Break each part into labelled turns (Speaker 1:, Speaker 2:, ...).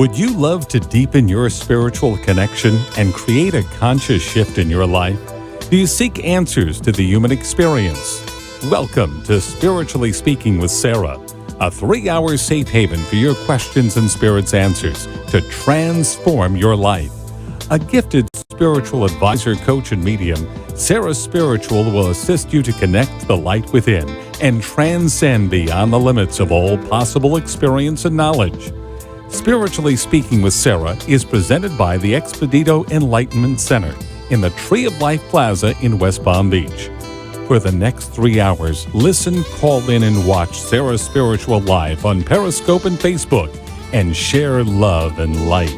Speaker 1: Would you love to deepen your spiritual connection and create a conscious shift in your life? Do you seek answers to the human experience? Welcome to Spiritually Speaking with Sarah, a 3-hour safe haven for your questions and spirit's answers to transform your life. A gifted spiritual advisor, coach, and medium, Sarah Spiritual will assist you to connect the light within and transcend beyond the limits of all possible experience and knowledge. Spiritually Speaking with Sarah is presented by the Expedito Enlightenment Center in the Tree of Life Plaza in West Palm Beach. For the next 3 hours, listen, call in, and watch Sarah Spiritual live on Periscope and Facebook, and share love and light.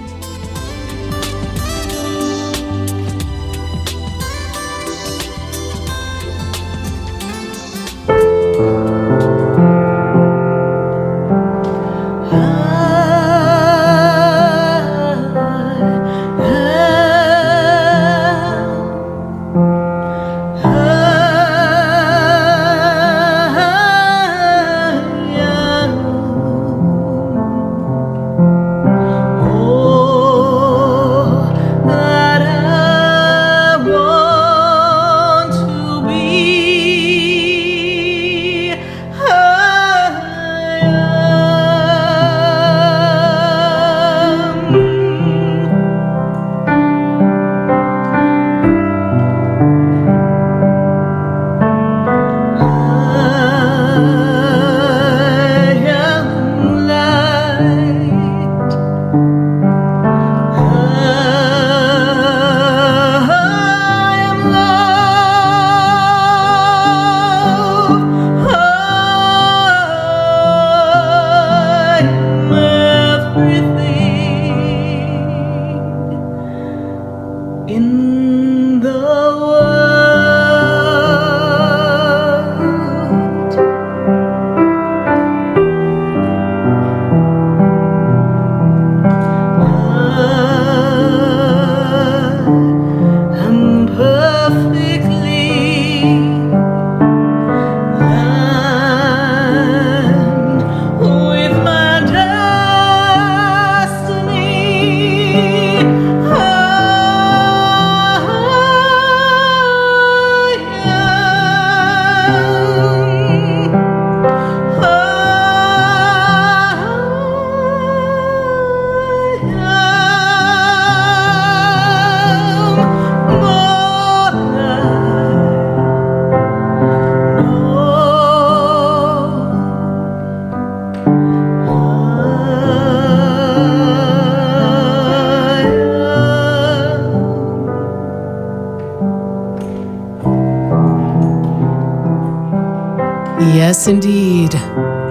Speaker 2: Yes, indeed.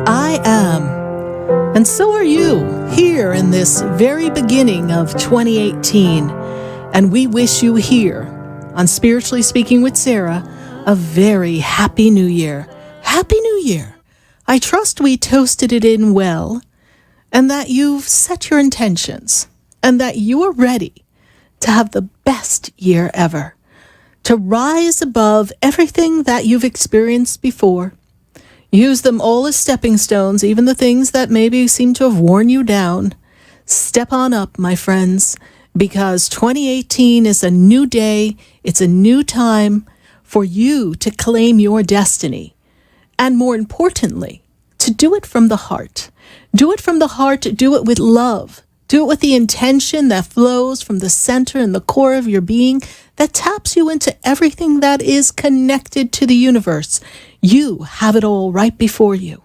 Speaker 2: I am. And so are you here in this very beginning of 2018. And we wish you here on Spiritually Speaking with Sarah a very happy new year. Happy New Year. I trust we toasted it in well and that you've set your intentions and that you are ready to have the best year ever, to rise above everything that you've experienced before. Use them all as stepping stones, even the things that maybe seem to have worn you down. Step on up, my friends, because 2018 is a new day. It's a new time for you to claim your destiny. And more importantly, to do it from the heart. Do it from the heart. Do it with love. Do it with the intention that flows from the center and the core of your being, that taps you into everything that is connected to the universe. You have it all right before you.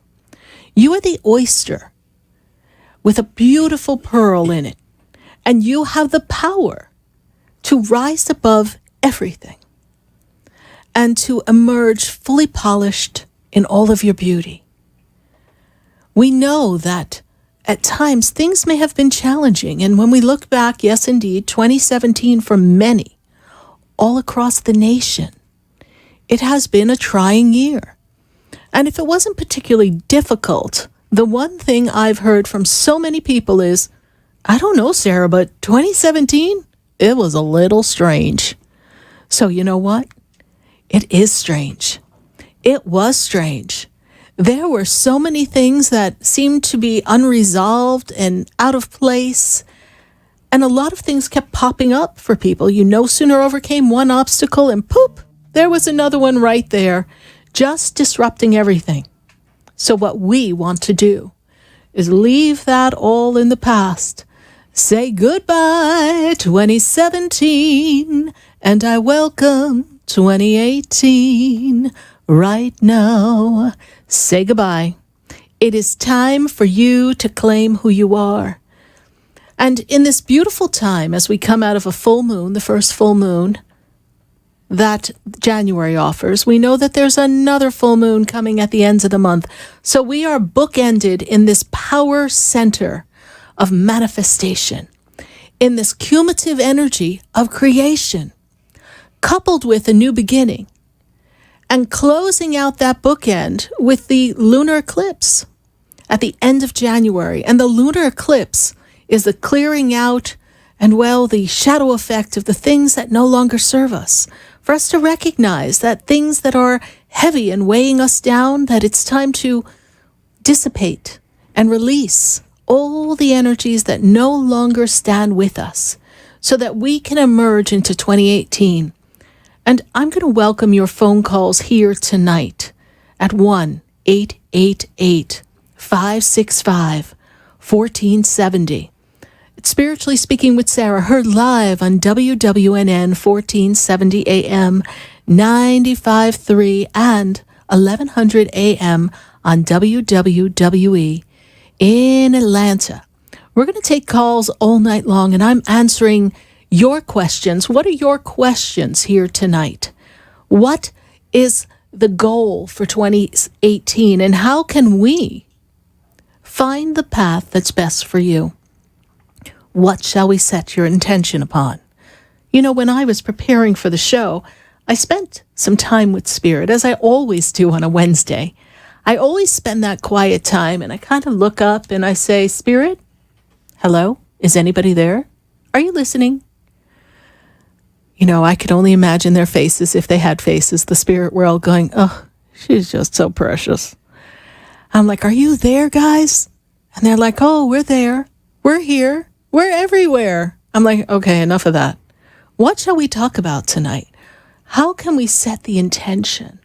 Speaker 2: You are the oyster with a beautiful pearl in it, and you have the power to rise above everything and to emerge fully polished in all of your beauty. We know that at times things may have been challenging, and when we look back, yes, indeed, 2017 for many, all across the nation, it has been a trying year. And if it wasn't particularly difficult, the one thing I've heard from so many people is, I don't know, Sarah, but 2017, it was a little strange. So you know what? It is strange. It was strange. There were so many things that seemed to be unresolved and out of place. And a lot of things kept popping up for people. You no sooner overcame one obstacle and poof, there was another one right there, just disrupting everything. So what we want to do is leave that all in the past. Say goodbye, 2017, and I welcome 2018 right now. Say goodbye. It is time for you to claim who you are. And in this beautiful time, as we come out of a full moon, the first full moon that January offers, we know that there's another full moon coming at the end of the month. So we are bookended in this power center of manifestation, in this cumulative energy of creation, coupled with a new beginning, and closing out that bookend with the lunar eclipse at the end of January. And the lunar eclipse is the clearing out and, well, the shadow effect of the things that no longer serve us, for us to recognize that things that are heavy and weighing us down, that it's time to dissipate and release all the energies that no longer stand with us so that we can emerge into 2018. And I'm going to welcome your phone calls here tonight at 1-888-565-1470. It's Spiritually Speaking with Sarah, heard live on WWNN 1470 AM, 95.3 and 1100 AM on WWWE in Atlanta. We're going to take calls all night long, and I'm answering your questions. What are your questions here tonight? What is the goal for 2018, and how can we find the path that's best for you? What shall we set your intention upon? You know, when I was preparing for the show, I spent some time with Spirit, as I always do on a Wednesday. I always spend that quiet time, and I kind of look up and I say, Spirit, hello? Is anybody there? Are you listening? You know, I could only imagine their faces, if they had faces, the spirit world, going, oh, she's just so precious. I'm like, are you there, guys? And they're like, oh, we're there. We're here. We're everywhere. I'm like, okay, enough of that. What shall we talk about tonight? How can we set the intention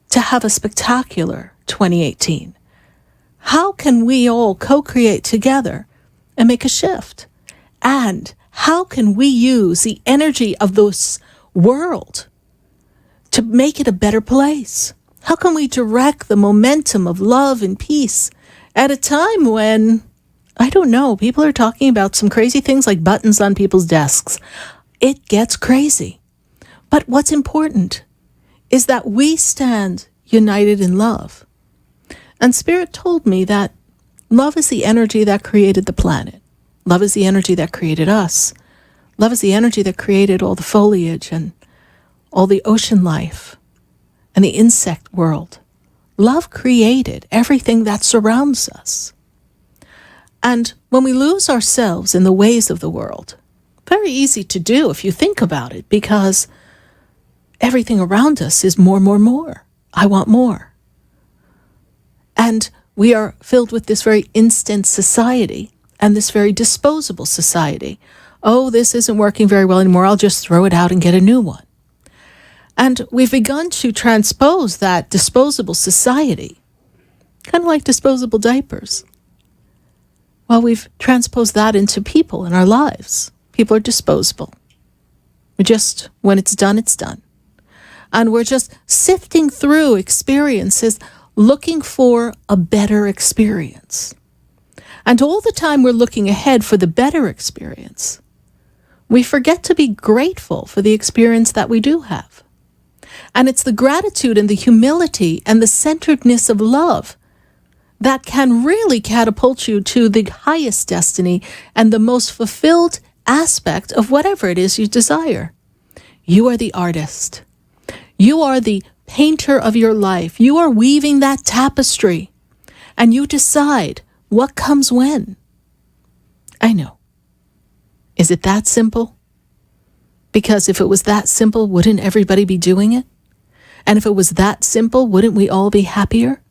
Speaker 2: to have a spectacular 2018? How can we all co-create together and make a shift? And how can we use the energy of this world to make it a better place? How can we direct the momentum of love and peace at a time when, I don't know, people are talking about some crazy things like buttons on people's desks? It gets crazy. But what's important is that we stand united in love. And Spirit told me that love is the energy that created the planet. Love is the energy that created us. Love is the energy that created all the foliage and all the ocean life and the insect world. Love created everything that surrounds us. And when we lose ourselves in the ways of the world, very easy to do if you think about it, because everything around us is more, more, more. I want more. And we are filled with this very instant society and this very disposable society. Oh, this isn't working very well anymore. I'll just throw it out and get a new one. And we've begun to transpose that disposable society, kind of like disposable diapers. Well, we've transposed that into people in our lives. People are disposable. When it's done, it's done. And we're just sifting through experiences, looking for a better experience. And all the time we're looking ahead for the better experience, we forget to be grateful for the experience that we do have. And it's the gratitude and the humility and the centeredness of love that can really catapult you to the highest destiny and the most fulfilled aspect of whatever it is you desire. You are the artist. You are the painter of your life. You are weaving that tapestry, and you decide what comes when. I know. Is it that simple? Because if it was that simple, wouldn't everybody be doing it? And if it was that simple, wouldn't we all be happier?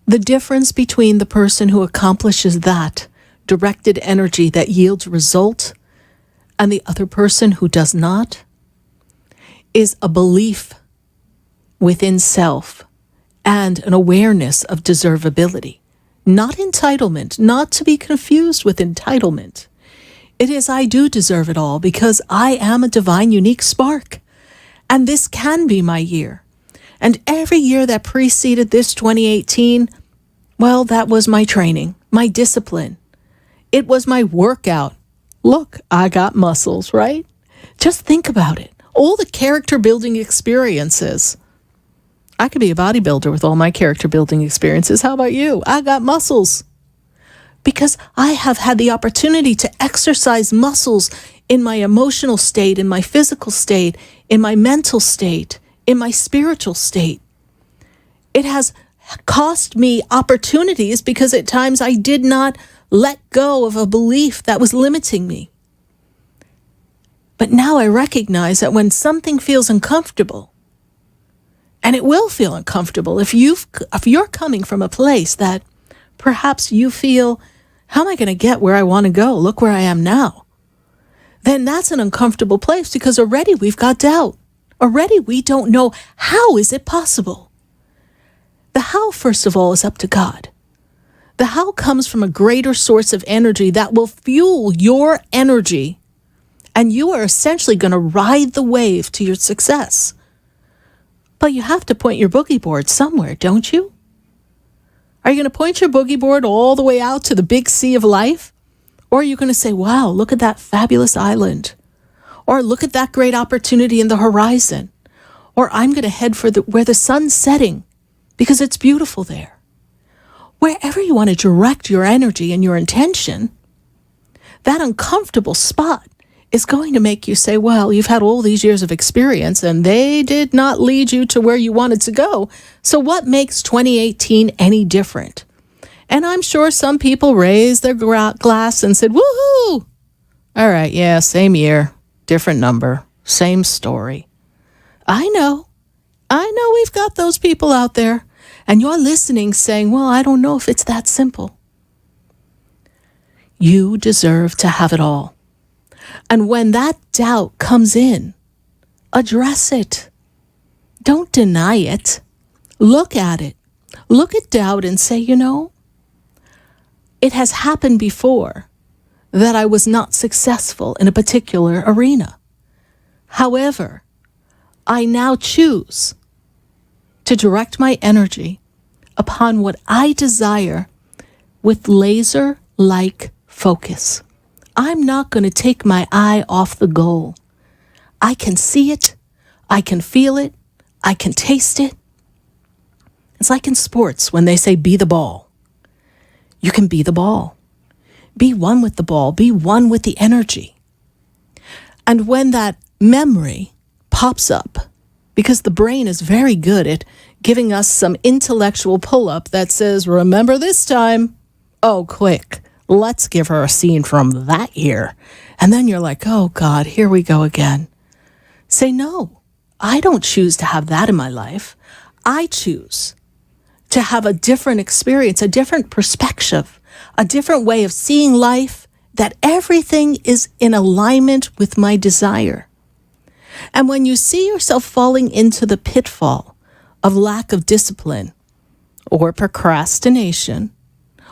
Speaker 2: The difference between the person who accomplishes that directed energy that yields result and the other person who does not is a belief within self and an awareness of deservability. Not entitlement, not to be confused with entitlement. It is, I do deserve it all because I am a divine, unique spark. And this can be my year. And every year that preceded this 2018, well, that was my training, my discipline. It was my workout. Look, I got muscles, right? Just think about it. All the character building experiences. I could be a bodybuilder with all my character building experiences. How about you? I got muscles. Because I have had the opportunity to exercise muscles in my emotional state, in my physical state, in my mental state, in my spiritual state. It has cost me opportunities because at times I did not let go of a belief that was limiting me. But now I recognize that when something feels uncomfortable, and it will feel uncomfortable if you're coming from a place that perhaps you feel, how am I going to get where I want to go? Look where I am now. Then that's an uncomfortable place because already we've got doubt. Already we don't know, how is it possible? The how, first of all, is up to God. The how comes from a greater source of energy that will fuel your energy, and you are essentially going to ride the wave to your success. But you have to point your boogie board somewhere, don't you? Are you going to point your boogie board all the way out to the big sea of life? Or are you going to say, wow, look at that fabulous island? Or look at that great opportunity in the horizon? Or I'm going to head for where the sun's setting because it's beautiful there. Wherever you want to direct your energy and your intention, that uncomfortable spot is going to make you say, well, you've had all these years of experience and they did not lead you to where you wanted to go. So what makes 2018 any different? And I'm sure some people raised their glass and said, woohoo! All right, yeah, same year, different number, same story. I know we've got those people out there. And you're listening saying, well, I don't know if it's that simple. You deserve to have it all. And when that doubt comes in, address it. Don't deny it. Look at it. Look at doubt and say, it has happened before that I was not successful in a particular arena. However, I now choose to direct my energy upon what I desire with laser-like focus. I'm not going to take my eye off the goal. I can see it. I can feel it. I can taste it. It's like in sports when they say be the ball. You can be the ball. Be one with the ball. Be one with the energy. And when that memory pops up, because the brain is very good at giving us some intellectual pull-up that says, remember this time? Oh, quick. Let's give her a scene from that year. And then you're like, oh, God, here we go again. Say, no, I don't choose to have that in my life. I choose to have a different experience, a different perspective, a different way of seeing life, that everything is in alignment with my desire. And when you see yourself falling into the pitfall of lack of discipline or procrastination,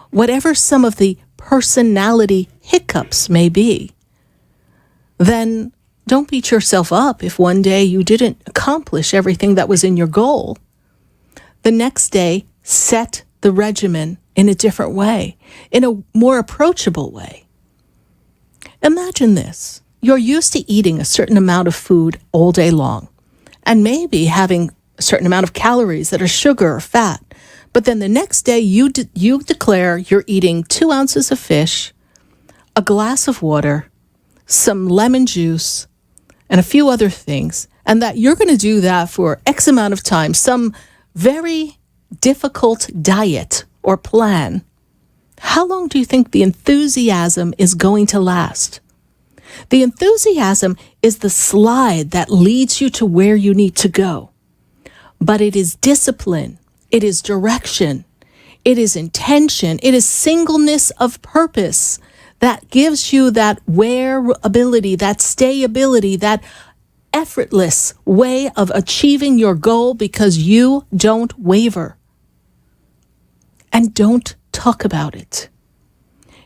Speaker 2: whatever some of the personality hiccups may be, then don't beat yourself up if one day you didn't accomplish everything that was in your goal. The next day, set the regimen in a different way, in a more approachable way. Imagine this. You're used to eating a certain amount of food all day long, and maybe having a certain amount of calories that are sugar or fat. But then the next day you declare you're eating 2 ounces of fish, a glass of water, some lemon juice, and a few other things, and that you're going to do that for X amount of time, some very difficult diet or plan. How long do you think the enthusiasm is going to last? The enthusiasm is the slide that leads you to where you need to go. But it is discipline. It is direction. It is intention. It is singleness of purpose that gives you that wearability, that stayability, that effortless way of achieving your goal because you don't waver. And don't talk about it.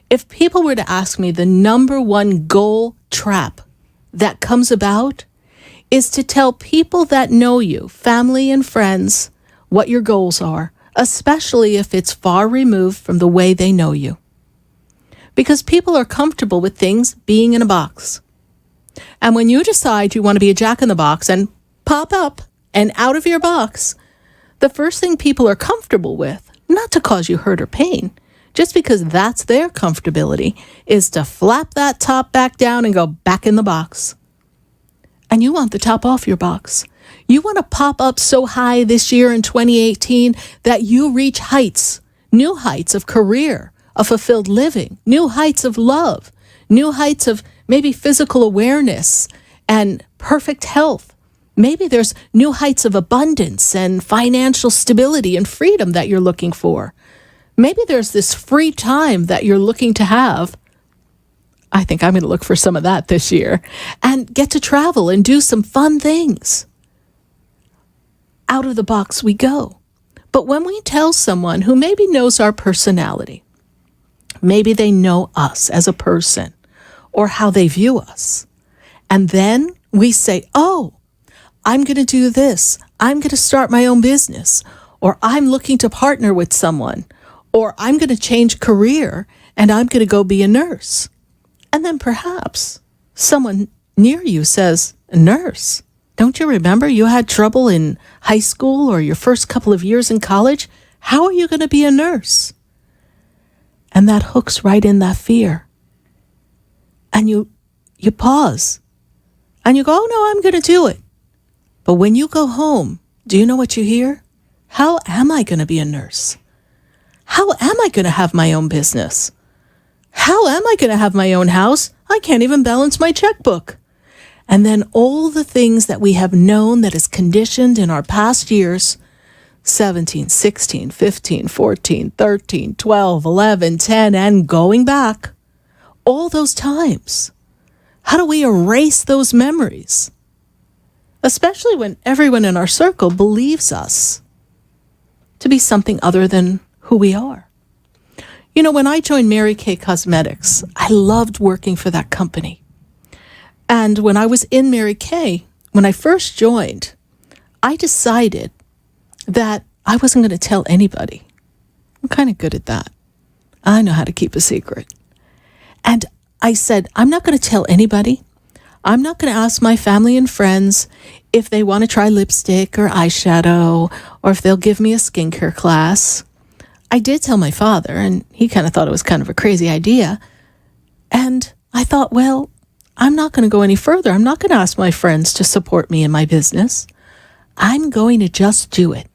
Speaker 2: If people were to ask me the number one goal trap that comes about is to tell people that know you, family and friends, what your goals are, especially if it's far removed from the way they know you. Because people are comfortable with things being in a box. And when you decide you want to be a jack in the box and pop up and out of your box, the first thing people are comfortable with, not to cause you hurt or pain, just because that's their comfortability, is to flap that top back down and go back in the box. And you want the top off your box. You want to pop up so high this year in 2018 that you reach heights, new heights of career, of fulfilled living, new heights of love, new heights of maybe physical awareness and perfect health. Maybe there's new heights of abundance and financial stability and freedom that you're looking for. Maybe there's this free time that you're looking to have. I think I'm going to look for some of that this year and get to travel and do some fun things. Out of the box we go. But when we tell someone who maybe knows our personality, maybe they know us as a person or how they view us, and then we say, oh, I'm going to do this. I'm going to start my own business, or I'm looking to partner with someone, or I'm going to change career and I'm going to go be a nurse. And then perhaps someone near you says, a nurse? Don't you remember you had trouble in high school or your first couple of years in college? How are you going to be a nurse? And that hooks right in that fear. And you pause. And you go, oh no, I'm going to do it. But when you go home, do you know what you hear? How am I going to be a nurse? How am I going to have my own business? How am I going to have my own house? I can't even balance my checkbook. And then all the things that we have known that is conditioned in our past years, 17, 16, 15, 14, 13, 12, 11, 10, and going back, all those times. How do we erase those memories? Especially when everyone in our circle believes us to be something other than who we are. You know, when I joined Mary Kay Cosmetics, I loved working for that company. And when I was in Mary Kay, when I first joined, I decided that I wasn't going to tell anybody. I'm kind of good at that. I know how to keep a secret. And I said, I'm not going to tell anybody. I'm not going to ask my family and friends if they want to try lipstick or eyeshadow or if they'll give me a skincare class. I did tell my father, and he kind of thought it was kind of a crazy idea. And I thought, well, I'm not going to go any further. I'm not going to ask my friends to support me in my business. I'm going to just do it.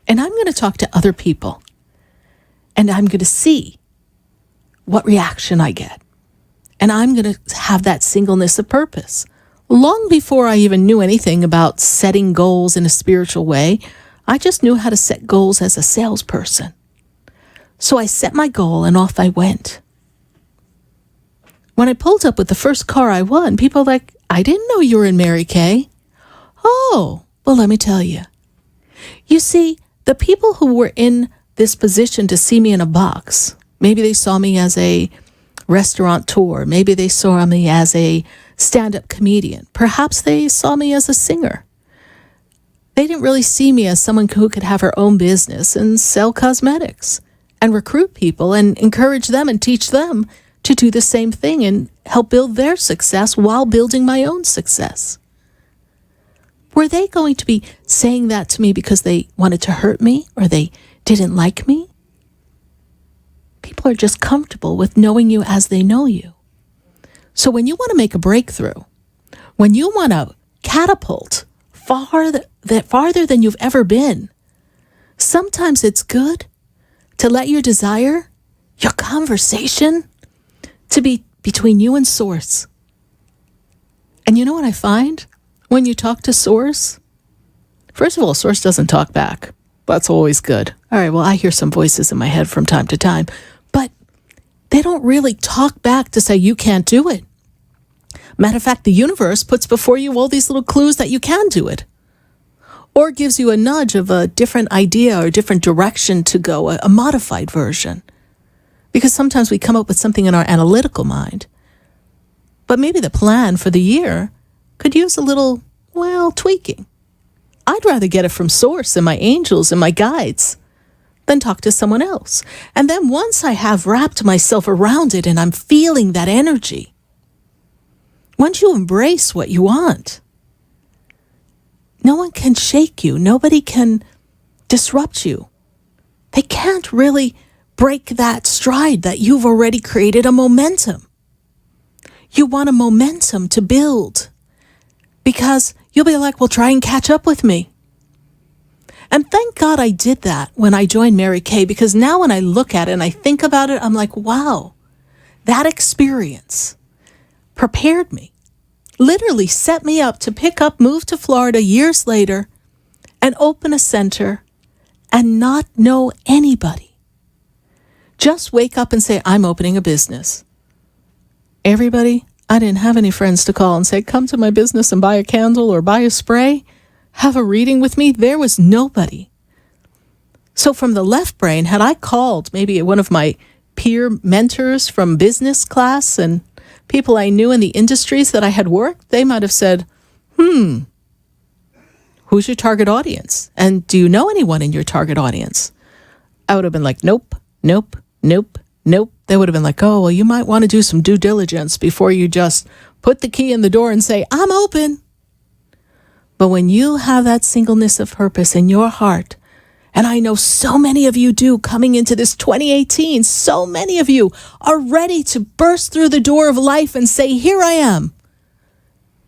Speaker 2: And I'm going to talk to other people. And I'm going to see what reaction I get. And I'm going to have that singleness of purpose. Long before I even knew anything about setting goals in a spiritual way, I just knew how to set goals as a salesperson. So I set my goal and off I went. When I pulled up with the first car I won, people were like, I didn't know you were in Mary Kay. Oh, well, let me tell you. You see, the people who were in this position to see me in a box, maybe they saw me as a restaurateur, maybe they saw me as a stand-up comedian, perhaps they saw me as a singer. They didn't really see me as someone who could have her own business and sell cosmetics and recruit people and encourage them and teach them to do the same thing and help build their success while building my own success. Were they going to be saying that to me because they wanted to hurt me or they didn't like me? People are just comfortable with knowing you as they know you. So when you want to make a breakthrough, when you want to catapult farther than you've ever been, sometimes it's good to let your desire, your conversation, to be between you and Source. And you know what I find? When you talk to Source, first of all, Source doesn't talk back. That's always good. All right, well, I hear some voices in my head from time to time, but they don't really talk back to say you can't do it. Matter of fact, the universe puts before you all these little clues that you can do it, or gives you a nudge of a different idea or a different direction to go, a modified version. Because sometimes we come up with something in our analytical mind, but maybe the plan for the year could use a little, tweaking. I'd rather get it from source and my angels and my guides than talk to someone else. And then once I have wrapped myself around it and I'm feeling that energy, once you embrace what you want, no one can shake you. Nobody can disrupt you. They can't really break that stride that you've already created a momentum. You want a momentum to build because you'll be like, well, try and catch up with me. And thank God I did that when I joined Mary Kay, because now when I look at it and I think about it, I'm like, wow, that experience prepared me, literally set me up to move to Florida years later and open a center and not know anybody. Just wake up and say, I'm opening a business. Everybody, I didn't have any friends to call and say, come to my business and buy a candle or buy a spray, have a reading with me. There was nobody. So from the left brain, had I called maybe one of my peer mentors from business class and people I knew in the industries that I had worked, they might have said, who's your target audience? And do you know anyone in your target audience? I would have been like, nope. They would have been like, oh, well, you might want to do some due diligence before you just put the key in the door and say, I'm open. But when you have that singleness of purpose in your heart, and I know so many of you do coming into this 2018, so many of you are ready to burst through the door of life and say, here I am.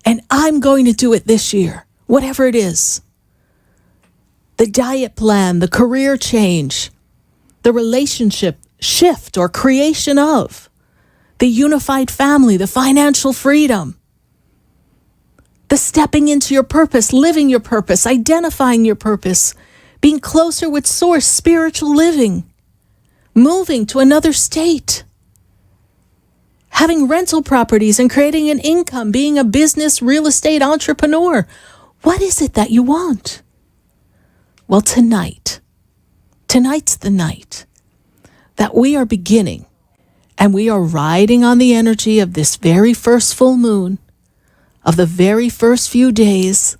Speaker 2: And I'm going to do it this year, whatever it is. The diet plan, the career change, the relationship shift or creation of, the unified family, the financial freedom, the stepping into your purpose, living your purpose, identifying your purpose, being closer with source, spiritual living, moving to another state, having rental properties and creating an income, being a business real estate entrepreneur. What is it that you want? Well, tonight's the night that we are beginning, and we are riding on the energy of this very first full moon, of the very first few days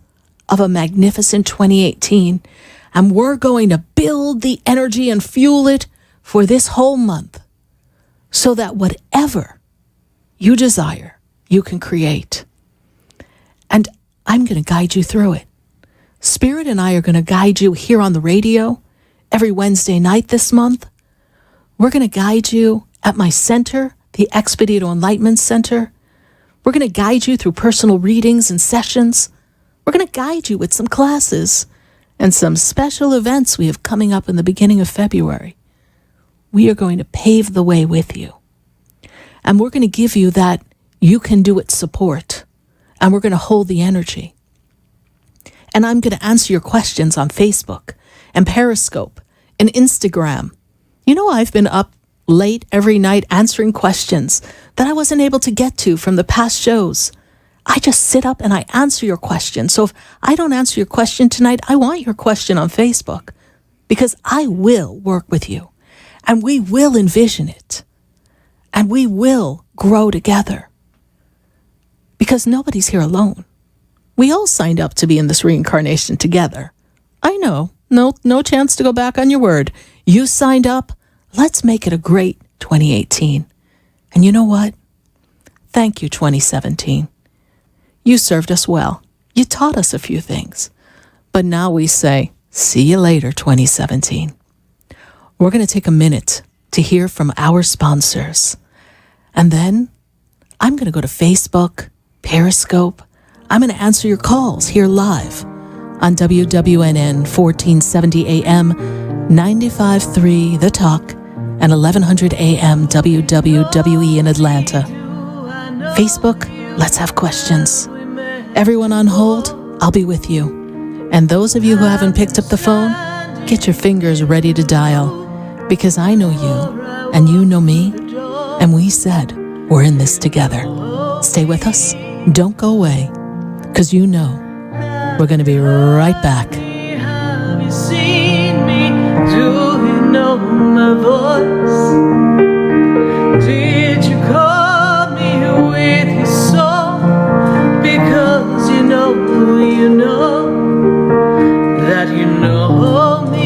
Speaker 2: of a magnificent 2018, and we're going to build the energy and fuel it for this whole month so that whatever you desire, you can create. And I'm going to guide you through it. Spirit and I are going to guide you here on the radio every Wednesday night this month. We're going to guide you at my center, the Expedito Enlightenment Center. We're going to guide you through personal readings and sessions. We're going to guide you with some classes and some special events we have coming up in the beginning of February. We are going to pave the way with you. And we're going to give you that you can do it support. And we're going to hold the energy. And I'm going to answer your questions on Facebook and Periscope and Instagram. You know, I've been up late every night answering questions that I wasn't able to get to from the past shows. I just sit up and I answer your question. So if I don't answer your question tonight, I want your question on Facebook because I will work with you and we will envision it and we will grow together because nobody's here alone. We all signed up to be in this reincarnation together. I know, no chance to go back on your word. You signed up. Let's make it a great 2018. And you know what? Thank you, 2017. You served us well. You taught us a few things. But now we say, see you later, 2017. We're going to take a minute to hear from our sponsors. And then I'm going to go to Facebook, Periscope. I'm going to answer your calls here live on WWNN 1470 AM, 95.3 The Talk, and 1100 AM WWWE in Atlanta. Facebook, let's have questions. Everyone on hold, I'll be with you. And those of you who haven't picked up the phone, get your fingers ready to dial, because I know you, and you know me, and we said we're in this together. Stay with us. Don't go away, because you know we're going to be right back.
Speaker 3: Have you seen me? Do you know my voice? Did you call me with your song? Because you know that you know me.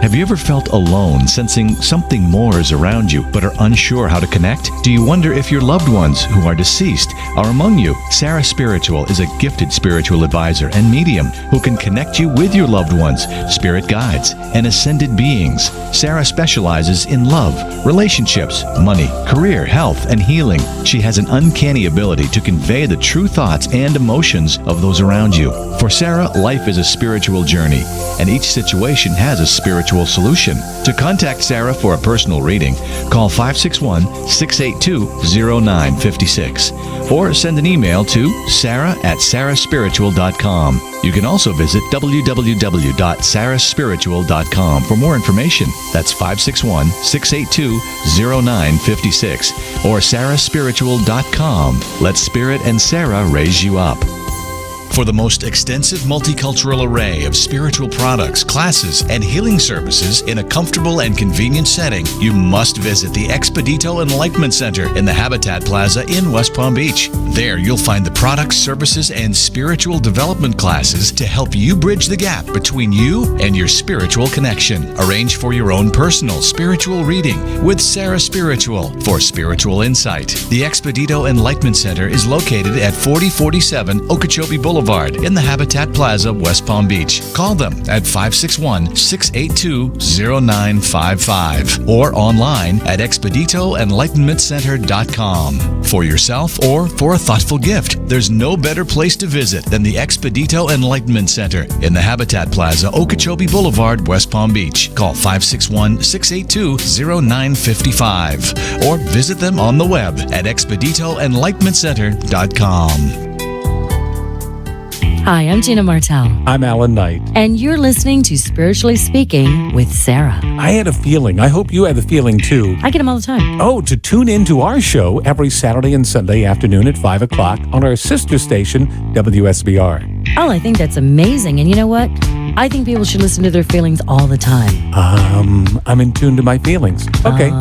Speaker 4: Have you ever felt alone, sensing something more is around you, but are unsure how to connect? Do you wonder if your loved ones who are deceased are among you? Sarah Spiritual is a gifted spiritual advisor and medium who can connect you with your loved ones, spirit guides, and ascended beings. Sarah specializes in love, relationships, money, career, health, and healing. She has an uncanny ability to convey the true thoughts and emotions of those around you. For Sarah, life is a spiritual journey, and each situation has a spiritual solution. To contact Sarah for a personal reading, call 561-682-0956 or send an email to sarah@sarahspiritual.com. You can also visit www.sarahspiritual.com for more information. That's 561-682-0956 or sarahspiritual.com. Let Spirit and Sarah raise you up. For the most extensive multicultural array of spiritual products, classes, and healing services in a comfortable and convenient setting, you must visit the Expedito Enlightenment Center in the Habitat Plaza in West Palm Beach. There, you'll find the products, services, and spiritual development classes to help you bridge the gap between you and your spiritual connection. Arrange for your own personal spiritual reading with Sarah Spiritual for spiritual insight. The Expedito Enlightenment Center is located at 4047 Okeechobee Boulevard in the Habitat Plaza, West Palm Beach. Call them at 561-682-0955 or online at expeditoenlightenmentcenter.com. For yourself or for a thoughtful gift, there's no better place to visit than the Expedito Enlightenment Center in the Habitat Plaza, Okeechobee Boulevard, West Palm Beach. Call 561-682-0955 or visit them on the web at expeditoenlightenmentcenter.com.
Speaker 5: Hi, I'm Gina Martell,
Speaker 1: I'm Alan Knight.
Speaker 5: and you're listening to Spiritually Speaking with Sarah.
Speaker 1: I had a feeling, I hope you had the feeling too,
Speaker 5: I get them all the time.
Speaker 1: to tune in to our show every Saturday and Sunday afternoon at 5 o'clock on our sister station, WSBR.
Speaker 5: Oh, I think that's amazing. And you know what? I think people should listen to their feelings all the time.
Speaker 1: I'm in tune to my feelings. Okay,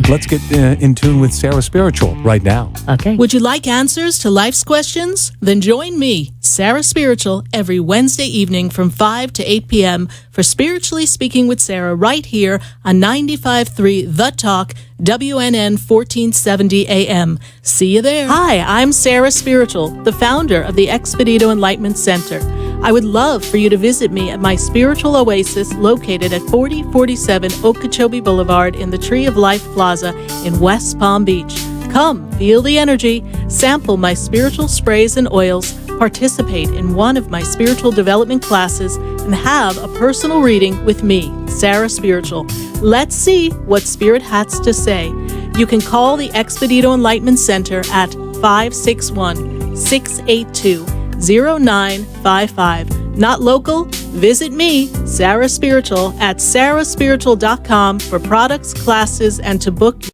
Speaker 1: let's get in tune with Sarah Spiritual right now.
Speaker 5: Okay.
Speaker 2: Would you like answers to life's questions? Then join me, Sarah Spiritual, every Wednesday evening from 5 to 8 p.m. for Spiritually Speaking with Sarah right here on 95.3 The Talk, WNN 1470 AM. See you there. Hi, I'm Sarah Spiritual, the founder of the Expedito Enlightenment Center. I would love for you to visit me at my spiritual oasis located at 4047 Okeechobee Boulevard in the Tree of Life Plaza in West Palm Beach. Come, feel the energy, sample my spiritual sprays and oils, participate in one of my spiritual development classes, and have a personal reading with me, Sarah Spiritual. Let's see what Spirit has to say. You can call the Expedito Enlightenment Center at 561-682-0955. Not local? Visit me, Sarah Spiritual, at sarahspiritual.com for products, classes, and to book your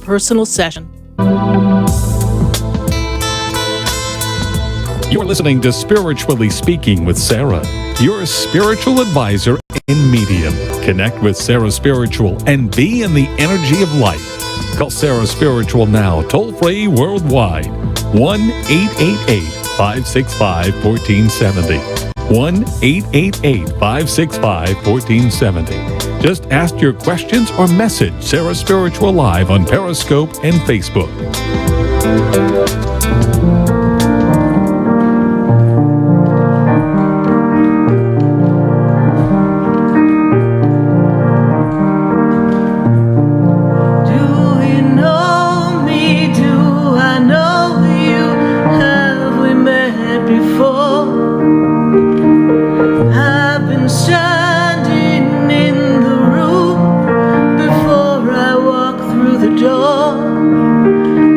Speaker 2: personal session.
Speaker 1: You're listening to Spiritually Speaking with Sarah, your spiritual advisor and medium. Connect with Sarah Spiritual and be in the energy of life. Call Sarah Spiritual now, toll-free worldwide. 1-888-565-1470. 1-888-565-1470. Just ask your questions or message Sarah Spiritual live on Periscope and Facebook.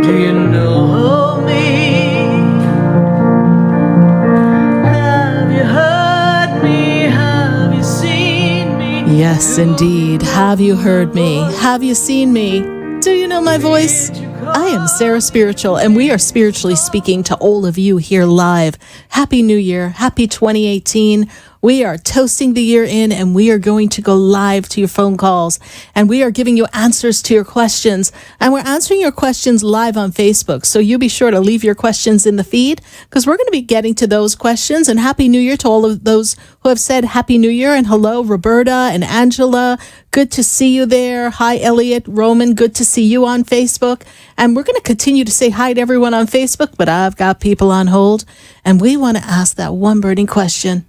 Speaker 3: Do you know
Speaker 2: Yes, indeed. Have you heard me? Have you seen me? Do you know my voice? I am Sarah Spiritual, and we are spiritually speaking to all of you here live. Happy New Year. Happy 2018. We are toasting the year in, and we are going to go live to your phone calls, and we are giving you answers to your questions, and we're answering your questions live on Facebook. So you be sure to leave your questions in the feed, because we're going to be getting to those questions. And Happy New Year to all of those who have said Happy New Year. And hello, Roberta and Angela. Good to see you there. Hi, Elliot, Roman. Good to see you on Facebook. And we're going to continue to say hi to everyone on Facebook, but I've got people on hold, and we want to ask that one burning question.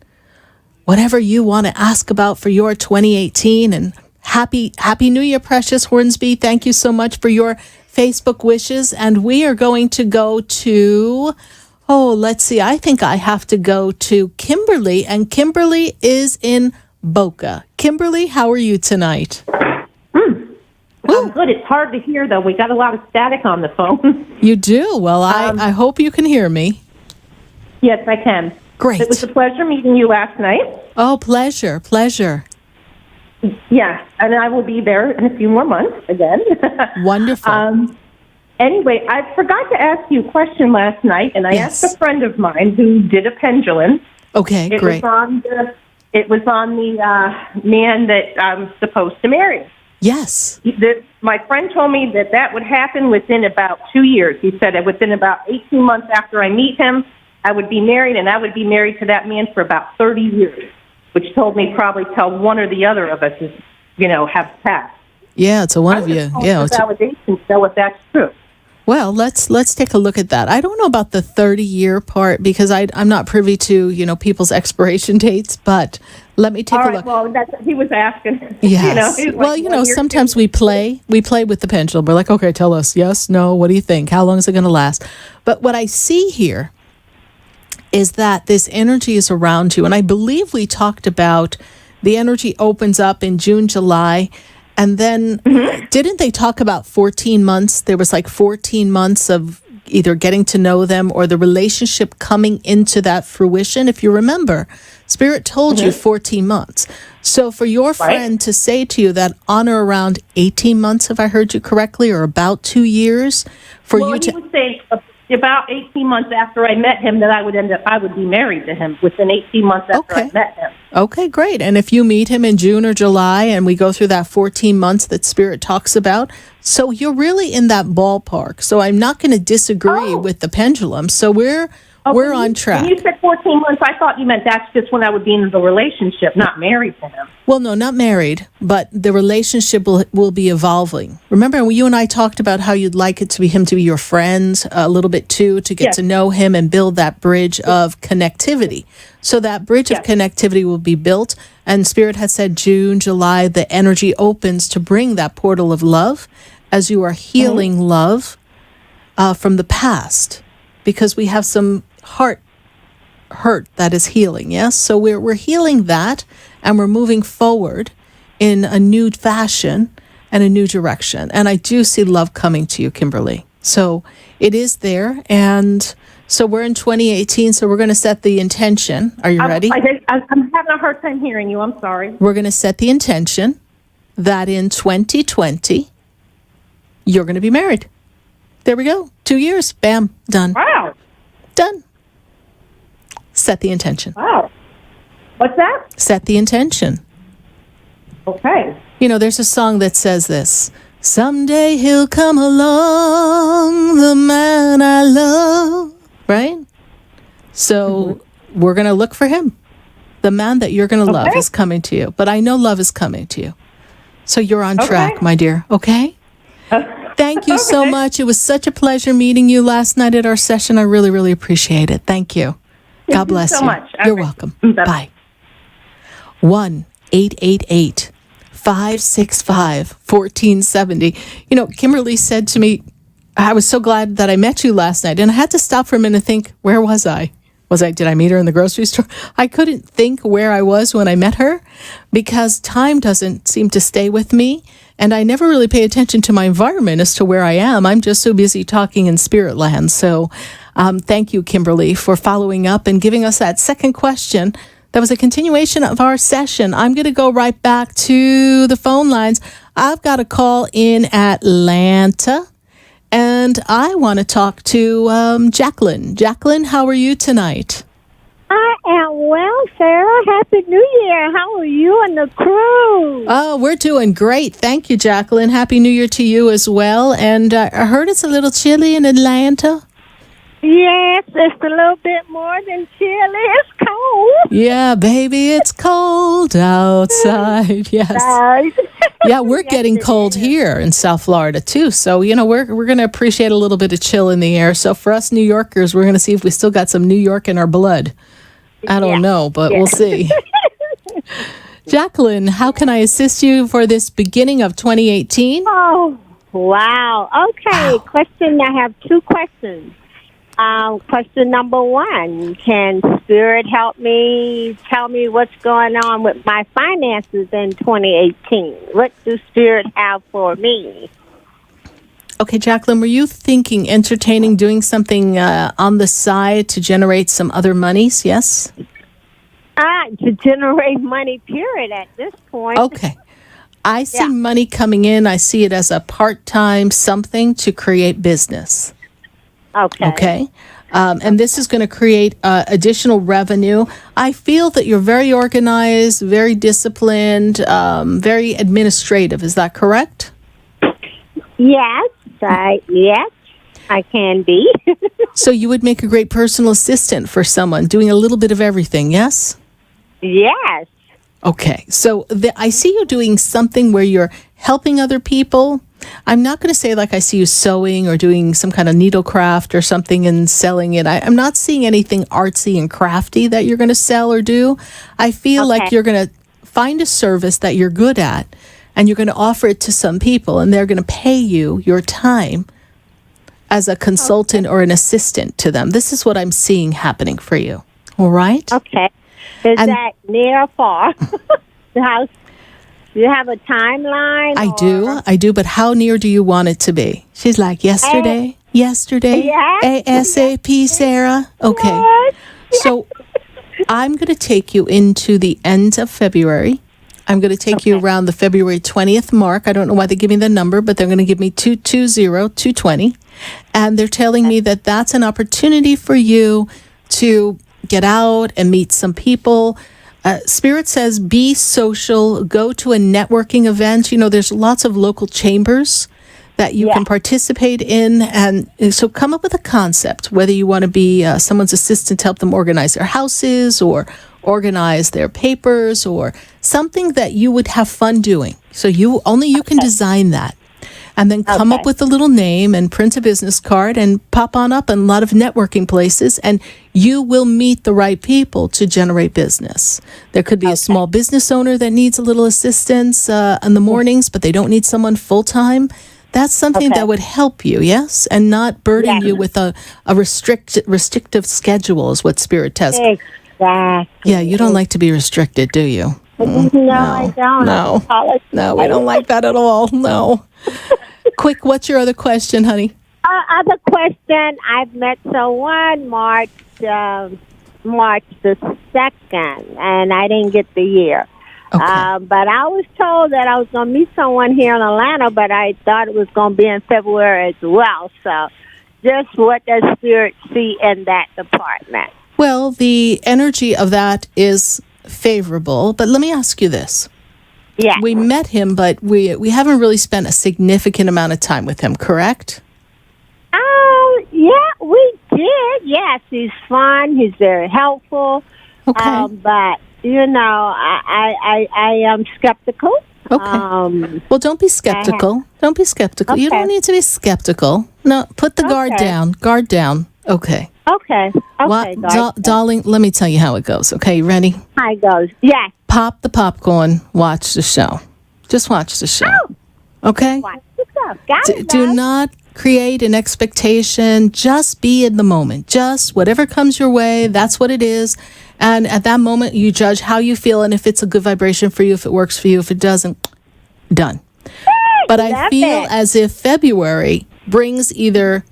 Speaker 2: Whatever you want to ask about for your 2018, and happy New Year, Precious Hornsby. Thank you so much for your Facebook wishes. And we are going to go to, let's see. I think I have to go to Kimberly, and Kimberly is in Boca. Kimberly, how are you tonight?
Speaker 6: I'm good. It's hard to hear, though. We got a lot of static on the phone.
Speaker 2: You do? Well, I hope you can hear me.
Speaker 6: Yes, I can.
Speaker 2: Great.
Speaker 6: It was a pleasure meeting you last night.
Speaker 2: Oh, pleasure.
Speaker 6: Yeah, and I will be there in a few more months again.
Speaker 2: Wonderful.
Speaker 6: Anyway, I forgot to ask you a question last night, and I
Speaker 2: Yes.
Speaker 6: asked a friend of mine who did a pendulum.
Speaker 2: Okay,
Speaker 6: It
Speaker 2: great.
Speaker 6: was on the man that I'm supposed to marry.
Speaker 2: Yes.
Speaker 6: My friend told me that would happen within about 2 years. He said that within about 18 months after I meet him, I would be married, and I would be married to that man for about 30 years, which told me probably tell one or the other of us is, have passed.
Speaker 2: Yeah, it's a one of you. Yeah.
Speaker 6: It's validation to know if that's true.
Speaker 2: Well, let's take a look at that. I don't know about the 30-year part, because I'm not privy to, people's expiration dates, but let me take
Speaker 6: All
Speaker 2: a
Speaker 6: right,
Speaker 2: look.
Speaker 6: well, that's what he was asking.
Speaker 2: Yes.
Speaker 6: He was
Speaker 2: Well,
Speaker 6: like, 1 year,
Speaker 2: sometimes we play with the pendulum. We're like, okay, tell us yes, no, what do you think? How long is it going to last? But what I see here is that this energy is around you. And I believe we talked about the energy opens up in June, July. And then didn't they talk about 14 months? There was like 14 months of either getting to know them or the relationship coming into that fruition. If you remember, Spirit told you 14 months. So for your friend to say to you that on or around 18 months, if I heard you correctly, or about 2 years, for you to...
Speaker 6: He was saying about 18 months after I met him that I would be married to him within 18 months after I met him.
Speaker 2: Okay, great. And if you meet him in June or July and we go through that 14 months that Spirit talks about, so you're really in that ballpark. So I'm not going to disagree with the pendulum. So we're on track.
Speaker 6: When you said 14 months, I thought you meant that's just when I would be in the relationship, not married to him.
Speaker 2: Well, no, not married, but the relationship will be evolving. Remember, you and I talked about how you'd like it to be him to be your friend a little bit too, to get to know him and build that bridge of connectivity. So that bridge of connectivity will be built. And Spirit has said June, July, the energy opens to bring that portal of love as you are healing love from the past, because we have some heart hurt that is healing. Yes. So we're healing that, and we're moving forward in a new fashion and a new direction. And I do see love coming to you, Kimberly. So it is there. And so we're in 2018. So we're going to set the intention. Are you ready?
Speaker 6: I'm having a hard time hearing you. I'm sorry.
Speaker 2: We're going to set the intention that in 2020, you're going to be married. There we go. 2 years. Bam. Done.
Speaker 6: Wow.
Speaker 2: Done. Set the intention.
Speaker 6: Wow. What's that?
Speaker 2: Set the intention.
Speaker 6: Okay.
Speaker 2: There's a song that says this. Someday he'll come along, the man I love. Right? So we're going to look for him. The man that you're going to love is coming to you. But I know love is coming to you. So you're on track, my dear. Okay? Thank you so much. It was such a pleasure meeting you last night at our session. I really, really appreciate it. Thank you. God bless you.
Speaker 6: So much.
Speaker 2: You're welcome. Bye. 1-888-565-1470. Kimberly said to me, I was so glad that I met you last night. And I had to stop for a minute and think, where was I? Did I meet her in the grocery store? I couldn't think where I was when I met her, because time doesn't seem to stay with me. And I never really pay attention to my environment as to where I am. I'm just so busy talking in spirit land. So thank you, Kimberly, for following up and giving us that second question That was a continuation of our session. I'm going to go right back to the phone lines. I've got a call in Atlanta, and I want to talk to Jacqueline. Jacqueline, how are you tonight?
Speaker 7: I am well, Sarah. Happy New Year. How are you and the crew?
Speaker 2: Oh, we're doing great. Thank you, Jacqueline. Happy New Year to you as well. And I heard it's a little chilly in Atlanta.
Speaker 7: Yes, it's a little bit more than chilly. It's cold.
Speaker 2: Yeah, baby, it's cold outside. Yes.
Speaker 7: Right.
Speaker 2: Yeah, we're
Speaker 7: Yes,
Speaker 2: getting
Speaker 7: it
Speaker 2: cold
Speaker 7: is.
Speaker 2: here in South Florida too. So, we're going to appreciate a little bit of chill in the air. So for us New Yorkers, we're going to see if we still got some New York in our blood. I don't
Speaker 7: Yeah.
Speaker 2: know, but we'll see. Jacqueline, how can I assist you for this beginning of 2018?
Speaker 7: Oh, wow. Okay.
Speaker 2: Wow.
Speaker 7: I have two questions. Question number one, can Spirit help me tell me what's going on with my finances in 2018? What do Spirit have for me?
Speaker 2: Okay, Jacqueline, were you entertaining doing something on the side to generate some other monies? Yes?
Speaker 7: To generate money, period, at this point.
Speaker 2: Okay. I see
Speaker 7: Yeah.
Speaker 2: money coming in. I see it as a part-time something to create business. Okay. And this is going to create additional revenue. I feel that you're very organized, very disciplined, very administrative. Is that correct?
Speaker 7: Yes, I can be.
Speaker 2: So you would make a great personal assistant for someone doing a little bit of everything, yes?
Speaker 7: Yes.
Speaker 2: Okay. So I see you doing something where you're helping other people. I'm not going to say like I see you sewing or doing some kind of needlecraft or something and selling it. I'm not seeing anything artsy and crafty that you're going to sell or do. I feel like
Speaker 7: Okay.
Speaker 2: you're going to find a service that you're good at and you're going to offer it to some people and they're going to pay you your time as a consultant or an assistant to them. This is what I'm seeing happening for you. All right?
Speaker 7: Okay. Is
Speaker 2: And-
Speaker 7: that near or far? The house? Do you have a timeline?
Speaker 2: I do, but how near do you want it to be? She's like, yesterday,
Speaker 7: Yeah.
Speaker 2: ASAP, Sarah. Okay.
Speaker 7: Yes.
Speaker 2: So I'm going to take you into the end of February. I'm going to take you around the February 20th mark. I don't know why they give me the number, but they're going to give me 220. And they're telling me that that's an opportunity for you to get out and meet some people. Spirit says be social, go to a networking event. There's lots of local chambers that you can participate in. And so come up with a concept, whether you want to be someone's assistant to help them organize their houses or organize their papers or something that you would have fun doing. So you can design that. And then come up with a little name and print a business card and pop on up in a lot of networking places and you will meet the right people to generate business. There could be a small business owner that needs a little assistance in the mornings, but they don't need someone full-time. That's something that would help you, yes? And not burden you with a restrictive schedule is what Spirit tells.
Speaker 7: Exactly.
Speaker 2: Yeah, you don't like to be restricted, do you?
Speaker 7: No, I don't.
Speaker 2: No. No, we don't like that at all. No. Quick, what's your other question, honey?
Speaker 7: Other question. I've met someone March the 2nd, and I didn't get the year.
Speaker 2: Okay.
Speaker 7: But I was told that I was going to meet someone here in Atlanta, but I thought it was going to be in February as well. So just what does Spirit see in that department?
Speaker 2: Well, the energy of that is favorable, but let me ask you this.
Speaker 7: Yeah.
Speaker 2: We met him, but we haven't really spent a significant amount of time with him, correct?
Speaker 7: Yeah, we did. Yes, he's fun. He's very helpful.
Speaker 2: Okay.
Speaker 7: But I am skeptical.
Speaker 2: Okay. Well, don't be skeptical. Don't be skeptical. You don't
Speaker 7: Okay.
Speaker 2: need to be skeptical. No, put the guard
Speaker 7: Okay.
Speaker 2: down. Guard down. Okay.
Speaker 7: Okay.
Speaker 2: Well,
Speaker 7: Guys.
Speaker 2: darling, let me tell you how it goes. Okay, you ready?
Speaker 7: How it goes. Yes.
Speaker 2: Pop the popcorn. Watch the show. Just watch the show. Okay?
Speaker 7: Watch the stuff. Got it.
Speaker 2: Do
Speaker 7: love.
Speaker 2: not create an expectation. Just be in the moment. Just whatever comes your way, that's what it is. And at that moment, you judge how you feel and if it's a good vibration for you, if it works for you, if it doesn't, done. But I
Speaker 7: love
Speaker 2: feel
Speaker 7: it.
Speaker 2: as if February brings either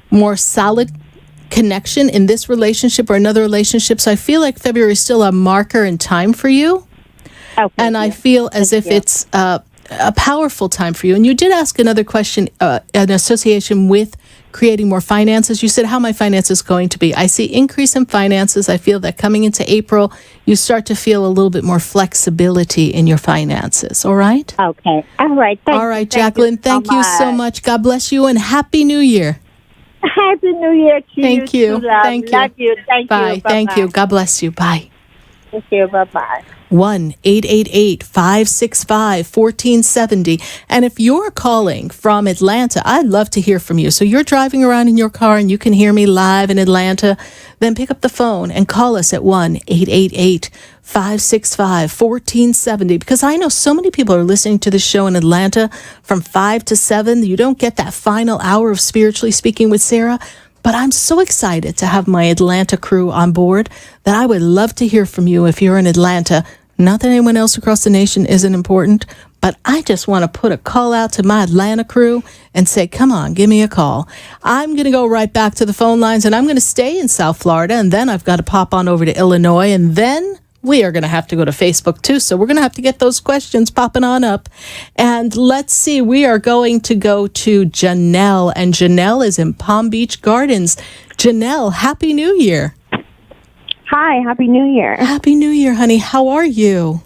Speaker 2: more solid connection in this relationship or another relationship. So I feel like February is still a marker in time for you.
Speaker 7: Oh,
Speaker 2: And I feel as if it's a powerful time for you. And you did ask another question, an association with creating more finances. You said, how my finances going to be? I see increase in finances. I feel that coming into April, you start to feel a little bit more flexibility in your finances. All right?
Speaker 7: Okay. All right.
Speaker 2: All right, Jacqueline. Thank you so much. God bless you and Happy New Year.
Speaker 7: Happy New Year to
Speaker 2: Thank you.
Speaker 7: too, love.
Speaker 2: Thank you.
Speaker 7: Love you. Thank
Speaker 2: Bye.
Speaker 7: you.
Speaker 2: Thank you. God bless you. Bye.
Speaker 7: Thank you. Bye-bye.
Speaker 2: 1-888-565-1470. And if you're calling from Atlanta, I'd love to hear from you. So you're driving around in your car and you can hear me live in Atlanta, then pick up the phone and call us at 1-888-565-1470. Because I know so many people are listening to the show in Atlanta from 5 to 7. You don't get that final hour of Spiritually Speaking with Sarah. But I'm so excited to have my Atlanta crew on board that I would love to hear from you if you're in Atlanta. Not that anyone else across the nation isn't important, but I just want to put a call out to my Atlanta crew and say, come on, give me a call. I'm going to go right back to the phone lines, and I'm going to stay in South Florida, and then I've got to pop on over to Illinois, and then we are going to have to go to Facebook too. So we're going to have to get those questions popping on up. And let's see, we are going to go to Janelle, and Janelle is in Palm Beach Gardens. Janelle, Happy New Year.
Speaker 8: Hi, Happy New Year.
Speaker 2: Happy New Year, honey. How are you?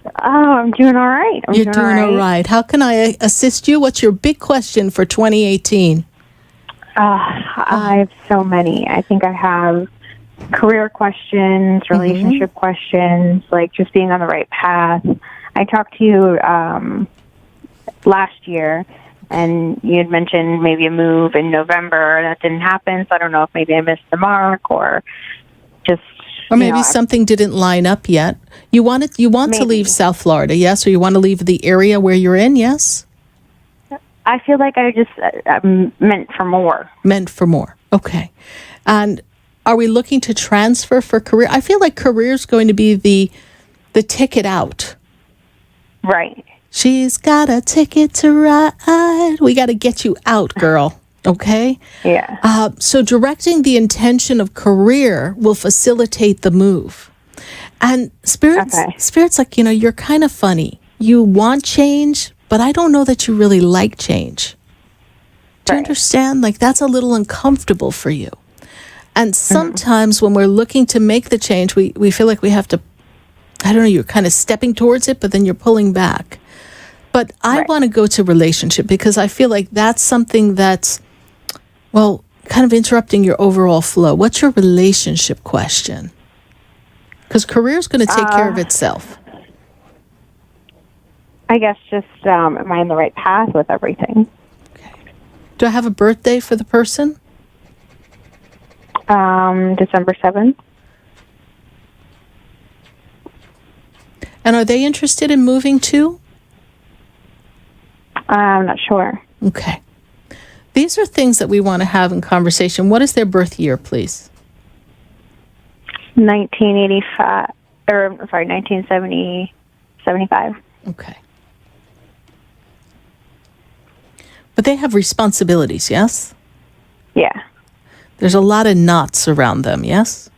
Speaker 8: Oh, I'm doing all right.
Speaker 2: You're doing all right. How can I assist you? What's your big question for 2018?
Speaker 8: I have so many. I think I have career questions, relationship questions, like just being on the right path. I talked to you last year, and you had mentioned maybe a move in November. That didn't happen, so I don't know if maybe I missed the mark or just...
Speaker 2: Or maybe something didn't line up yet. You want to leave South Florida, yes? Or you want to leave the area where you're in, yes?
Speaker 8: I feel like I'm meant for more.
Speaker 2: Meant for more. Okay. And are we looking to transfer for career? I feel like career is going to be the ticket out.
Speaker 8: Right.
Speaker 2: She's got a ticket to ride. We got to get you out, girl. Okay?
Speaker 8: Yeah.
Speaker 2: So directing the intention of career will facilitate the move. And Spirit's like, you're kind of funny. You want change, but I don't know that you really like change. Do you understand? Like, that's a little uncomfortable for you. And sometimes when we're looking to make the change, we feel like we have to, I don't know, you're kind of stepping towards it, but then you're pulling back. But I want to go to relationship because I feel like that's something that's, well, kind of interrupting your overall flow. What's your relationship question? Because career is going to take care of itself.
Speaker 8: I guess just, am I on the right path with everything?
Speaker 2: Okay. Do I have a birthday for the person?
Speaker 8: December 7th.
Speaker 2: And are they interested in moving too?
Speaker 8: I'm not sure.
Speaker 2: Okay. These are things that we want to have in conversation. What is their birth year, please?
Speaker 8: 1975.
Speaker 2: Okay. But they have responsibilities, yes?
Speaker 8: Yeah.
Speaker 2: There's a lot of knots around them, yes?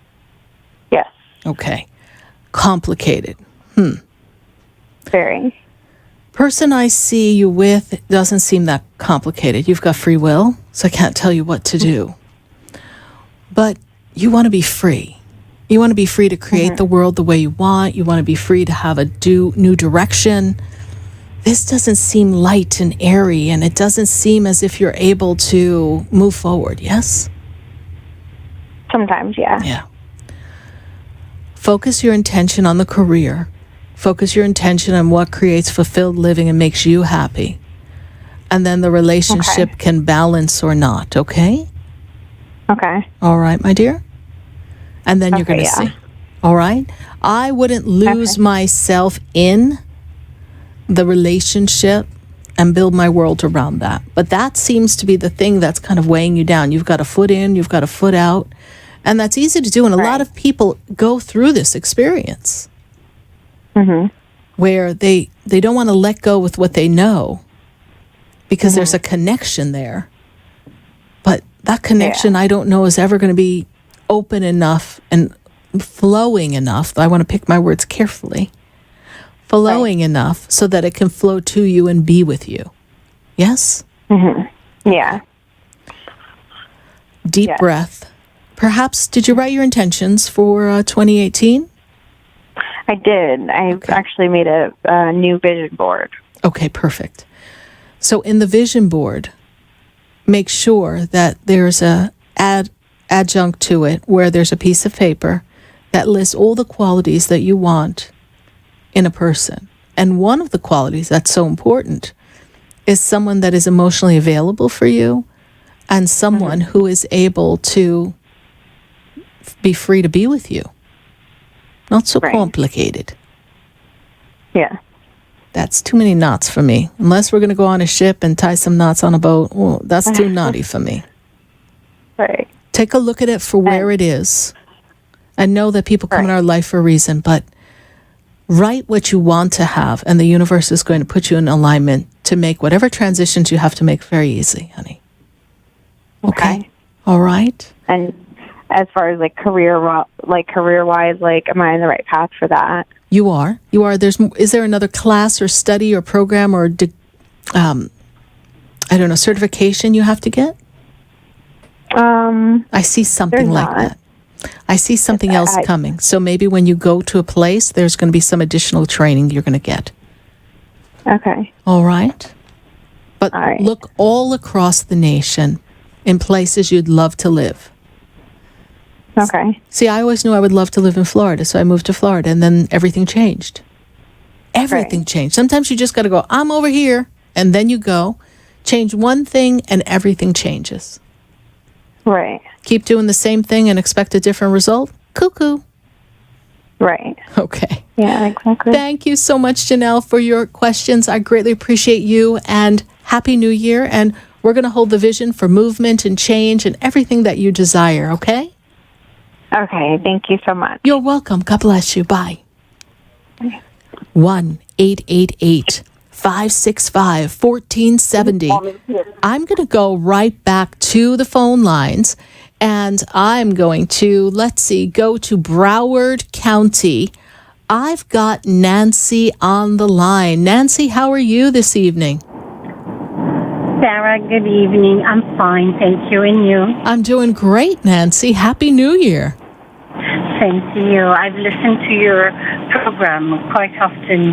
Speaker 8: Yes.
Speaker 2: Okay. Complicated.
Speaker 8: Very.
Speaker 2: Person I see you with doesn't seem that complicated. You've got free will, so I can't tell you what to do. But you want to be free. You want to be free to create the world the way you want. You want to be free to have a new direction. This doesn't seem light and airy, and it doesn't seem as if you're able to move forward, yes?
Speaker 8: Sometimes, yeah.
Speaker 2: Yeah. Focus your intention on the career. Focus your intention on what creates fulfilled living and makes you happy. And then the relationship can balance or not, okay?
Speaker 8: Okay.
Speaker 2: All right, my dear? And then you're going to see. All right? I wouldn't lose myself in the relationship and build my world around that. But that seems to be the thing that's kind of weighing you down. You've got a foot in, you've got a foot out. And that's easy to do. And a lot of people go through this experience where they don't want to let go with what they know because there's a connection there. But that connection, I don't know, is ever going to be open enough and flowing enough. I want to pick my words carefully. Flowing enough so that it can flow to you and be with you. Yes?
Speaker 8: Mm-hmm. Yeah.
Speaker 2: Deep breath. Perhaps, did you write your intentions for 2018?
Speaker 8: I did. I actually made a new vision board.
Speaker 2: Okay, perfect. So in the vision board, make sure that there's a adjunct to it where there's a piece of paper that lists all the qualities that you want in a person. And one of the qualities that's so important is someone that is emotionally available for you and someone who is able to be free to be with you. Not so complicated.
Speaker 8: Yeah.
Speaker 2: That's too many knots for me. Unless we're going to go on a ship and tie some knots on a boat, well, that's too knotty for me.
Speaker 8: Right.
Speaker 2: Take a look at it for where it is. And know that people come in our life for a reason, but write what you want to have, and the universe is going to put you in alignment to make whatever transitions you have to make very easy, honey. Okay? All right?
Speaker 8: And as far as career-wise, am I on the right path for that?
Speaker 2: You are. Is there another class or study or program or certification you have to get? I see something like that. I see something else coming. So maybe when you go to a place, there's going to be some additional training you're going to get.
Speaker 8: Okay.
Speaker 2: All right. But look all across the nation in places you'd love to live.
Speaker 8: Okay.
Speaker 2: See, I always knew I would love to live in Florida, so I moved to Florida, and then everything changed. Everything changed. Sometimes you just got to go, I'm over here, and then you go, change one thing, and everything changes.
Speaker 8: Right.
Speaker 2: Keep doing the same thing and expect a different result? Cuckoo.
Speaker 8: Right.
Speaker 2: Okay.
Speaker 8: Yeah, exactly.
Speaker 2: Thank you so much, Janelle, for your questions. I greatly appreciate you, and Happy New Year. And we're going to hold the vision for movement and change and everything that you desire, okay?
Speaker 8: Okay, thank you so much.
Speaker 2: You're welcome. God bless you. Bye. 1-888-565-1470. I'm going to go right back to the phone lines, and I'm going to, go to Broward County. I've got Nancy on the line. Nancy, how are you this evening?
Speaker 9: Sarah, good evening. I'm fine, thank you. And you?
Speaker 2: I'm doing great, Nancy. Happy New Year.
Speaker 9: Same to you. I've listened to your program quite often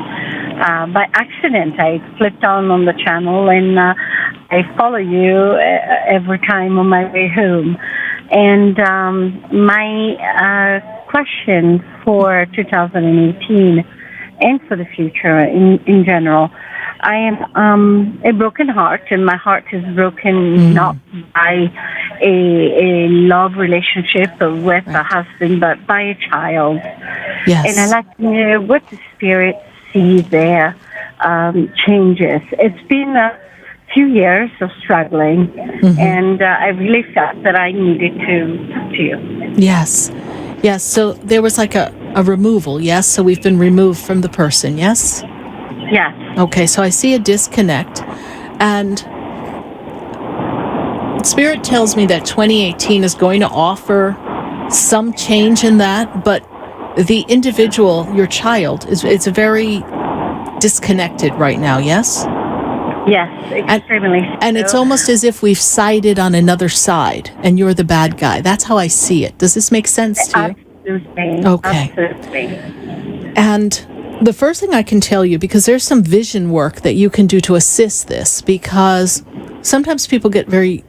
Speaker 9: by accident. I flipped on the channel, and I follow you every time on my way home. And my question for 2018 and for the future in general, I am a broken heart, and my heart is broken not by a love relationship with a husband, but by a child.
Speaker 2: Yes.
Speaker 9: And I'd like to know what the spirit sees there changes. It's been a few years of struggling, and I really felt that I needed to talk to you.
Speaker 2: Yes. Yes. So there was like a removal, yes? So we've been removed from the person, yes?
Speaker 9: Yes.
Speaker 2: Okay, so I see a disconnect, and Spirit tells me that 2018 is going to offer some change in that, but the individual, your child, it's very disconnected right now, yes?
Speaker 9: Yes, extremely.
Speaker 2: And it's almost as if we've sided on another side, and you're the bad guy. That's how I see it. Does this make sense to you?
Speaker 9: Absolutely.
Speaker 2: Okay.
Speaker 9: Absolutely.
Speaker 2: And the first thing I can tell you, because there's some vision work that you can do to assist this, because sometimes people get very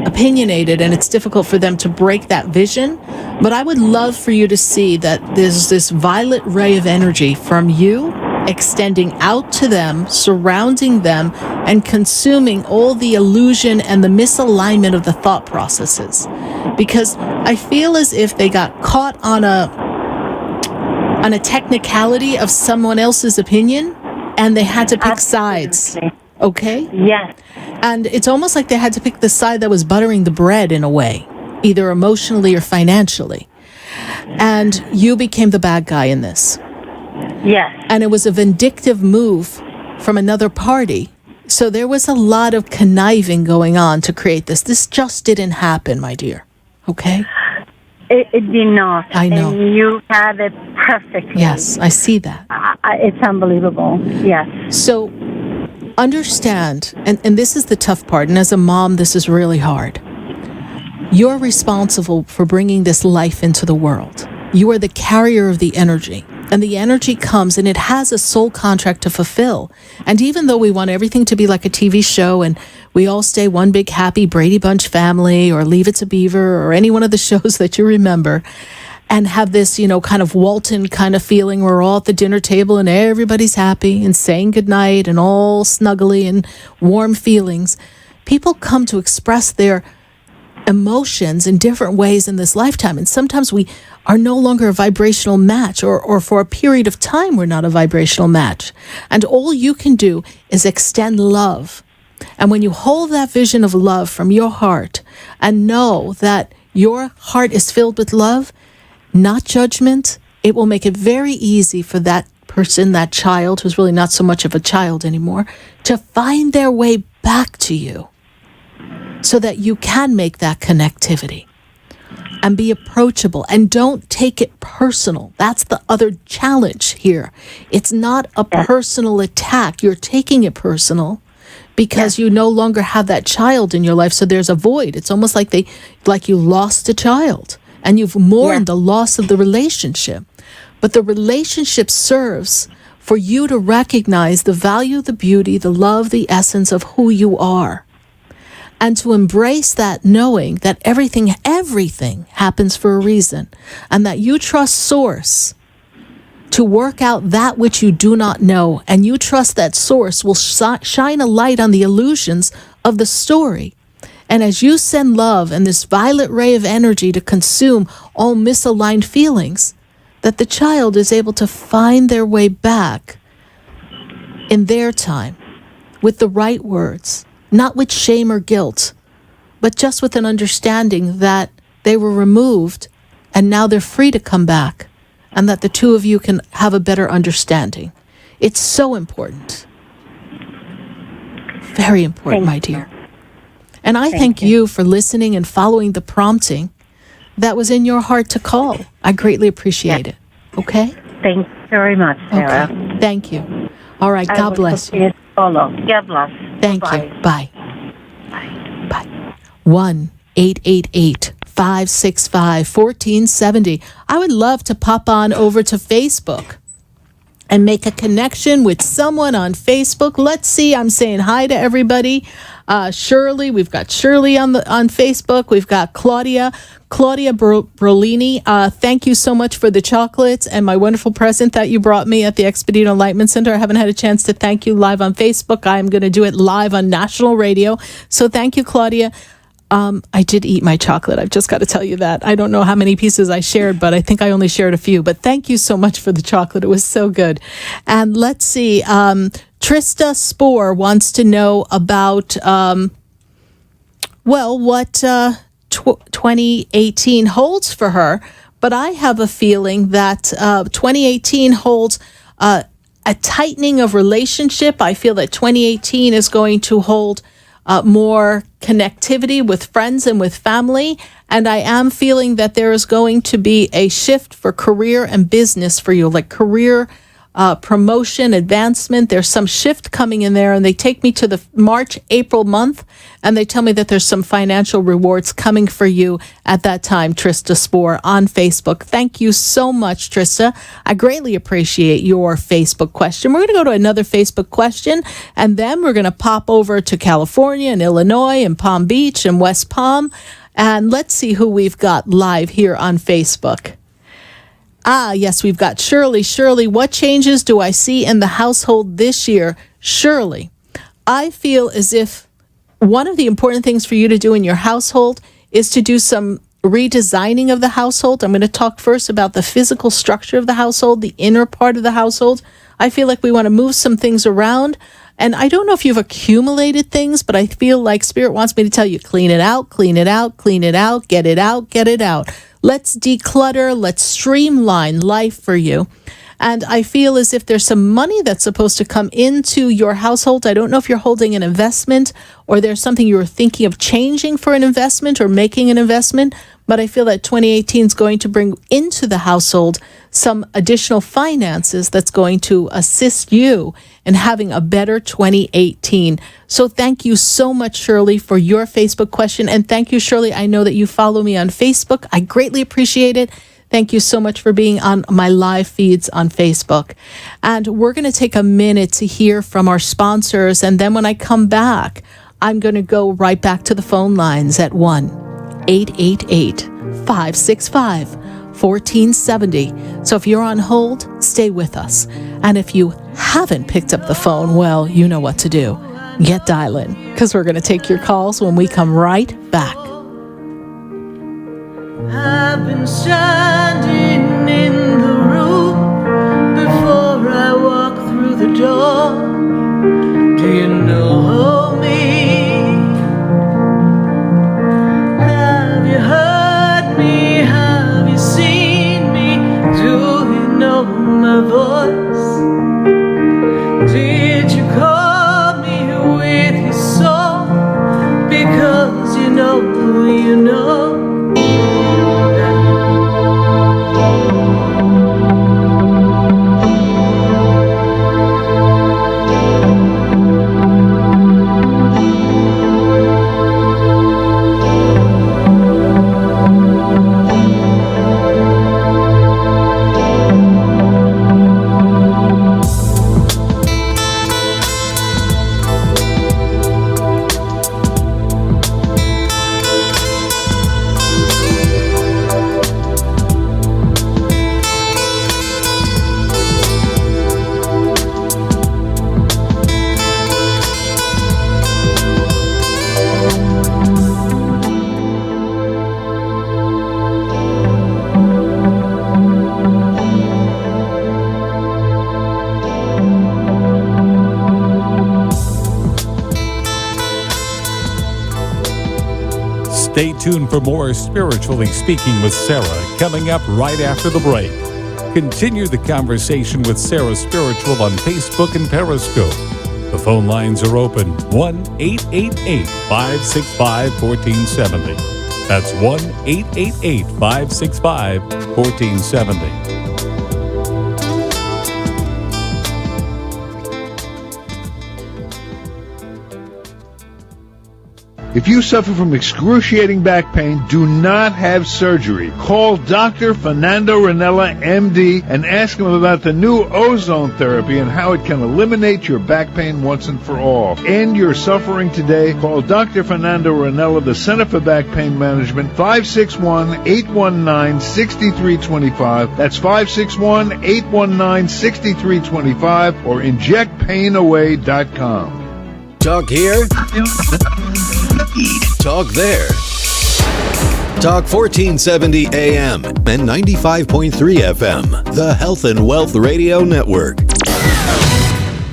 Speaker 2: opinionated and it's difficult for them to break that vision. But I would love for you to see that there's this violet ray of energy from you extending out to them, surrounding them, and consuming all the illusion and the misalignment of the thought processes. Because I feel as if they got caught on a technicality of someone else's opinion, and they had to pick sides. Okay?
Speaker 9: Yes.
Speaker 2: And it's almost like they had to pick the side that was buttering the bread in a way, either emotionally or financially. And you became the bad guy in this.
Speaker 9: Yes.
Speaker 2: And it was a vindictive move from another party So there was a lot of conniving going on to create this. This just didn't happen, my dear. Okay?
Speaker 9: It did not.
Speaker 2: I know.
Speaker 9: And you had it perfectly.
Speaker 2: Yes, I see that.
Speaker 9: It's unbelievable. Yes.
Speaker 2: So understand, and this is the tough part, and as a mom, this is really hard. You're responsible for bringing this life into the world. You are the carrier of the energy. And the energy comes and it has a soul contract to fulfill. And even though we want everything to be like a TV show and we all stay one big happy Brady Bunch family or Leave It to Beaver or any one of the shows that you remember and have this, kind of Walton kind of feeling where we're all at the dinner table and everybody's happy and saying goodnight and all snuggly and warm feelings, people come to express their emotions in different ways in this lifetime. And sometimes we are no longer a vibrational match, or for a period of time, we're not a vibrational match. And all you can do is extend love. And when you hold that vision of love from your heart and know that your heart is filled with love, not judgment, it will make it very easy for that person, that child, who's really not so much of a child anymore, to find their way back to you so that you can make that connectivity. And be approachable and don't take it personal. That's the other challenge here. It's not a personal attack. You're taking it personal because you no longer have that child in your life. So there's a void. It's almost like you lost a child and you've mourned the loss of the relationship. But the relationship serves for you to recognize the value, the beauty, the love, the essence of who you are. And to embrace that, knowing that everything happens for a reason, and that you trust Source to work out that which you do not know, and you trust that Source will shine a light on the illusions of the story. And as you send love and this violet ray of energy to consume all misaligned feelings, that the child is able to find their way back in their time with the right words. Not with shame or guilt, but just with an understanding that they were removed and now they're free to come back and that the two of you can have a better understanding. It's so important. Very important, my dear. And I thank you for listening and following the prompting that was in your heart to call. I greatly appreciate it. Okay?
Speaker 9: Thank you very much, Sarah.
Speaker 2: Okay. Thank you. All right. God bless you.
Speaker 9: Follow. God bless.
Speaker 2: Thank you. Bye. Bye. 1-888-565-1470. I would love to pop on over to Facebook and make a connection with someone on Facebook. Let's see. I'm saying hi to everybody. Shirley, we've got Shirley on Facebook. We've got Claudia Brolini. Thank you so much for the chocolates and my wonderful present that you brought me at the Expedito Enlightenment Center. I haven't had a chance to thank you live on Facebook. I'm going to do it live on national radio. So thank you, Claudia. I did eat my chocolate. I've just got to tell you that. I don't know how many pieces I shared, but I think I only shared a few. But thank you so much for the chocolate. It was so good. And let's see. Trista Spoor wants to know about, what 2018 holds for her. But I have a feeling that 2018 holds a tightening of relationship. I feel that 2018 is going to hold more connectivity with friends and with family. And I am feeling that there is going to be a shift for career and business for you, like career promotion, advancement. There's some shift coming in there, and they take me to the March-April month, and they tell me that there's some financial rewards coming for you at that time, Trista Spoor on Facebook. Thank you so much, Trista. I greatly appreciate your Facebook question. We're going to go to another Facebook question, and then we're going to pop over to California and Illinois and Palm Beach and West Palm, and let's see who we've got live here on Facebook. Yes, we've got Shirley. Shirley, what changes do I see in the household this year? Shirley, I feel as if one of the important things for you to do in your household is to do some redesigning of the household. I'm going to talk first about the physical structure of the household, the inner part of the household. I feel like we want to move some things around. And I don't know if you've accumulated things, but I feel like Spirit wants me to tell you, clean it out, clean it out, clean it out, get it out, get it out. Let's declutter. Let's streamline life for you. And I feel as if there's some money that's supposed to come into your household. I don't know if you're holding an investment or there's something you were thinking of changing for an investment or making an investment. But I feel that 2018 is going to bring into the household some additional finances that's going to assist you in having a better 2018. So thank you so much, Shirley, for your Facebook question. And thank you, Shirley. I know that you follow me on Facebook. I greatly appreciate it. Thank you so much for being on my live feeds on Facebook. And we're going to take a minute to hear from our sponsors. And then when I come back, I'm going to go right back to the phone lines at 1-888-565-1470. So if you're on hold, stay with us. And if you haven't picked up the phone, well, you know what to do. Get dialing, because we're going to take your calls when we come right back.
Speaker 3: I've been standing in the room before I walk through the door. Do you know me? Have you heard me? Have you seen me? Do you know my voice? Did you call me with your song? Because you know.
Speaker 1: Stay tuned for more Spiritually Speaking with Sarah coming up right after the break. Continue the conversation with Sarah Spiritual on Facebook and Periscope. The phone lines are open 1-888-565-1470. That's 1-888-565-1470.
Speaker 10: If you suffer from excruciating back pain, do not have surgery. Call Dr. Fernando Ranella, MD, and ask him about the new ozone therapy and how it can eliminate your back pain once and for all. End your suffering today. Call Dr. Fernando Ranella, the Center for Back Pain Management, 561-819-6325. That's 561-819-6325 or injectpainaway.com.
Speaker 11: Talk here. Talk there. Talk 1470 AM and 95.3 FM. The Health and Wealth Radio Network.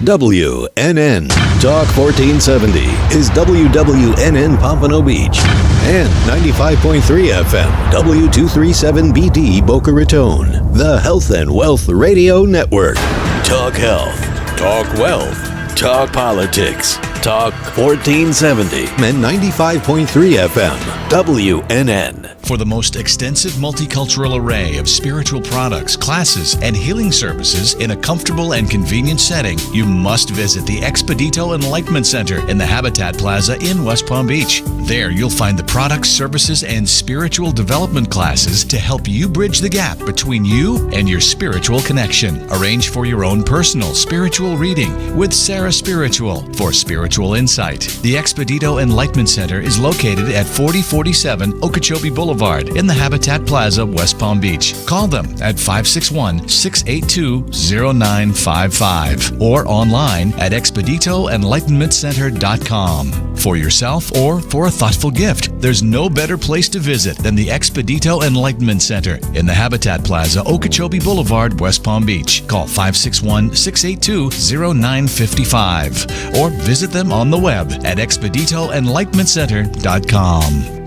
Speaker 11: WNN. Talk 1470 is WWNN Pompano Beach. And 95.3 FM. W237BD Boca Raton. The Health and Wealth Radio Network. Talk health. Talk wealth. Talk politics. Talk 1470 and 95.3 FM. WNN.
Speaker 4: For the most extensive multicultural array of spiritual products, classes, and healing services in a comfortable and convenient setting, you must visit the Expedito Enlightenment Center in the Habitat Plaza in West Palm Beach. There you'll find the products, services, and spiritual development classes to help you bridge the gap between you and your spiritual connection. Arrange for your own personal spiritual reading with Sarah Spiritual for spiritual insight. The Expedito Enlightenment Center is located at 4047 Okeechobee Boulevard in the Habitat Plaza, West Palm Beach. Call them at 561-682-0955 or online at expeditoenlightenmentcenter.com. For yourself or for a thoughtful gift, there's no better place to visit than the Expedito Enlightenment Center in the Habitat Plaza, Okeechobee Boulevard, West Palm Beach. Call 561-682-0955 or visit them on the web at expeditoenlightenmentcenter.com.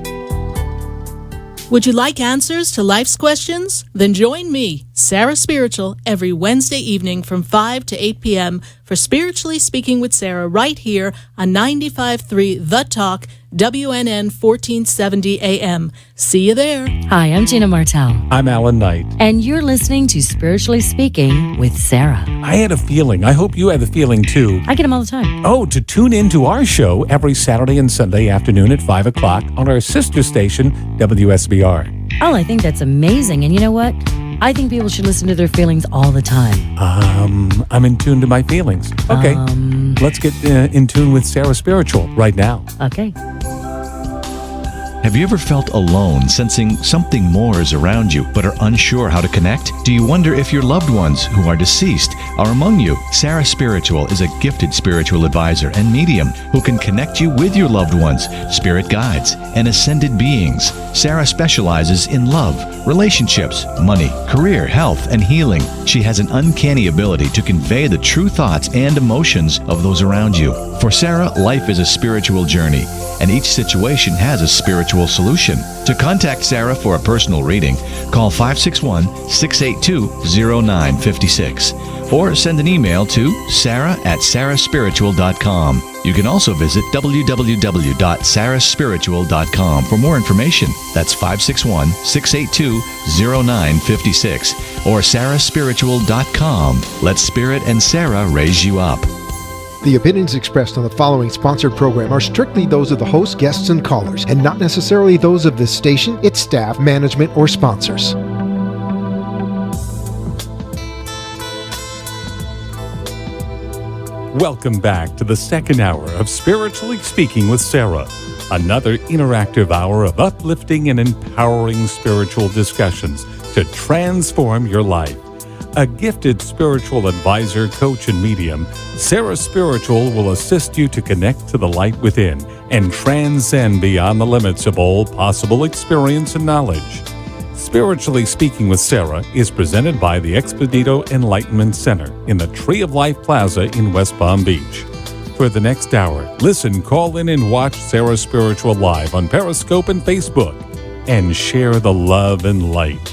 Speaker 2: Would you like answers to life's questions? Then join me, Sarah Spiritual, every Wednesday evening from 5 to 8 p.m. for Spiritually Speaking with Sarah right here on 95.3 The Talk, WNN 1470 AM. See you there.
Speaker 5: Hi, I'm Gina Martell.
Speaker 1: I'm Alan Knight.
Speaker 5: And you're listening to Spiritually Speaking with Sarah.
Speaker 1: I had a feeling. I hope you had the feeling too.
Speaker 5: I get them all the time.
Speaker 1: Oh, to tune in to our show every Saturday and Sunday afternoon at 5 o'clock on our sister station, WSBR.
Speaker 5: Oh, I think that's amazing. And you know what? I think people should listen to their feelings all the time.
Speaker 1: I'm in tune to my feelings. Okay, let's get in tune with Sarah Spiritual right now.
Speaker 5: Okay.
Speaker 4: Have you ever felt alone, sensing something more is around you, but are unsure how to connect? Do you wonder if your loved ones who are deceased are among you? Sarah Spiritual is a gifted spiritual advisor and medium who can connect you with your loved ones, spirit guides, and ascended beings. Sarah specializes in love, relationships, money, career, health, and healing. She has an uncanny ability to convey the true thoughts and emotions of those around you. For Sarah, life is a spiritual journey, and each situation has a spiritual solution. To contact Sarah for a personal reading, call 561-682-0956 or send an email to sarah@sarahspiritual.com. You can also visit www.sarahspiritual.com for more information. That's 561-682-0956 or sarahspiritual.com. Let Spirit and Sarah raise you up.
Speaker 12: The opinions expressed on the following sponsored program are strictly those of the host, guests, and callers, and not necessarily those of this station, its staff, management, or sponsors.
Speaker 1: Welcome back to the second hour of Spiritually Speaking with Sarah, another interactive hour of uplifting and empowering spiritual discussions to transform your life. A gifted spiritual advisor, coach, and medium, Sarah Spiritual will assist you to connect to the light within and transcend beyond the limits of all possible experience and knowledge. Spiritually Speaking with Sarah is presented by the Expedito Enlightenment Center in the Tree of Life Plaza in West Palm Beach. For the next hour, listen, call in, and watch Sarah Spiritual live on Periscope and Facebook, and share the love and light.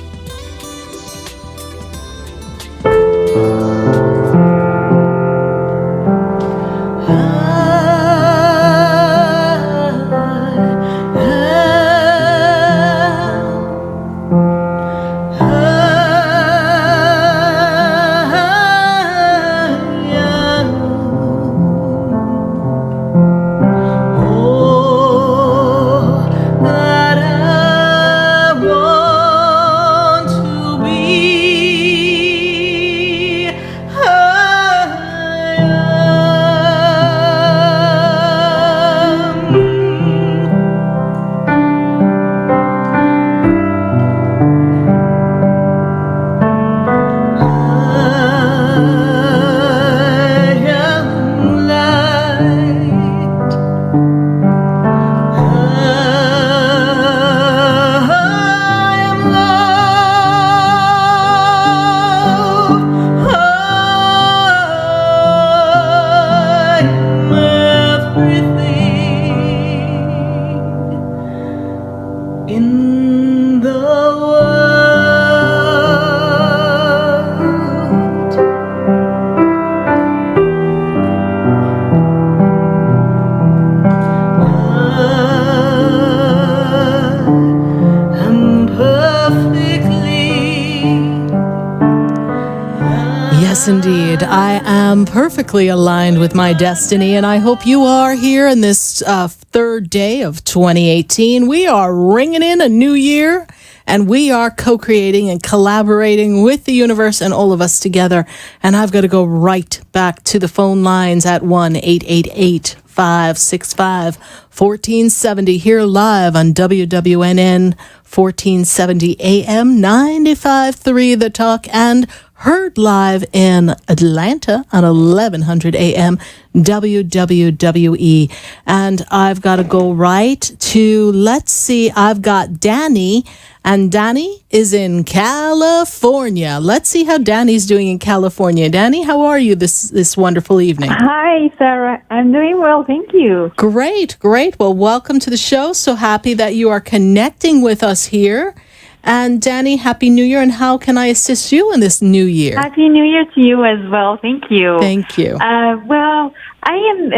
Speaker 2: Yes, indeed. I am perfectly aligned with my destiny, and I hope you are here in this third day of 2018. We are ringing in a new year, and we are co-creating and collaborating with the universe and all of us together. And I've got to go right back to the phone lines at 1-888-565-1470 here live on WWNN 1470 AM 95.3 The Talk, and heard live in Atlanta on 1100 AM WWWE. And I've got to go right to, let's see, I've got Danny And Danny is in California. Let's see how Danny's doing in California. Danny, how are you this wonderful evening?
Speaker 13: Hi, Sarah. I'm doing well, thank you.
Speaker 2: Great. Well, welcome to the show. So happy that you are connecting with us here. And Danny, Happy New Year. And how can I assist you in this new year?
Speaker 13: Happy New Year to you as well. Thank you.
Speaker 2: Thank you.
Speaker 13: Well, I am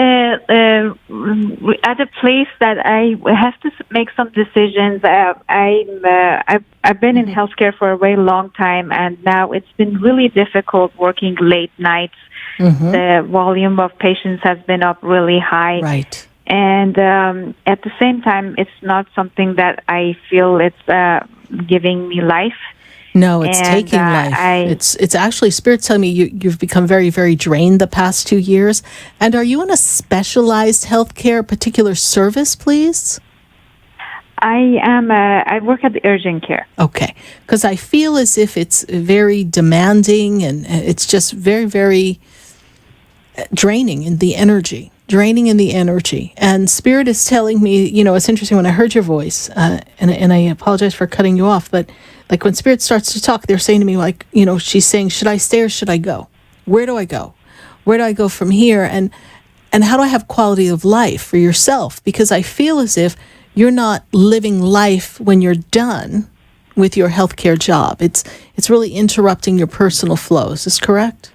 Speaker 13: at a place that I have to make some decisions. I've been in healthcare for a very long time, and now it's been really difficult working late nights. The volume of patients has been up really high.
Speaker 2: Right.
Speaker 13: And at the same time, it's not something that I feel it's giving me life.
Speaker 2: No, it's taking life. It's actually, Spirit's telling me you've become very, very drained the past 2 years. And are you in a specialized healthcare, particular service, please?
Speaker 13: I am. I work at the urgent care.
Speaker 2: Okay, because I feel as if it's very demanding and it's just very, very draining in the energy. And Spirit is telling me, it's interesting when I heard your voice, and I apologize for cutting you off, but like when Spirit starts to talk, they're saying to me, like, she's saying, should I stay or should I go? Where do I go? Where do I go from here? And how do I have quality of life for yourself? Because I feel as if you're not living life when you're done with your healthcare job. It's really interrupting your personal flow. Is this correct?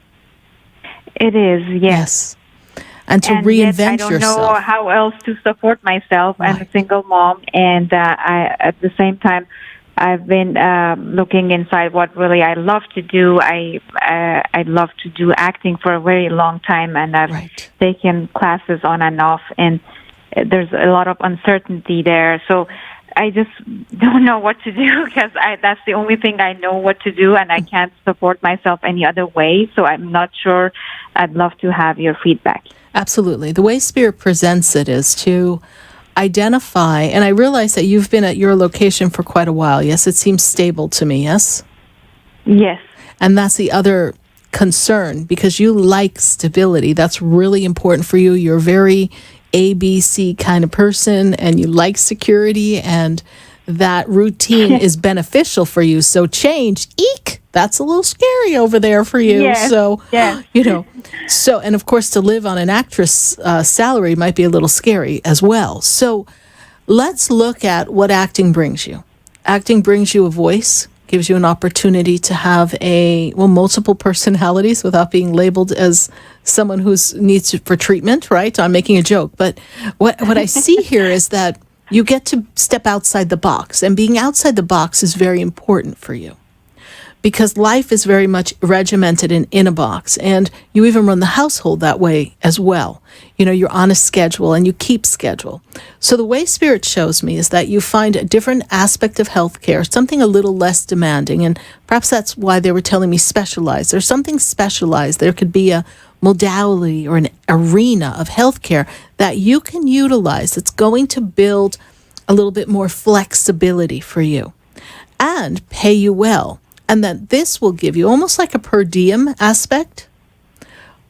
Speaker 13: It is, yes.
Speaker 2: And to reinvent
Speaker 13: yourself. I don't
Speaker 2: yourself.
Speaker 13: know how else to support myself. Right. I'm a single mom, and I, at the same time, I've been looking inside what really I love to do. I love to do acting for a very long time, and I've taken classes on and off, and there's a lot of uncertainty there. So I just don't know what to do because that's the only thing I know what to do, and I can't support myself any other way. So I'm not sure. I'd love to have your feedback.
Speaker 2: Absolutely. The way Spirit presents it is to identify, and I realize that you've been at your location for quite a while. Yes, it seems stable to me, yes?
Speaker 13: Yes.
Speaker 2: And that's the other concern, because you like stability. That's really important for you. You're very ABC kind of person, and you like security, and that routine is beneficial for you. So change, eek, that's a little scary over there for you.
Speaker 13: Yes.
Speaker 2: So, so, and of course, to live on an actress salary might be a little scary as well. So let's look at what acting brings you. Acting brings you a voice, gives you an opportunity to have multiple personalities without being labeled as someone who needs for treatment, right? I'm making a joke. But what I see here is that you get to step outside the box, and being outside the box is very important for you because life is very much regimented and in a box, and you even run the household that way as well. You're on a schedule and you keep schedule. So the way Spirit shows me is that you find a different aspect of healthcare, something a little less demanding, and perhaps that's why they were telling me specialized. There's something specialized. There could be a modality or an arena of healthcare that you can utilize that's going to build a little bit more flexibility for you and pay you well. And that this will give you almost like a per diem aspect,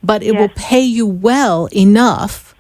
Speaker 2: but it will pay you well enough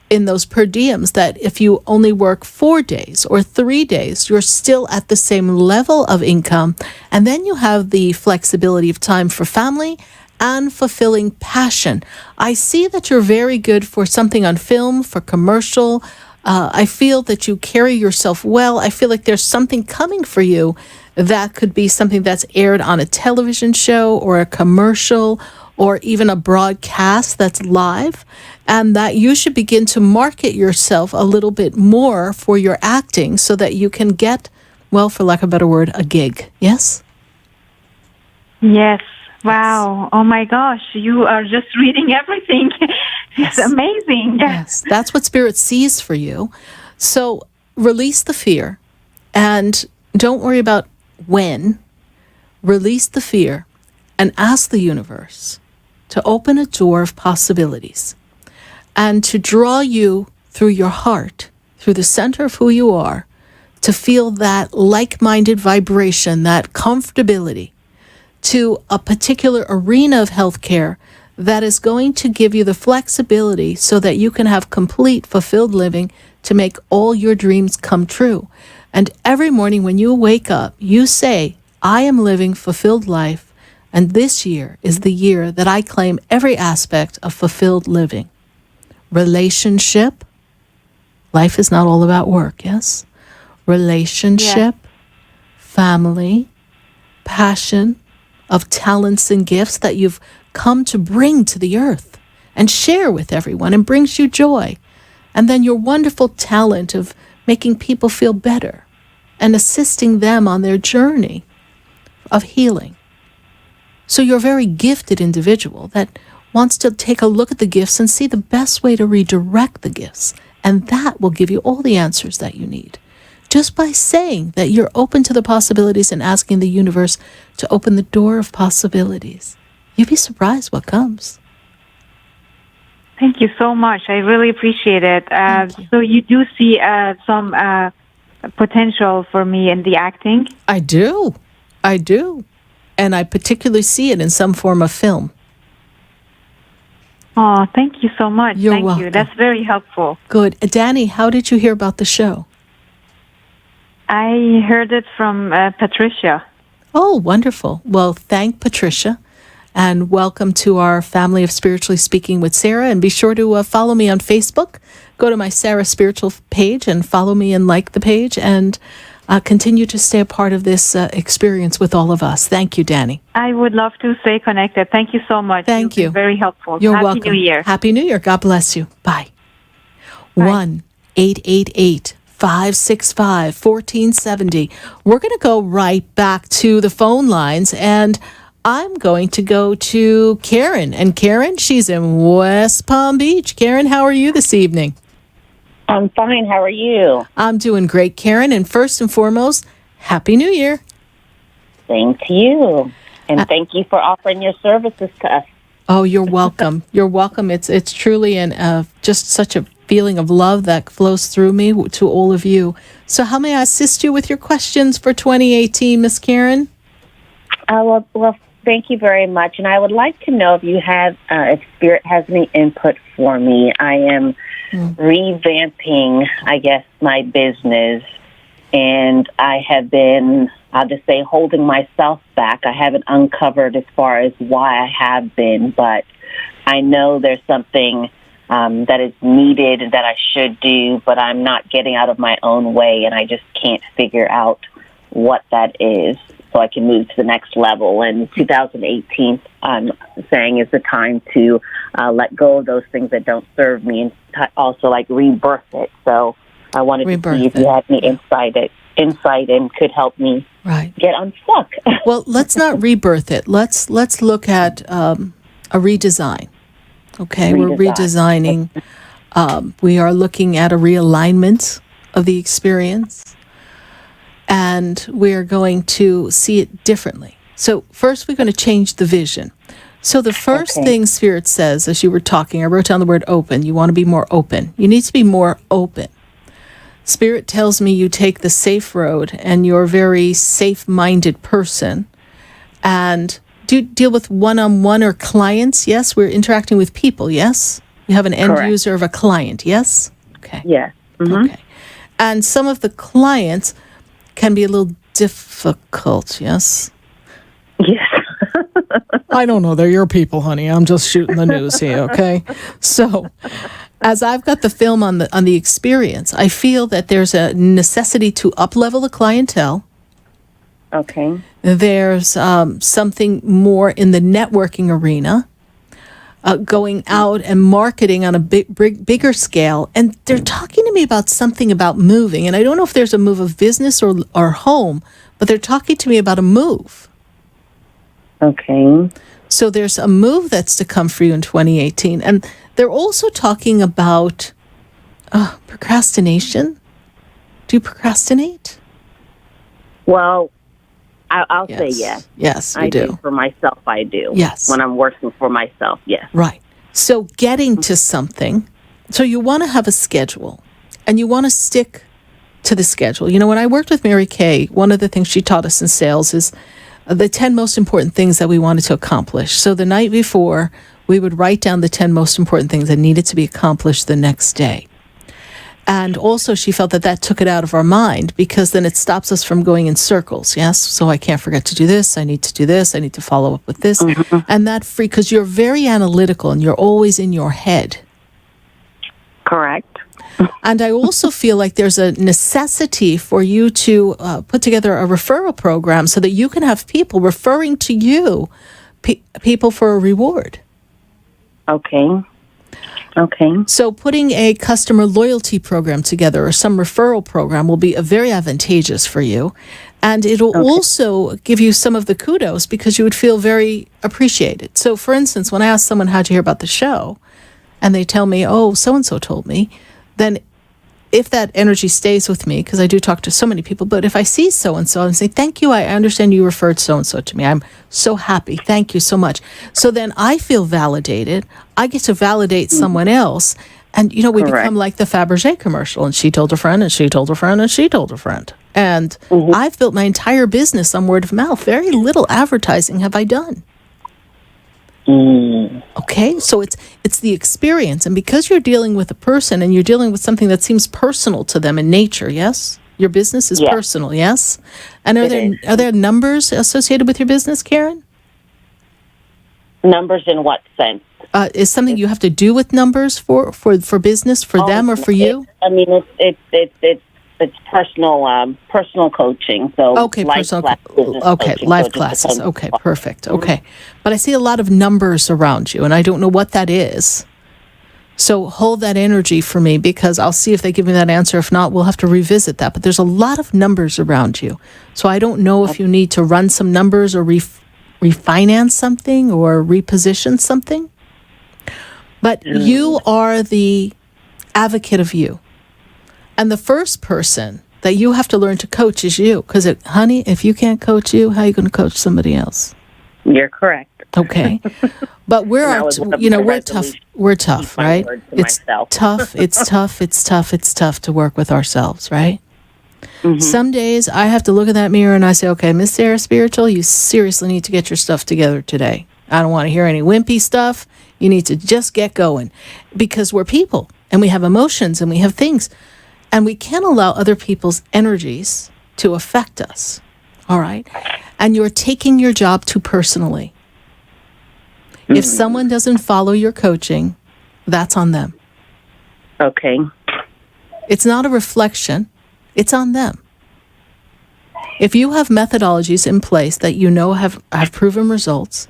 Speaker 2: in those per diems that if you only work 4 days or 3 days, you're still at the same level of income. And then you have the flexibility of time for family and fulfilling passion. I see that you're very good for something on film, for commercial. I feel that you carry yourself well. I feel like there's something coming for you that could be something that's aired on a television show or a commercial or even a broadcast that's live, and that you should begin to market yourself a little bit more for your acting so that you can get, well, for lack of a better word, a gig. Yes?
Speaker 13: Yes. Wow. Oh my gosh. You are just reading everything. It's amazing.
Speaker 2: Yes. That's what Spirit sees for you. So release the fear and don't worry about when. Release the fear and ask the universe to open a door of possibilities and to draw you through your heart, through the center of who you are, to feel that like-minded vibration, that comfortability to a particular arena of healthcare that is going to give you the flexibility so that you can have complete fulfilled living to make all your dreams come true. And every morning when you wake up, you say, I am living fulfilled life, and this year is the year that I claim every aspect of fulfilled living. Relationship. Life is not all about work, yes? Relationship, family, passion, of talents and gifts that you've come to bring to the earth and share with everyone and brings you joy. And then your wonderful talent of making people feel better and assisting them on their journey of healing. So you're a very gifted individual that wants to take a look at the gifts and see the best way to redirect the gifts. And that will give you all the answers that you need. Just by saying that you're open to the possibilities and asking the universe to open the door of possibilities. You'd be surprised what comes.
Speaker 13: Thank you so much. I really appreciate it. So you do see some potential for me in the acting?
Speaker 2: I do. And I particularly see it in some form of film.
Speaker 13: Oh, thank you so much.
Speaker 2: You're
Speaker 13: thank
Speaker 2: welcome.
Speaker 13: you. That's very helpful.
Speaker 2: Good. Danny, how did you hear about the show?
Speaker 13: I heard it from Patricia.
Speaker 2: Oh, wonderful. Well, thank Patricia. And welcome to our family of Spiritually Speaking with Sarah. And be sure to follow me on Facebook. Go to my Sarah Spiritual page and follow me and like the page. And continue to stay a part of this experience with all of us. Thank you, Danny.
Speaker 13: I would love to stay connected. Thank you so much.
Speaker 2: Thank you.
Speaker 13: Very helpful.
Speaker 2: You're
Speaker 13: Happy
Speaker 2: welcome.
Speaker 13: New Year.
Speaker 2: Happy New Year. God bless you. Bye. 1-888-565-1470. We're going to go right back to the phone lines, and I'm going to go to Karen. And Karen, she's in West Palm Beach. Karen, how are you this evening?
Speaker 14: I'm fine. How are you?
Speaker 2: I'm doing great, Karen. And first and foremost, Happy New Year.
Speaker 14: Same to you. And thank you for offering your services to us.
Speaker 2: Oh, you're welcome. You're welcome. It's truly just such a feeling of love that flows through me to all of you. So how may I assist you with your questions for 2018, Miss Karen?
Speaker 14: Well, thank you very much. And I would like to know if you have, if Spirit has any input for me. I am revamping, I guess, my business. And I have been, I'll just say, holding myself back. I haven't uncovered as far as why I have been, but I know there's something that is needed that I should do, but I'm not getting out of my own way, and I just can't figure out what that is so I can move to the next level. And 2018, I'm saying, is the time to let go of those things that don't serve me and also, like, rebirth it. So I wanted to see if you had any insight and could help me get unstuck.
Speaker 2: Well, let's not rebirth it. Let's look at a redesign. Okay, we're redesigning. We are looking at a realignment of the experience, and we're going to see it differently. So first, we're going to change the vision. So the first thing Spirit says, as you were talking, I wrote down the word open. You want to be more open. You need to be more open. Spirit tells me you take the safe road, and you're a very safe-minded person. And do you deal with one-on-one or clients? Yes, we're interacting with people, yes? You have an end user of a client, yes? Okay.
Speaker 14: Yes. Mm-hmm.
Speaker 2: Okay. And some of the clients can be a little difficult, yes?
Speaker 14: Yes.
Speaker 2: I don't know. They're your people, honey. I'm just shooting the news here, okay? So, as I've got the film on the experience, I feel that there's a necessity to up-level the clientele.
Speaker 14: Okay.
Speaker 2: There's something more in the networking arena, going out and marketing on a bigger scale. And they're talking to me about something about moving. And I don't know if there's a move of business or home, but they're talking to me about a move.
Speaker 14: Okay.
Speaker 2: So there's a move that's to come for you in 2018. And they're also talking about procrastination. Do you procrastinate?
Speaker 14: Well, I'll say yes.
Speaker 2: Yes, you
Speaker 14: I
Speaker 2: do.
Speaker 14: For myself, I do.
Speaker 2: Yes.
Speaker 14: When I'm working for myself, yes.
Speaker 2: Right. So getting to something, so you want to have a schedule, and you want to stick to the schedule. You know, when I worked with Mary Kay, one of the things she taught us in sales is the 10 most important things that we wanted to accomplish. So the night before, we would write down the 10 most important things that needed to be accomplished the next day. And also she felt that took it out of our mind because then it stops us from going in circles. Yes. So I can't forget to do this. I need to do this. I need to follow up with this. And that because you're very analytical and you're always in your head.
Speaker 14: Correct.
Speaker 2: And I also feel like there's a necessity for you to put together a referral program so that you can have people referring to you, people for a reward.
Speaker 14: Okay.
Speaker 2: So putting a customer loyalty program together or some referral program will be very advantageous for you. And it'll also give you some of the kudos because you would feel very appreciated. So, for instance, when I ask someone, how'd you hear about the show? And they tell me, oh, so-and-so told me, then if that energy stays with me, because I do talk to so many people, but if I see so-and-so and say, thank you, I understand you referred so-and-so to me. I'm so happy. Thank you so much. So then I feel validated. I get to validate someone else. And, we become like the Fabergé commercial. And she told a friend, and she told a friend, and she told a friend. And I've built my entire business on word of mouth. Very little advertising have I done. Okay, so it's the experience, and because you're dealing with a person and you're dealing with something that seems personal to them in nature, yes, your business is personal, yes. And are there numbers associated with your business, Karen?
Speaker 14: Numbers in what sense?
Speaker 2: Is something you have to do with numbers for business for them or for you?
Speaker 14: It's personal coaching. So life
Speaker 2: classes. Okay, perfect. Okay, but I see a lot of numbers around you, and I don't know what that is. So hold that energy for me because I'll see if they give me that answer. If not, we'll have to revisit that. But there's a lot of numbers around you, so I don't know if you need to run some numbers or refinance something or reposition something. But you are the advocate of you. And the first person that you have to learn to coach is you. Because, honey, if you can't coach you, how are you going to coach somebody else?
Speaker 14: You're correct.
Speaker 2: Okay. But we're tough. We're tough, right? It's tough. It's tough to work with ourselves, right? Some days I have to look in that mirror and I say, okay, Miss Sarah Spiritual, you seriously need to get your stuff together today. I don't want to hear any wimpy stuff. You need to just get going. Because we're people and we have emotions and we have things. And we can't allow other people's energies to affect us. All right? And you're taking your job too personally. If someone doesn't follow your coaching, that's on them.
Speaker 14: Okay.
Speaker 2: It's not a reflection. It's on them. If you have methodologies in place that you know have proven results,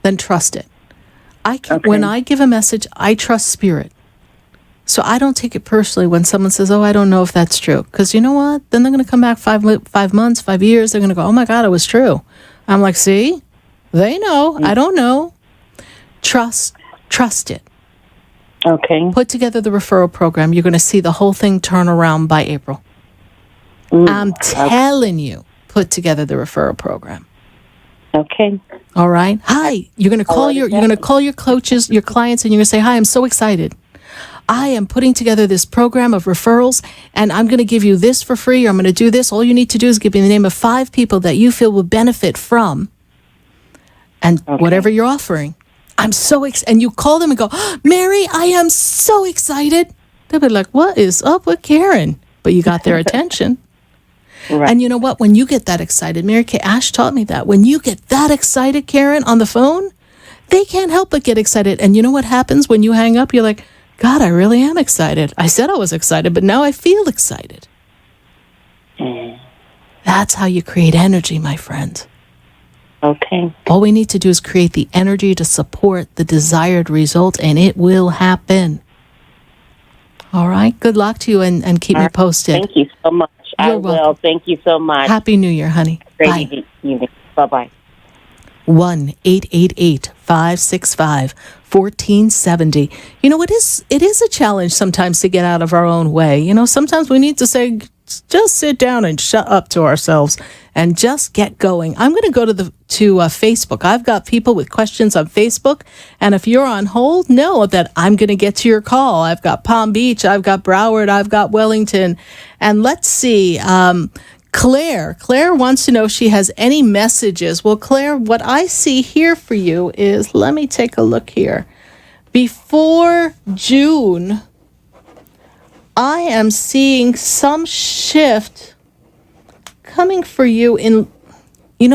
Speaker 2: then trust it. When I give a message, I trust spirit. So I don't take it personally when someone says, oh, I don't know if that's true. Because you know what? Then they're going to come back 5 months, 5 years. They're going to go, oh, my God, it was true. I'm like, see? They know. I don't know. Trust it.
Speaker 14: Okay.
Speaker 2: Put together the referral program. You're going to see the whole thing turn around by April. I'm telling you, put together the referral program.
Speaker 14: Okay.
Speaker 2: All right. Hi. You're going to call your coaches, your clients, and you're going to say, hi, I'm so excited. I am putting together this program of referrals, and I'm going to give you this for free, or I'm going to do this. All you need to do is give me the name of 5 people that you feel will benefit from, and whatever you're offering. I'm so and you call them and go, oh, Mary, I am so excited. They'll be like, what is up with Karen? But you got their attention. Right. And you know what? When you get that excited, Mary Kay Ash taught me that. When you get that excited, Karen, on the phone, they can't help but get excited. And you know what happens when you hang up? You're like, God, I really am excited. I said I was excited, but now I feel excited. That's how you create energy, my friend.
Speaker 14: Okay.
Speaker 2: All we need to do is create the energy to support the desired result, and it will happen. All right. Good luck to you, and keep me posted.
Speaker 14: Thank you so much.
Speaker 2: You're welcome.
Speaker 14: Will. Thank you so much.
Speaker 2: Happy New Year, honey.
Speaker 14: Great evening. Bye-bye.
Speaker 2: 1-888-565-1470. You know, it is a challenge sometimes to get out of our own way. You know, sometimes we need to say, just sit down and shut up to ourselves and just get going. I'm going to go to Facebook. I've got people with questions on Facebook, and if you're on hold, know that I'm going to get to your call. I've got Palm Beach, I've got Broward, I've got Wellington, and let's see. Claire wants to know if she has any messages. Well, Claire, what I see here for you is, let me take a look here. Before June, I am seeing some shift coming for you in,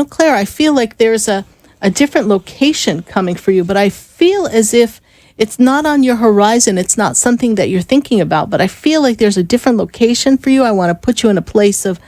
Speaker 2: Claire, I feel like there's a different location coming for you, but I feel as if it's not on your horizon. It's not something that you're thinking about, but I feel like there's a different location for you. I want to put you in a place of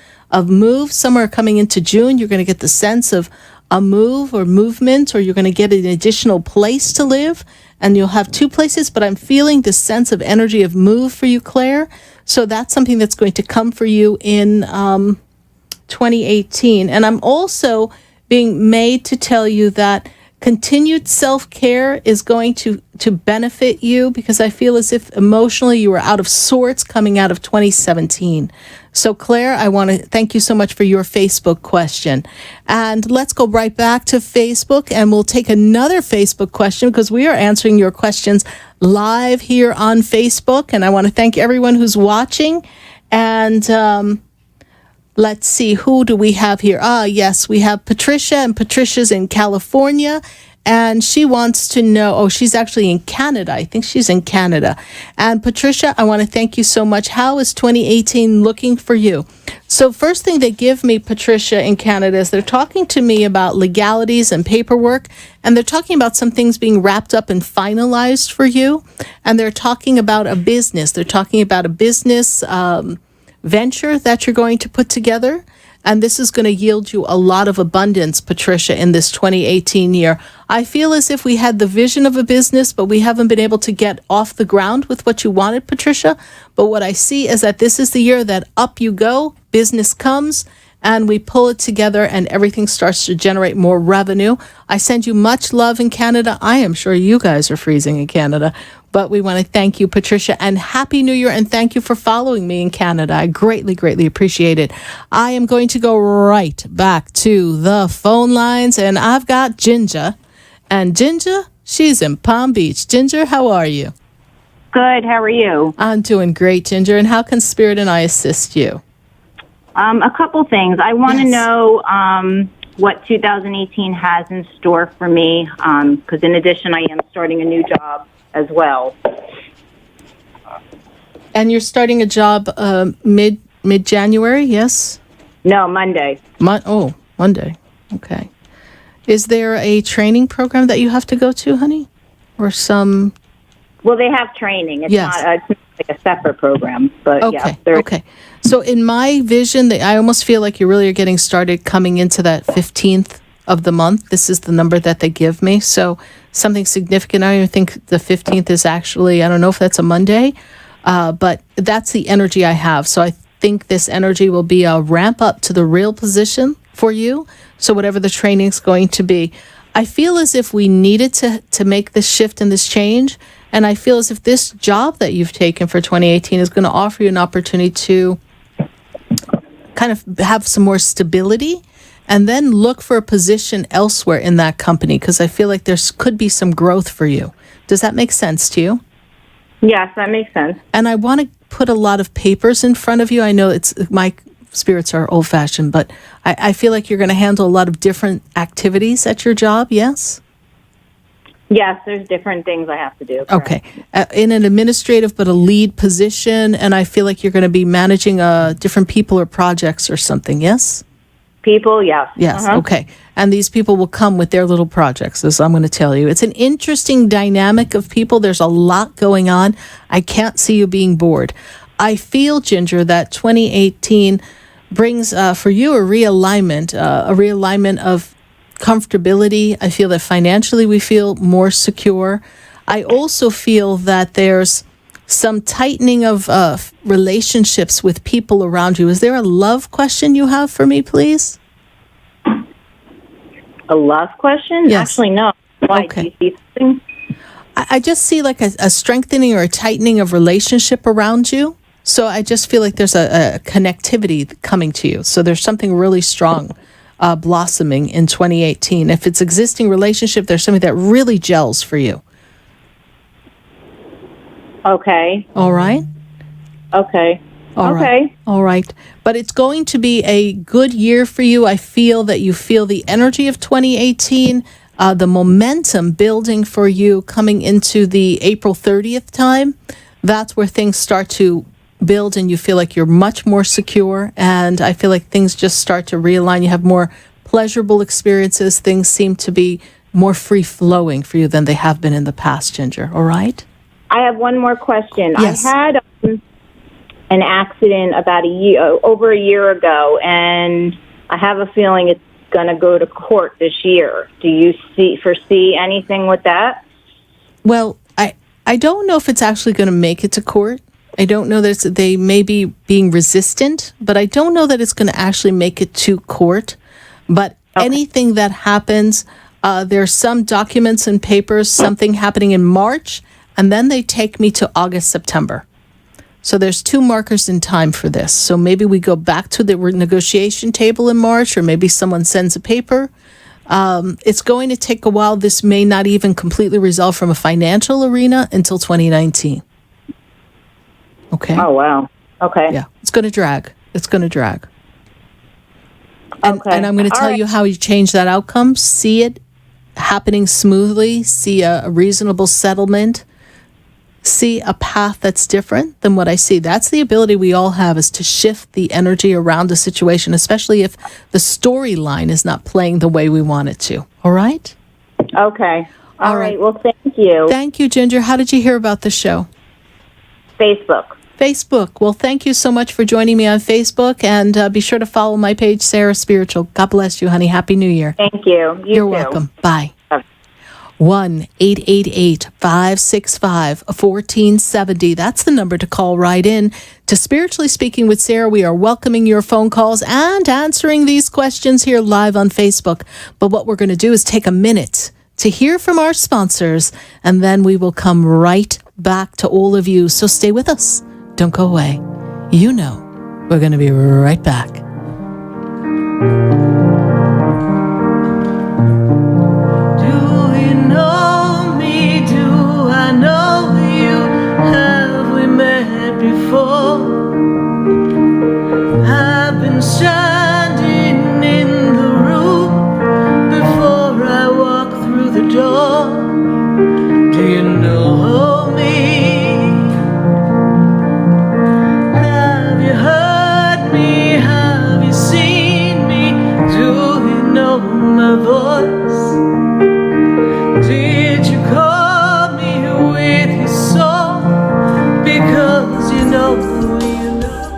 Speaker 2: move somewhere coming into June. You're going to get the sense of a move or movement, or you're going to get an additional place to live, and you'll have two places, but I'm feeling the sense of energy of move for you, Claire. So that's something that's going to come for you in 2018. And I'm also being made to tell you that continued self-care is going to benefit you, because I feel as if emotionally you were out of sorts coming out of 2017. So Claire, I want to thank you so much for your Facebook question. And let's go right back to Facebook, and we'll take another Facebook question, because we are answering your questions live here on Facebook. And I want to thank everyone who's watching. And let's see, who do we have here? Yes, we have Patricia, and Patricia's in California. And she wants to know, she's actually in Canada. I think she's in Canada. And Patricia, I want to thank you so much. How is 2018 looking for you? So first thing they give me, Patricia, in Canada, is they're talking to me about legalities and paperwork. And they're talking about some things being wrapped up and finalized for you. And they're talking about a business. They're talking about a business venture that you're going to put together. And this is going to yield you a lot of abundance, Patricia, in this 2018 year. I feel as if we had the vision of a business, but we haven't been able to get off the ground with what you wanted, Patricia. But what I see is that this is the year that up you go, business comes, and we pull it together and everything starts to generate more revenue. I send you much love in Canada. I am sure you guys are freezing in Canada. But we want to thank you, Patricia, and Happy New Year, and thank you for following me in Canada. I greatly, greatly appreciate it. I am going to go right back to the phone lines, and I've got Ginger. And Ginger, she's in Palm Beach. Ginger, how are you?
Speaker 15: Good. How are you?
Speaker 2: I'm doing great, Ginger. And how can Spirit and I assist you?
Speaker 15: A couple things. I want to know what 2018 has in store for me, because in addition, I am starting a new job as well.
Speaker 2: And you're starting a job mid-January, yes?
Speaker 15: No, Monday.
Speaker 2: Monday. Okay. Is there a training program that you have to go to, honey? Or some...
Speaker 15: Well, they have training. It's
Speaker 2: Yes.
Speaker 15: not it's like a separate program, but
Speaker 2: Okay.
Speaker 15: yeah.
Speaker 2: Okay. So in my vision, I almost feel like you really are getting started coming into that 15th of the month. This is the number that they give me. So something significant. I don't even think the 15th is actually, I don't know if that's a Monday, but that's the energy I have. So I think this energy will be a ramp up to the real position for you. So whatever the training's going to be, I feel as if we needed to make this shift and this change. And I feel as if this job that you've taken for 2018 is going to offer you an opportunity to kind of have some more stability and then look for a position elsewhere in that company, because I feel like there could be some growth for you. Does that make sense to you?
Speaker 15: Yes, that makes sense.
Speaker 2: And I want to put a lot of papers in front of you. I know my spirits are old-fashioned, but I feel like you're going to handle a lot of different activities at your job, yes?
Speaker 15: Yes, there's different things I have to do. Correct.
Speaker 2: Okay. In an administrative but a lead position, and I feel like you're going to be managing different people or projects or something, yes?
Speaker 15: People, yes.
Speaker 2: Yes, okay. And these people will come with their little projects, as I'm going to tell you. It's an interesting dynamic of people. There's a lot going on. I can't see you being bored. I feel, Ginger, that 2018 brings for you a realignment of comfortability. I feel that financially we feel more secure. I also feel that there's some tightening of relationships with people around you. Is there a love question you have for me, please?
Speaker 15: A love question?
Speaker 2: Yes.
Speaker 15: Actually, no. Why?
Speaker 2: Okay.
Speaker 15: Do you see something?
Speaker 2: I just see like a strengthening or a tightening of relationship around you. So I just feel like there's a connectivity coming to you. So there's something really strong blossoming in 2018. If it's existing relationship, there's something that really gels for you.
Speaker 15: Okay.
Speaker 2: All right?
Speaker 15: Okay.
Speaker 2: All right. All right. But it's going to be a good year for you. I feel that you feel the energy of 2018, the momentum building for you coming into the April 30th time. That's where things start to build and you feel like you're much more secure. And I feel like things just start to realign. You have more pleasurable experiences. Things seem to be more free-flowing for you than they have been in the past, Ginger. All right?
Speaker 15: I have one more question.
Speaker 2: Yes.
Speaker 15: I had an accident about over a year ago, and I have a feeling it's going to go to court this year. Do you foresee anything with that?
Speaker 2: Well, I don't know if it's actually going to make it to court. I don't know that they may be being resistant, but I don't know that it's going to actually make it to court. But anything that happens, there's some documents and papers, something happening in March, and then they take me to August, September. So there's 2 markers in time for this. So maybe we go back to the negotiation table in March, or maybe someone sends a paper. It's going to take a while. This may not even completely resolve from a financial arena until 2019. Okay.
Speaker 15: Oh, wow. Okay.
Speaker 2: Yeah, it's going to drag. It's going to drag. And,
Speaker 15: Okay.
Speaker 2: and I'm going to tell you how you change that outcome. See it happening smoothly. See a reasonable settlement. See a path that's different than what I see. That's the ability we all have, is to shift the energy around a situation, especially if the storyline is not playing the way we want it to. All right?
Speaker 15: Okay.
Speaker 2: All
Speaker 15: All
Speaker 2: right.
Speaker 15: right. Well, thank you.
Speaker 2: Thank you, Ginger. How did you hear about the show?
Speaker 15: Facebook.
Speaker 2: Facebook. Well, thank you so much for joining me on Facebook, and be sure to follow my page, Sarah Spiritual. God bless you, honey. Happy New Year.
Speaker 15: Thank you.
Speaker 2: You're welcome. Bye. 1-888-565-1470. That's the number to call right in to Spiritually Speaking with Sarah. We are welcoming your phone calls and answering these questions here live on Facebook. But what we're going to do is take a minute to hear from our sponsors, and then we will come right back to all of you. So stay with us. Don't go away. You know, we're going to be right back.
Speaker 3: Standing in the room before I walk through the door. Do you know me? Have you heard me? Have you seen me? Do you know my voice? Did you call me with your song? Because you know.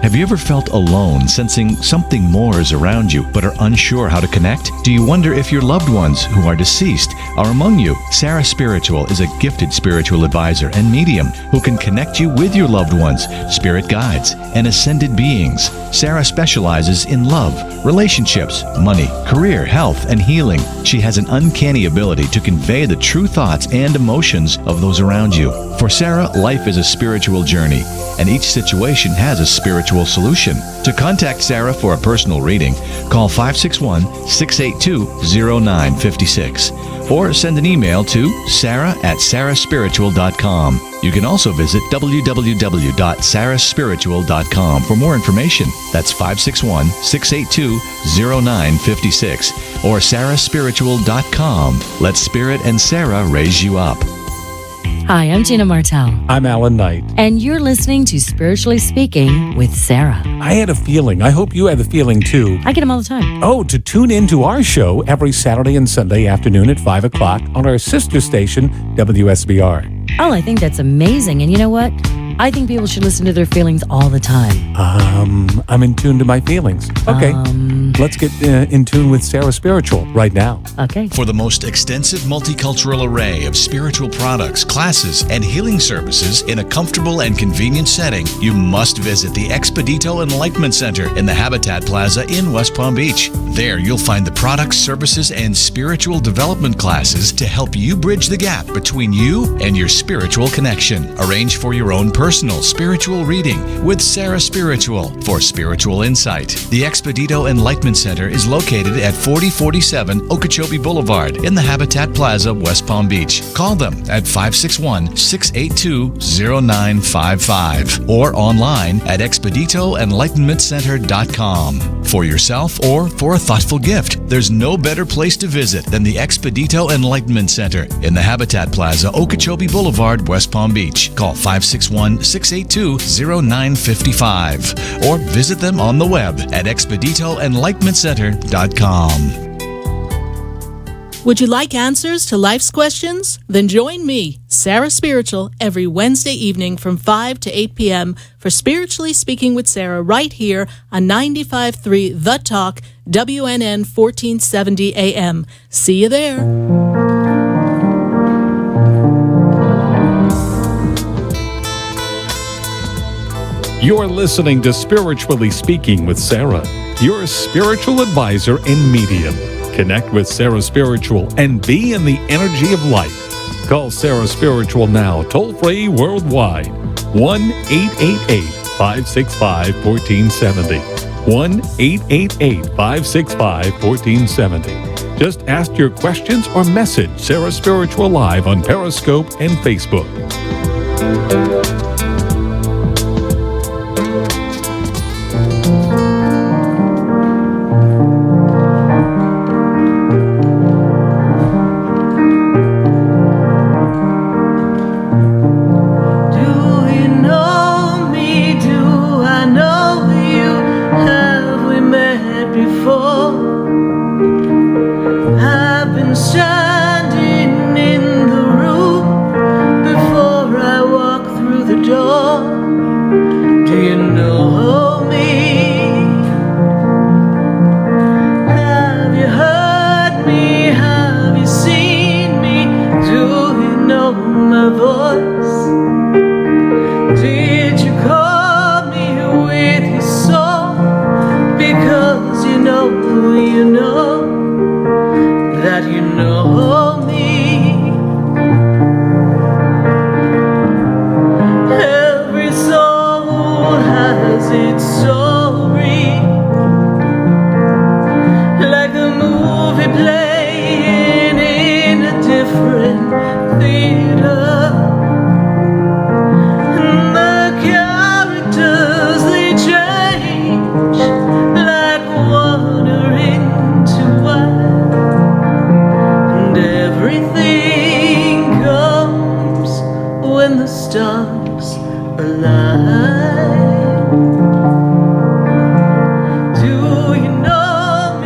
Speaker 4: Have you ever felt alone, sensing something more is around you, but are unsure how to connect? Do you wonder if your loved ones who are deceased are among you? Sarah Spiritual is a gifted spiritual advisor and medium who can connect you with your loved ones, spirit guides, and ascended beings. Sarah specializes in love, relationships, money, career, health, and healing. She has an uncanny ability to convey the true thoughts and emotions of those around you. For Sarah, life is a spiritual journey, and each situation has a spiritual solution. To contact Sarah for a personal reading, call 561-682-0956 or send an email to sarah@sarahspiritual.com. You can also visit www.sarahspiritual.com for more information. That's 561-682-0956 or sarahspiritual.com. Let Spirit and Sarah raise you up.
Speaker 5: Hi, I'm Gina Martell.
Speaker 1: I'm Alan Knight.
Speaker 5: And you're listening to Spiritually Speaking with Sarah.
Speaker 1: I had a feeling. I hope you had the feeling too.
Speaker 5: I get them all the time.
Speaker 1: Oh, to tune in to our show every Saturday and Sunday afternoon at 5 o'clock on our sister station, WSBR.
Speaker 5: Oh, I think that's amazing. And you know what? I think people should listen to their feelings all the time.
Speaker 1: I'm in tune to my feelings. Okay. Let's get in tune with Sarah Spiritual right now.
Speaker 5: Okay.
Speaker 4: For the most extensive multicultural array of spiritual products, classes, and healing services in a comfortable and convenient setting, you must visit the Expedito Enlightenment Center in the Habitat Plaza in West Palm Beach. There, you'll find the products, services, and spiritual development classes to help you bridge the gap between you and your spiritual connection. Arrange for your own personal spiritual reading with Sarah Spiritual for spiritual insight. The Expedito Enlightenment Center is located at 4047 Okeechobee Boulevard in the Habitat Plaza, West Palm Beach. Call them at 561-682-0955 or online at expeditoenlightenmentcenter.com. For yourself or for a thoughtful gift, there's no better place to visit than the Expedito Enlightenment Center in the Habitat Plaza, Okeechobee Boulevard, West Palm Beach. Call 561-682-0955 or visit them on the web at expeditoenlightenmentcenter.com.
Speaker 2: Would you like answers to life's questions? Then join me, Sarah Spiritual, every Wednesday evening from 5 to 8 p.m. for Spiritually Speaking with Sarah right here on 95.3 The Talk, WNN 1470 AM. See you there.
Speaker 1: You're listening to Spiritually Speaking with Sarah, your spiritual advisor and medium. Connect with Sarah Spiritual and be in the energy of light. Call Sarah Spiritual now, toll-free worldwide. 1-888-565-1470. 1-888-565-1470. Just ask your questions or message Sarah Spiritual live on Periscope and Facebook.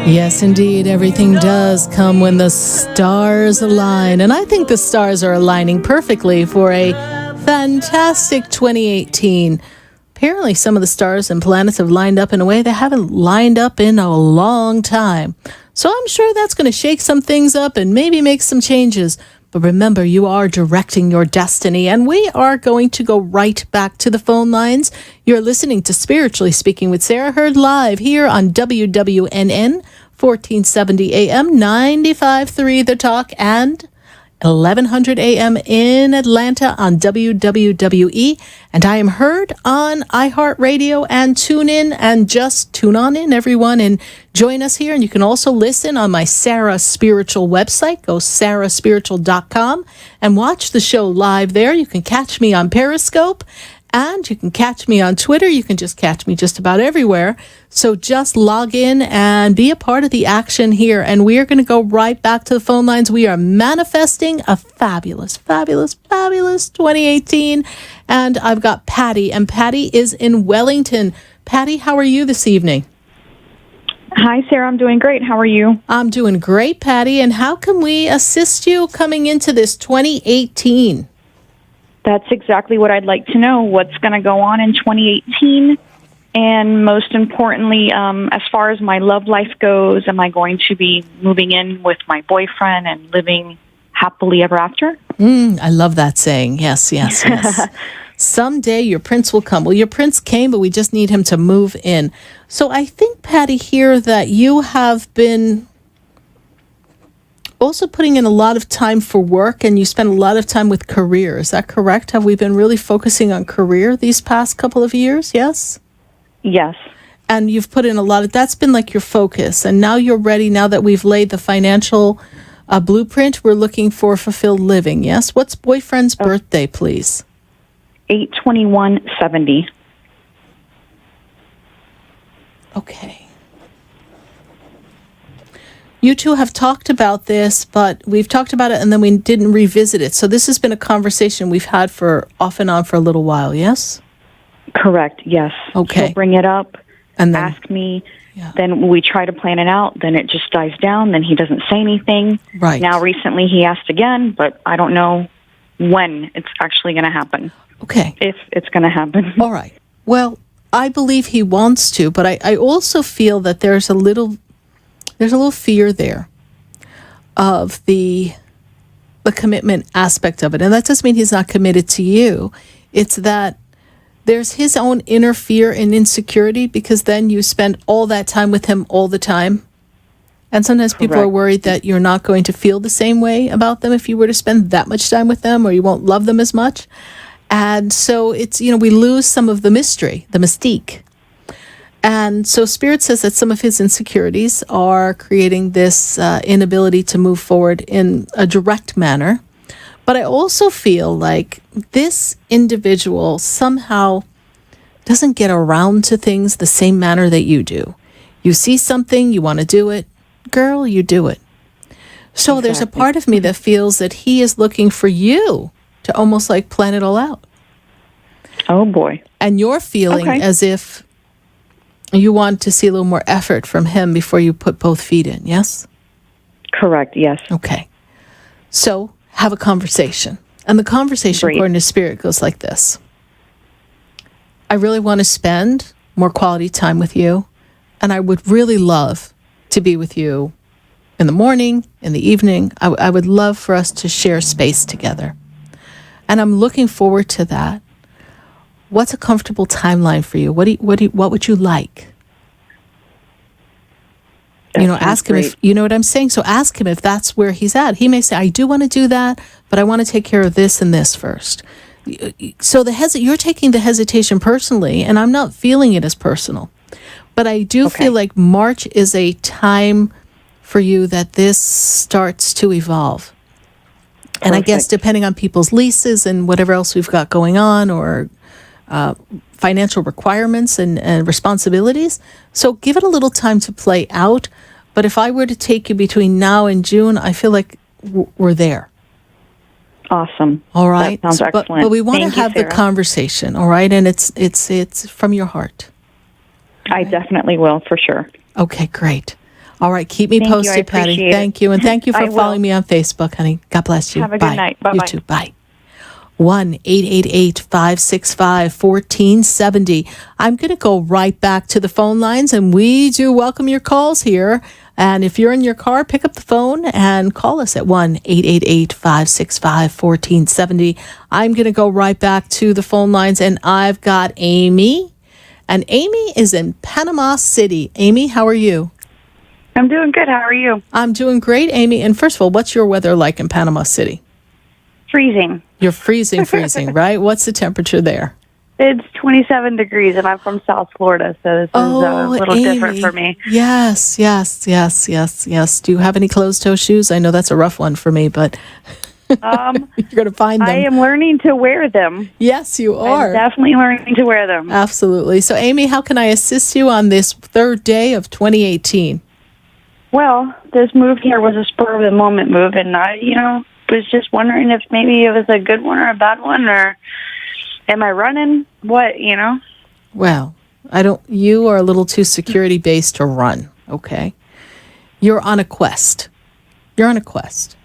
Speaker 2: Yes, indeed. Everything does come when the stars align. And I think the stars are aligning perfectly for a fantastic 2018. Apparently, some of the stars and planets have lined up in a way they haven't lined up in a long time. So I'm sure that's going to shake some things up and maybe make some changes. But remember, you are directing your destiny, and we are going to go right back to the phone lines. You're listening to Spiritually Speaking with Sarah, heard live here on WWNN 1470 AM, 95.3 The Talk, and 1100 AM in Atlanta on WWWE. And I am heard on iHeartRadio and TuneIn, and just tune on in, everyone, and join us here. And you can also listen on my Sarah Spiritual website. Go sarahspiritual.com and watch the show live there. You can catch me on Periscope, and you can catch me on Twitter. You can just catch me just about everywhere. So just log in and be a part of the action here. And we are going to go right back to the phone lines. We are manifesting a fabulous, fabulous, fabulous 2018. And I've got Patty, and Patty is in Wellington. Patty, how are you this evening?
Speaker 16: Hi, Sarah. I'm doing great. How are you?
Speaker 2: I'm doing great, Patty. And how can we assist you coming into this 2018?
Speaker 16: That's exactly what I'd like to know. What's going to go on in 2018? And most importantly, as far as my love life goes, am I going to be moving in with my boyfriend and living happily ever after?
Speaker 2: I love that saying. Yes, yes, yes. Someday your prince will come. Well, your prince came, but we just need him to move in. So I think, Patty, here that you have been also putting in a lot of time for work, and you spend a lot of time with career. Is that correct? Have we been really focusing on career these past couple of years? Yes?
Speaker 16: Yes.
Speaker 2: And you've put in a lot of, that's been like your focus. And now you're ready, now that we've laid the financial blueprint, we're looking for fulfilled living. Yes? What's boyfriend's birthday, please?
Speaker 16: 8/21/70.
Speaker 2: Okay. you two have talked about this, but we've talked about it and then we didn't revisit it. So this has been a conversation we've had for off and on for a little while, yes?
Speaker 16: Correct, yes.
Speaker 2: Okay.
Speaker 16: He'll bring it up,
Speaker 2: and then,
Speaker 16: ask me, then we try to plan it out, then it just dies down, then he doesn't say anything.
Speaker 2: Right.
Speaker 16: Now, recently he asked again, but I don't know when it's actually going to happen.
Speaker 2: Okay.
Speaker 16: If it's going to happen.
Speaker 2: All right. Well, I believe he wants to, but I also feel that there's a little fear there of the commitment aspect of it. And that doesn't mean he's not committed to you. It's that there's his own inner fear and insecurity, because then you spend all that time with him all the time. And sometimes people are worried that you're not going to feel the same way about them if you were to spend that much time with them, or you won't love them as much. And so it's, we lose some of the mystery, the mystique. And so Spirit says that some of his insecurities are creating this inability to move forward in a direct manner. But I also feel like this individual somehow doesn't get around to things the same manner that you do. You see something, you want to do it. Girl, you do it. So there's a part of me that feels that he is looking for you to almost like plan it all out.
Speaker 16: Oh, boy.
Speaker 2: And you're feeling as if you want to see a little more effort from him before you put both feet in, yes?
Speaker 16: Correct, yes.
Speaker 2: Okay. So have a conversation. And the conversation, according to Spirit, goes like this. I really want to spend more quality time with you, and I would really love to be with you in the morning, in the evening. I would love for us to share space together. And I'm looking forward to that. What's a comfortable timeline for you? What would you like? Ask him if, you know what I'm saying? So ask him if that's where he's at. He may say, I do want to do that, but I want to take care of this and this first. So you're taking the hesitation personally, and I'm not feeling it as personal. But I do feel like March is a time for you that this starts to evolve. And I guess depending on people's leases and whatever else we've got going on, or financial requirements and responsibilities. So give it a little time to play out. But if I were to take you between now and June, I feel like we're there.
Speaker 16: Awesome.
Speaker 2: All right.
Speaker 16: That sounds excellent.
Speaker 2: But we want to have the
Speaker 16: Sarah.
Speaker 2: Conversation. All right. And it's from your heart.
Speaker 16: I definitely will, for sure.
Speaker 2: Okay, great. All right. Keep me
Speaker 16: Thank you. I
Speaker 2: posted, Patty.
Speaker 16: appreciate it.
Speaker 2: Thank you. And thank you for
Speaker 16: I will.
Speaker 2: following me on Facebook, honey. God bless you.
Speaker 16: Have a
Speaker 2: Bye.
Speaker 16: good night.
Speaker 2: You
Speaker 16: Bye-bye.
Speaker 2: too. Bye. 1-888-565-1470. I'm going to go right back to the phone lines, and we do welcome your calls here. And if you're in your car, pick up the phone and call us at 1-888-565-1470. I'm going to go right back to the phone lines, and I've got Amy. And Amy is in Panama City. Amy, how are you?
Speaker 17: I'm doing good. How are you?
Speaker 2: I'm doing great, Amy. And first of all, what's your weather like in Panama City?
Speaker 17: Freezing.
Speaker 2: You're freezing, right? What's the temperature there?
Speaker 17: It's 27 degrees, and I'm from South Florida, so this is a little
Speaker 2: Amy.
Speaker 17: different for me.
Speaker 2: Yes. Do you have any closed-toe shoes? I know that's a rough one for me, but you're going to find them.
Speaker 17: I am learning to wear them.
Speaker 2: Yes, you are.
Speaker 17: I'm definitely learning to wear them.
Speaker 2: Absolutely. So, Amy, how can I assist you on this third day of 2018?
Speaker 17: Well, this move here was a spur-of-the-moment move, and I, was just wondering if maybe it was a good one or a bad one, or am I running? What,
Speaker 2: Well, you are a little too security-based to run, okay? You're on a quest. You're on a quest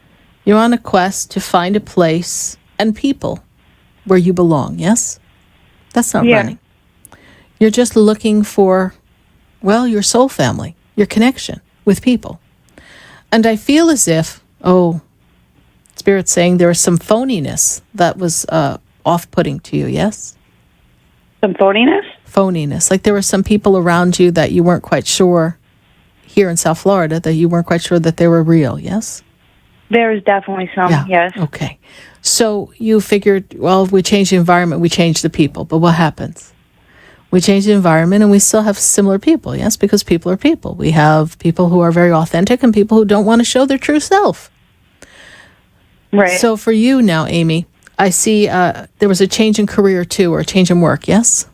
Speaker 2: to find a place and people where you belong, yes? That's not running. You're just looking for, your soul family, your connection with people. And I feel as if, Spirit's saying there was some phoniness that was off-putting to you, yes?
Speaker 17: Some phoniness?
Speaker 2: Phoniness. Like there were some people around you that you weren't quite sure, here in South Florida, that you weren't quite sure that they were real, yes?
Speaker 17: There's definitely some, yes.
Speaker 2: Okay. So you figured, if we change the environment, we change the people. But what happens? We change the environment and we still have similar people, yes? Because people are people. We have people who are very authentic and people who don't want to show their true self.
Speaker 17: Right.
Speaker 2: So for you now, Amy, I see there was a change in career too, or a change in work, yes?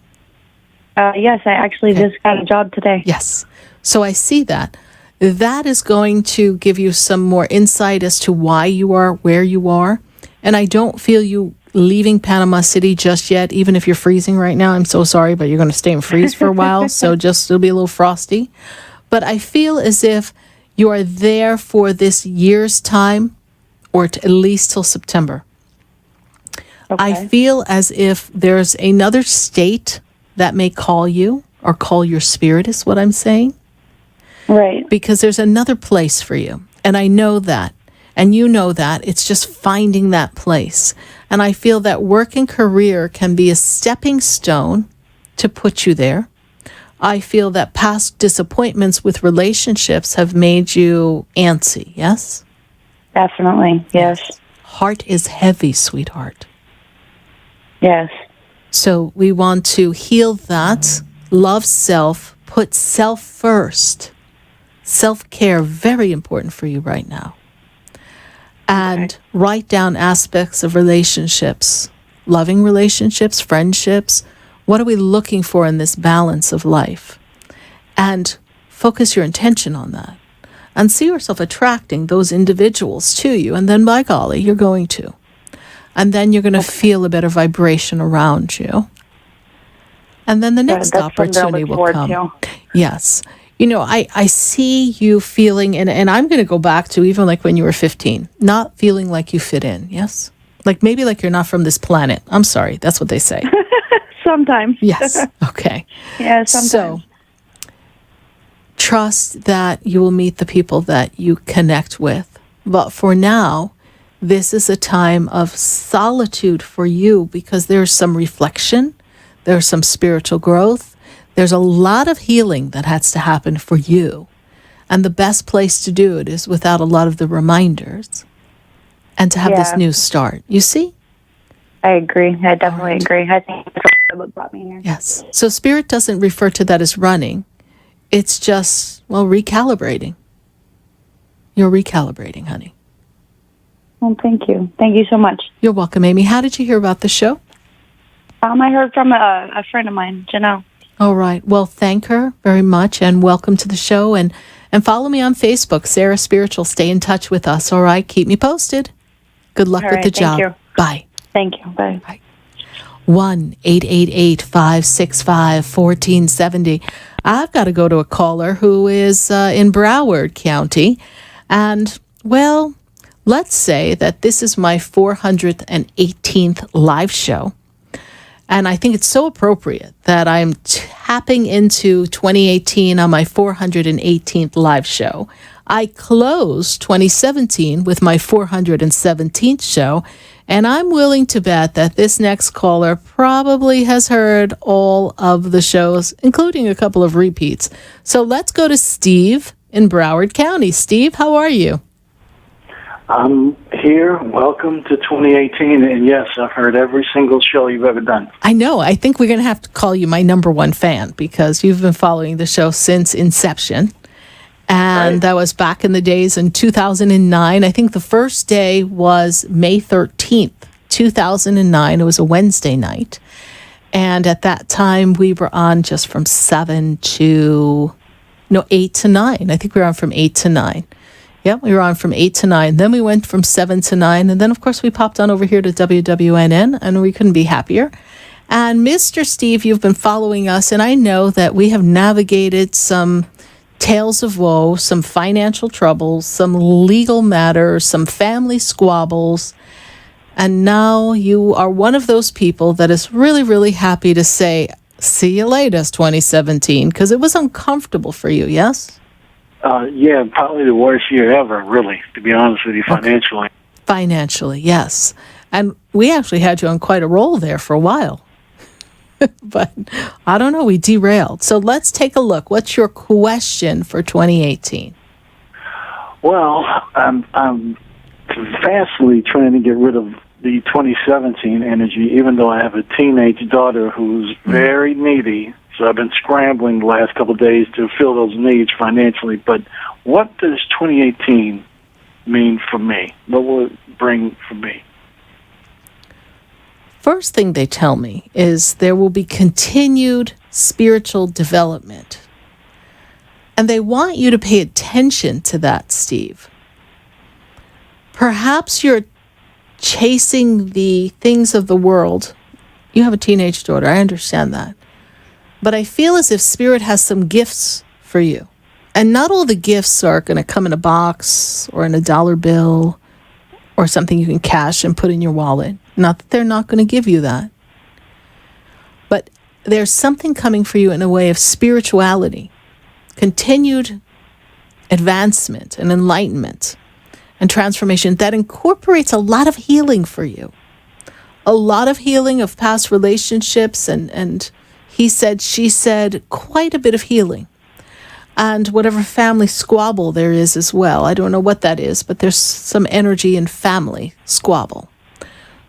Speaker 17: Yes, I actually just got a job today.
Speaker 2: Yes. So I see that. that is going to give you some more insight as to why you are where you are. And I don't feel you leaving Panama City just yet, even if you're freezing right now. I'm so sorry, but you're going to stay and freeze for a while. So just it'll be a little frosty. But I feel as if you are there for this year's time, or at least till September.
Speaker 17: Okay.
Speaker 2: I feel as if there's another state that may call you, or call your spirit, is what I'm saying.
Speaker 17: Right.
Speaker 2: Because there's another place for you. And I know that. And you know that. It's just finding that place. And I feel that work and career can be a stepping stone to put you there. I feel that past disappointments with relationships have made you antsy, yes?
Speaker 17: Definitely, yes.
Speaker 2: Heart is heavy, sweetheart.
Speaker 17: Yes.
Speaker 2: So we want to heal that, love self, put self first. Self-care, very important for you right now. And write down aspects of relationships, loving relationships, friendships. What are we looking for in this balance of life? And focus your intention on that. And see yourself attracting those individuals to you. And then, by golly, you're going to. And then you're going to feel a better vibration around you. And then the next opportunity will come. Yes. You know, I see you feeling, and I'm going to go back to even like when you were 15, not feeling like you fit in, yes? Like maybe like you're not from this planet. I'm sorry, that's what they say.
Speaker 17: Sometimes.
Speaker 2: Yes, okay.
Speaker 17: Yeah, sometimes.
Speaker 2: So, trust that you will meet the people that you connect with. But for now, this is a time of solitude for you because there's some reflection, there's some spiritual growth. There's a lot of healing that has to happen for you. And the best place to do it is without a lot of the reminders and to have this new start. You see?
Speaker 17: I agree. I definitely agree. I think that's what brought me here.
Speaker 2: Yes. So spirit doesn't refer to that as running. It's just, well, recalibrating. You're recalibrating, honey.
Speaker 17: Well, thank you. Thank you so much.
Speaker 2: You're welcome, Amy. How did you hear about the show?
Speaker 17: I heard from a friend of mine, Janelle.
Speaker 2: All right. Well, thank her very much and welcome to the show. And follow me on Facebook, Sarah Spiritual. Stay in touch with us. All right. Keep me posted. Good luck with the job.
Speaker 17: You.
Speaker 2: Bye.
Speaker 17: Thank you. Bye.
Speaker 2: Bye. 1-888-565-1470. I've got to go to a caller who is in Broward County. And, well, let's say that this is my 418th live show. And I think it's so appropriate that I'm tapping into 2018 on my 418th live show. I closed 2017 with my 417th show, and I'm willing to bet that this next caller probably has heard all of the shows, including a couple of repeats. So let's go to Steve in Broward County. Steve, how are you?
Speaker 18: I'm here. Welcome to 2018. And yes, I've heard every single show you've ever done.
Speaker 2: I know. I think we're going to have to call you my number one fan because you've been following the show since inception. And that was back in the days in 2009. I think the first day was May 13th, 2009. It was a Wednesday night. And at that time, we were on just from 8 to 9. I think we were on from 8 to 9. Yep, we were on from 8 to 9. Then we went from 7 to 9. And then, of course, we popped on over here to WWNN, and we couldn't be happier. And Mr. Steve, you've been following us, and I know that we have navigated some tales of woe, some financial troubles, some legal matters, some family squabbles. And now you are one of those people that is really, really happy to say, see you later, 2017, because it was uncomfortable for you, yes?
Speaker 18: Yeah, probably the worst year ever, really, to be honest with you, financially.
Speaker 2: Financially, yes. And we actually had you on quite a roll there for a while. But I don't know, we derailed. So let's take a look. What's your question for 2018?
Speaker 18: Well, I'm vastly trying to get rid of the 2017 energy, even though I have a teenage daughter who's very needy. So I've been scrambling the last couple of days to fill those needs financially. But what does 2018 mean for me? What will it bring for me?
Speaker 2: First thing they tell me is there will be continued spiritual development. And they want you to pay attention to that, Steve. Perhaps you're chasing the things of the world. You have a teenage daughter. I understand that. But I feel as if Spirit has some gifts for you. And not all the gifts are going to come in a box or in a dollar bill or something you can cash and put in your wallet. Not that they're not going to give you that. But there's something coming for you in a way of spirituality, continued advancement and enlightenment and transformation that incorporates a lot of healing for you. A lot of healing of past relationships and he said, she said, quite a bit of healing. And whatever family squabble there is as well. I don't know what that is, but there's some energy in family squabble.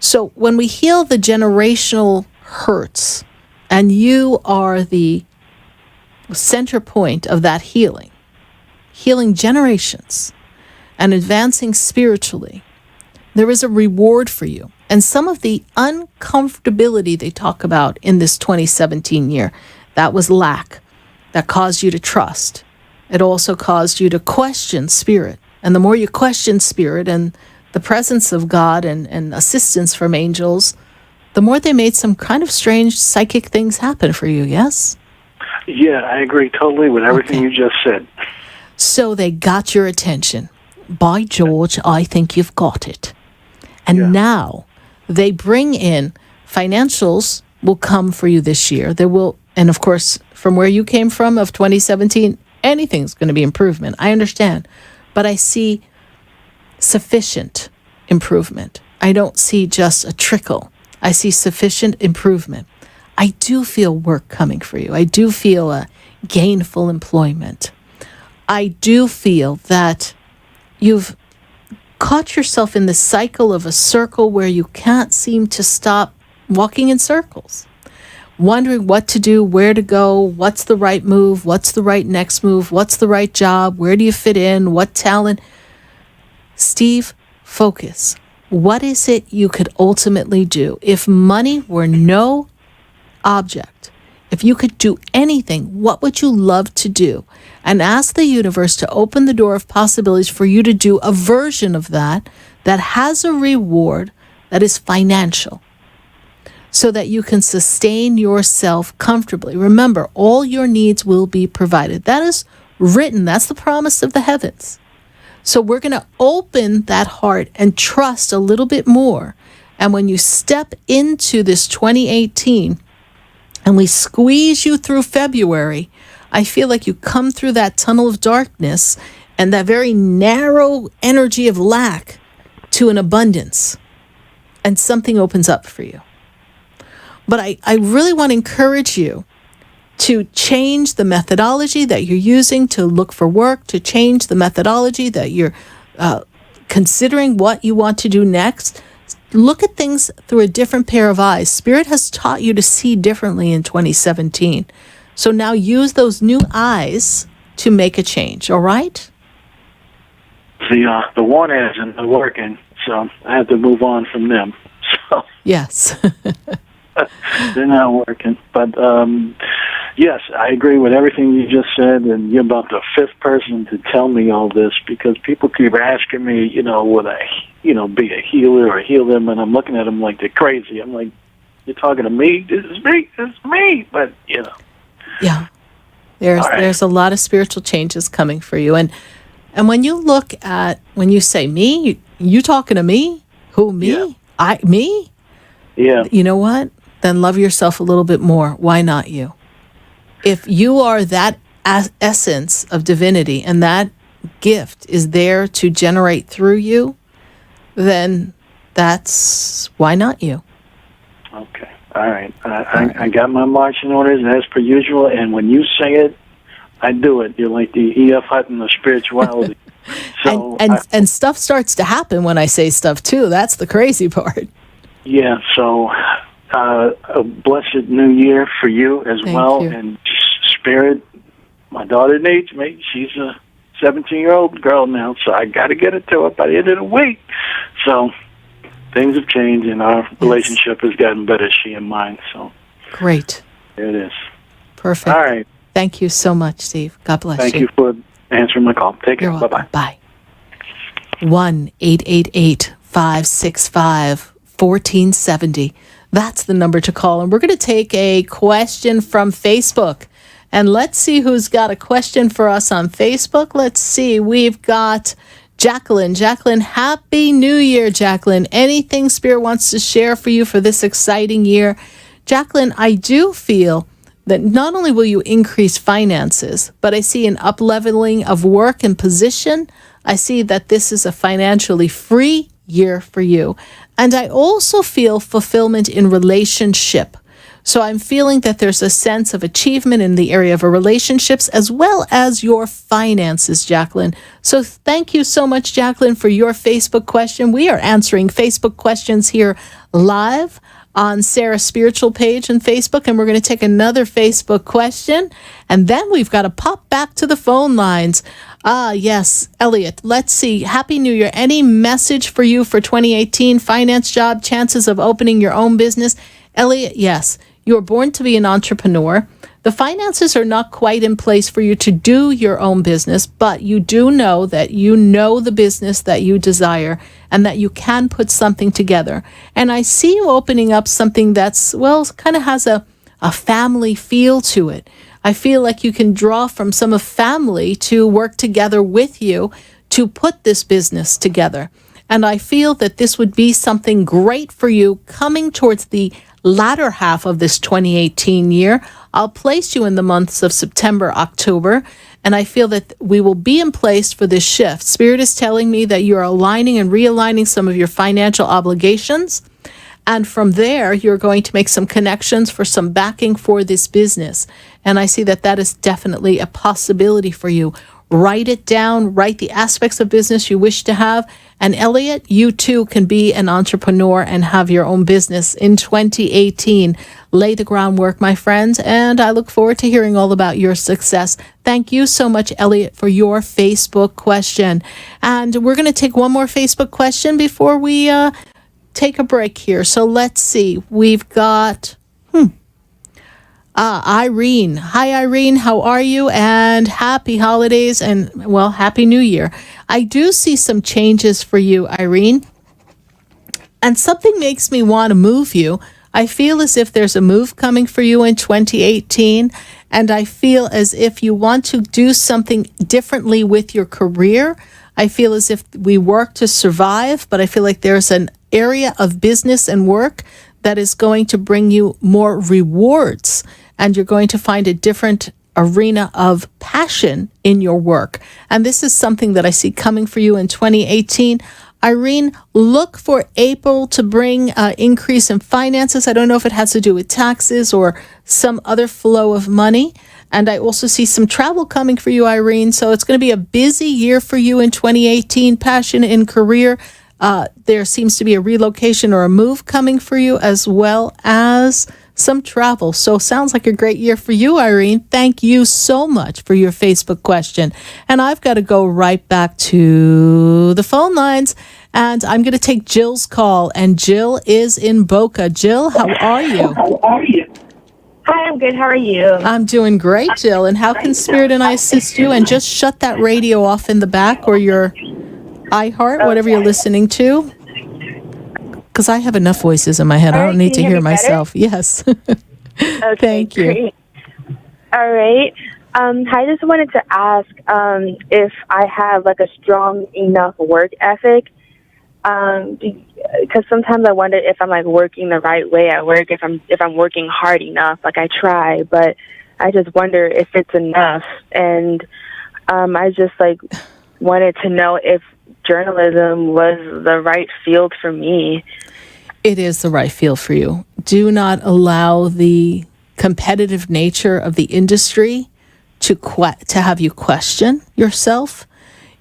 Speaker 2: So when we heal the generational hurts, and you are the center point of that healing generations and advancing spiritually, there is a reward for you. And some of the uncomfortability they talk about in this 2017 year, that was lack. That caused you to trust. It also caused you to question Spirit. And the more you question Spirit and the presence of God and assistance from angels, the more they made some kind of strange psychic things happen for you, yes?
Speaker 18: Yeah, I agree totally with everything you just said.
Speaker 2: So they got your attention. By George, I think you've got it. And now they bring in financials will come for you this year. There will, and of course, from where you came from of 2017, anything's going to be improvement. I understand. But I see sufficient improvement. I don't see just a trickle. I see sufficient improvement. I do feel work coming for you. I do feel a gainful employment. I do feel that you've caught yourself in the cycle of a circle where you can't seem to stop walking in circles. Wondering what to do, where to go, what's the right move, what's the right next move, what's the right job, where do you fit in, what talent. Steve, focus. What is it you could ultimately do? If money were no object, if you could do anything, what would you love to do? And ask the universe to open the door of possibilities for you to do a version of that that has a reward that is financial, so that you can sustain yourself comfortably. Remember, all your needs will be provided. That is written. That's the promise of the heavens. So we're going to open that heart and trust a little bit more. And when you step into this 2018 and we squeeze you through February, I feel like you come through that tunnel of darkness and that very narrow energy of lack to an abundance, and something opens up for you. But I really want to encourage you to change the methodology that you're using to look for work, to change the methodology that you're considering what you want to do next. Look at things through a different pair of eyes. Spirit has taught you to see differently in 2017. So now use those new eyes to make a change, all right?
Speaker 18: The one isn't working, so I have to move on from them. So
Speaker 2: yes.
Speaker 18: They're not working. But yes, I agree with everything you just said, and you're about the fifth person to tell me all this, because people keep asking me, would I, be a healer or heal them, and I'm looking at them like they're crazy. I'm like, you're talking to me? This is me. But,
Speaker 2: Yeah. There's a lot of spiritual changes coming for you. And when you look at, when you say me, you talking to me? Who, me? Yeah. Me?
Speaker 18: Yeah.
Speaker 2: You know what? Then love yourself a little bit more. Why not you? If you are that essence of divinity and that gift is there to generate through you, then that's why not you?
Speaker 18: Okay. All right. I got my marching orders as per usual, and when you say it, I do it. You're like the E.F. Hutton of spirituality. So
Speaker 2: and stuff starts to happen when I say stuff too. That's the crazy part.
Speaker 18: Yeah. So a blessed new year for you as well. And Spirit, my daughter needs me. She's a 17-year-old girl now, so I got to get it to her by the end of the week. So things have changed, and our relationship has gotten better, she and mine. So
Speaker 2: great.
Speaker 18: there it is.
Speaker 2: Perfect.
Speaker 18: All right.
Speaker 2: Thank you so much, Steve. God bless you.
Speaker 18: Thank you for answering my call. Take care. Bye-bye.
Speaker 2: Bye. 1-888-565-1470. That's the number to call. And we're going to take a question from Facebook. And let's see who's got a question for us on Facebook. Let's see. We've got Jacqueline. Jacqueline, Happy New Year, Jacqueline. Anything Spirit wants to share for you for this exciting year? Jacqueline, I do feel that not only will you increase finances, but I see an up-leveling of work and position. I see that this is a financially free year for you. And I also feel fulfillment in relationship. So I'm feeling that there's a sense of achievement in the area of relationships as well as your finances, Jacqueline. So thank you so much, Jacqueline, for your Facebook question. We are answering Facebook questions here live on Sarah's Spiritual page on Facebook, and we're going to take another Facebook question, and then we've got to pop back to the phone lines. Yes, Elliot, let's see. Happy New Year. Any message for you for 2018? Finance, job, chances of opening your own business? Elliot, yes. You were born to be an entrepreneur. The finances are not quite in place for you to do your own business, but you do know that you know the business that you desire and that you can put something together. And I see you opening up something that's, well, kind of has a family feel to it. I feel like you can draw from some of family to work together with you to put this business together. And I feel that this would be something great for you coming towards the latter half of this 2018 year. I'll place you in the months of September, October, and I feel that we will be in place for this shift. Spirit is telling me that you're aligning and realigning some of your financial obligations. And from there, you're going to make some connections for some backing for this business. And I see that that is definitely a possibility for you. Write it down, write the aspects of business you wish to have. And Elliot, you too can be an entrepreneur and have your own business in 2018. Lay the groundwork, my friends, and I look forward to hearing all about your success. Thank you so much, Elliot, for your Facebook question. And we're going to take one more Facebook question before we take a break here. So let's see. We've got Irene. Hi, Irene. How are you? And happy holidays and, well, happy New Year. I do see some changes for you, Irene. And something makes me want to move you. I feel as if there's a move coming for you in 2018. And I feel as if you want to do something differently with your career. I feel as if we work to survive, but I feel like there's an area of business and work that is going to bring you more rewards. And you're going to find a different arena of passion in your work. And this is something that I see coming for you in 2018. Irene, look for April to bring increase in finances. I don't know if it has to do with taxes or some other flow of money. And I also see some travel coming for you, Irene. So it's going to be a busy year for you in 2018. Passion in career. There seems to be a relocation or a move coming for you, as well as some travel. So sounds like a great year for you, Irene. Thank you so much for your Facebook question. And I've got to go right back to the phone lines, and I'm going to take Jill's call. And Jill is in Boca. Jill, how are you?
Speaker 19: Hi, I'm good. How are you?
Speaker 2: I'm doing great, Jill. And how can Spirit and I assist you? And just shut that radio off in the back or your iHeart, whatever you're listening to. Because I have enough voices in my head. I don't need to hear myself. Yes.
Speaker 19: Okay,
Speaker 2: Thank you.
Speaker 19: great. All right. I just wanted to ask if I have like a strong enough work ethic. Because sometimes I wonder if I'm like working the right way at work, if I'm working hard enough. Like I try, but I just wonder if it's enough. And I just like wanted to know if journalism was the right field for me.
Speaker 2: It is the right field for you. Do not allow the competitive nature of the industry to have you question yourself.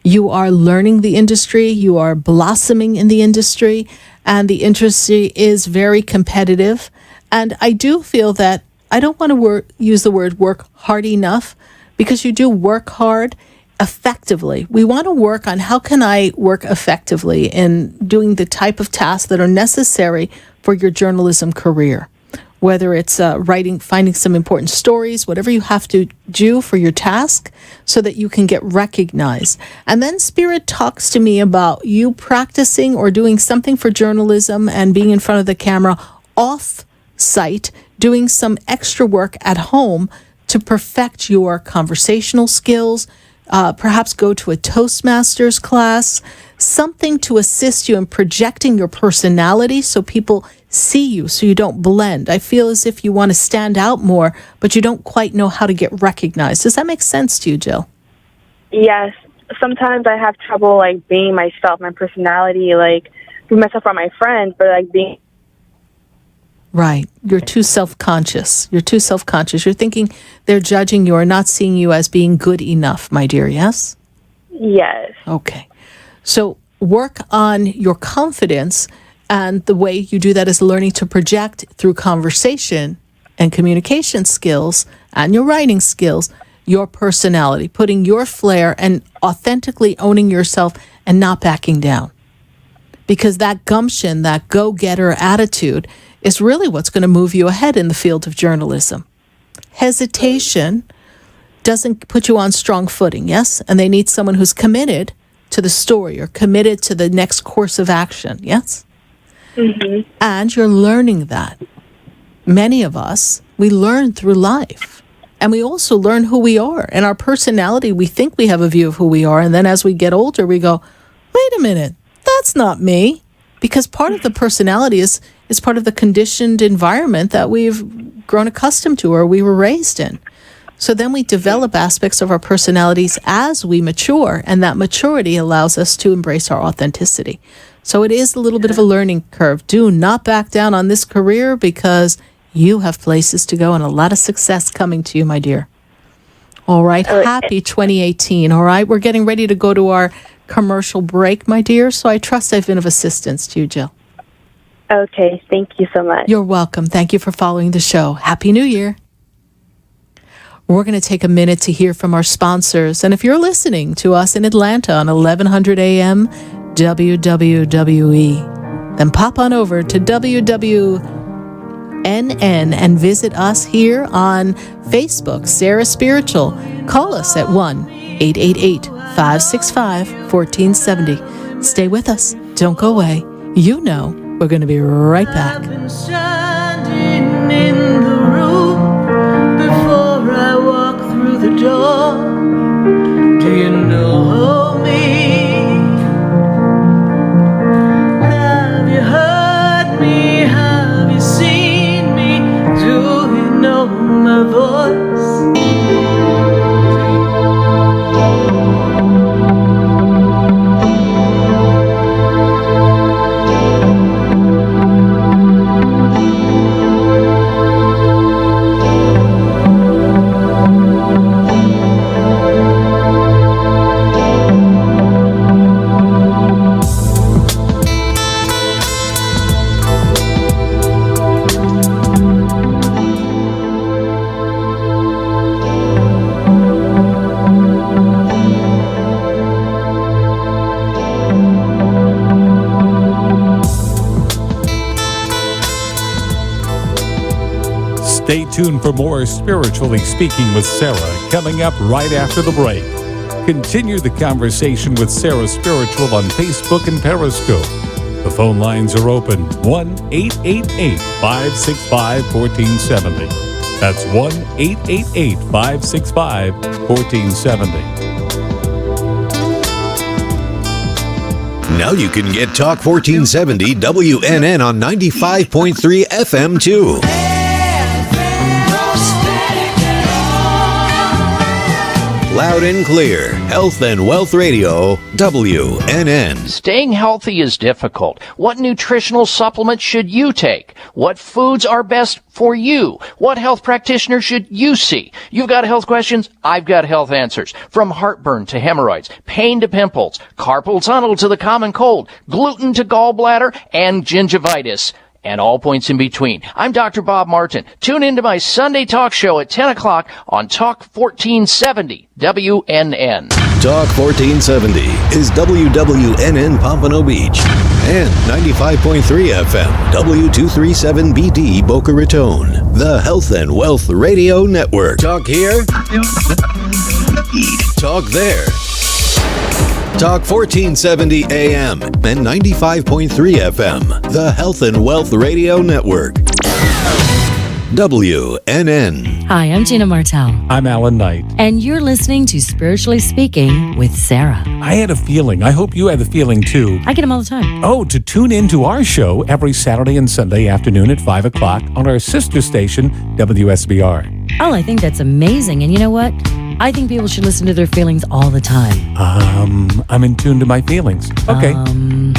Speaker 2: You are learning the industry. You are blossoming in the industry, and the industry is very competitive. And I do feel that I don't want to use the word work hard enough, because you do work hard effectively. We want to work on how can I work effectively in doing the type of tasks that are necessary for your journalism career. whether it's finding some important stories, whatever you have to do for your task so that you can get recognized. And then Spirit talks to me about you practicing or doing something for journalism and being in front of the camera off-site, doing some extra work at home to perfect your conversational skills, perhaps go to a Toastmasters class, something to assist you in projecting your personality so people see you, so you don't blend. I feel as if you want to stand out more, but you don't quite know how to get recognized. Does that make sense to you, Jill?
Speaker 19: Yes. Sometimes I have trouble, like, being myself, my personality, like, being myself around my friends, but, like, being...
Speaker 2: Right. You're too self-conscious. You're thinking they're judging you or not seeing you as being good enough, my dear, yes?
Speaker 19: Yes.
Speaker 2: Okay. So work on your confidence, and the way you do that is learning to project through conversation and communication skills and your writing skills, your personality, putting your flair and authentically owning yourself and not backing down. Because that gumption, that go-getter attitude is really what's going to move you ahead in the field of journalism. Hesitation doesn't put you on strong footing, yes? And they need someone who's committed to the story or committed to the next course of action, yes?
Speaker 19: Mm-hmm.
Speaker 2: And you're learning that. Many of us, we learn through life. And we also learn who we are. And our personality, we think we have a view of who we are. And then as we get older, we go, wait a minute, that's not me. Because part of the personality is part of the conditioned environment that we've grown accustomed to or we were raised in. So then we develop aspects of our personalities as we mature, and that maturity allows us to embrace our authenticity. So it is a little bit of a learning curve. Do not back down on this career because you have places to go and a lot of success coming to you, my dear. All right. Happy 2018. All right. We're getting ready to go to our commercial break, my dear. So I trust I've been of assistance to you, Jill.
Speaker 19: Okay. Thank you so much.
Speaker 2: You're welcome. Thank you for following the show. Happy New Year. We're going to take a minute to hear from our sponsors. And if you're listening to us in Atlanta on 1100 AM WWWE, then pop on over to WWNN and visit us here on Facebook, Sarah Spiritual. Call us at 1-888-565-1470. Stay with us. Don't go away. You know we're going to be right back.
Speaker 3: Standing in the room before I walk through the door. Do you know me? Have you heard me? Have you seen me? Do you know my voice?
Speaker 1: Stay tuned for more Spiritually Speaking with Sarah coming up right after the break. Continue the conversation with Sarah Spiritual on Facebook and Periscope. The phone lines are open, 1-888-565-1470. That's 1-888-565-1470.
Speaker 11: Now you can get Talk 1470 WNN on 95.3 FM too. Loud and clear. Health and Wealth Radio, WNN.
Speaker 20: Staying healthy is difficult. What nutritional supplements should you take? What foods are best for you? What health practitioner should you see? You've got health questions, I've got health answers. From heartburn to hemorrhoids, pain to pimples, carpal tunnel to the common cold, gluten to gallbladder, and gingivitis. And all points in between. I'm Dr. Bob Martin. Tune into my Sunday talk show at 10 o'clock on Talk 1470 WNN.
Speaker 11: Talk 1470 is WWNN Pompano Beach and 95.3 FM, W237BD Boca Raton, the Health and Wealth Radio Network. Talk here, talk there. Talk 1470 AM and 95.3 FM, the Health and Wealth Radio Network. WNN.
Speaker 5: Hi, I'm Gina Martell.
Speaker 1: I'm Alan Knight.
Speaker 5: And you're listening to Spiritually Speaking with Sarah.
Speaker 1: I had a feeling. I hope you had the feeling too.
Speaker 5: I get them all the time.
Speaker 1: Oh, to tune in to our show every Saturday and Sunday afternoon at 5 o'clock on our sister station, WSBR.
Speaker 5: Oh, I think that's amazing. And you know what? I think people should listen to their feelings all the time.
Speaker 1: I'm in tune to my feelings. Okay,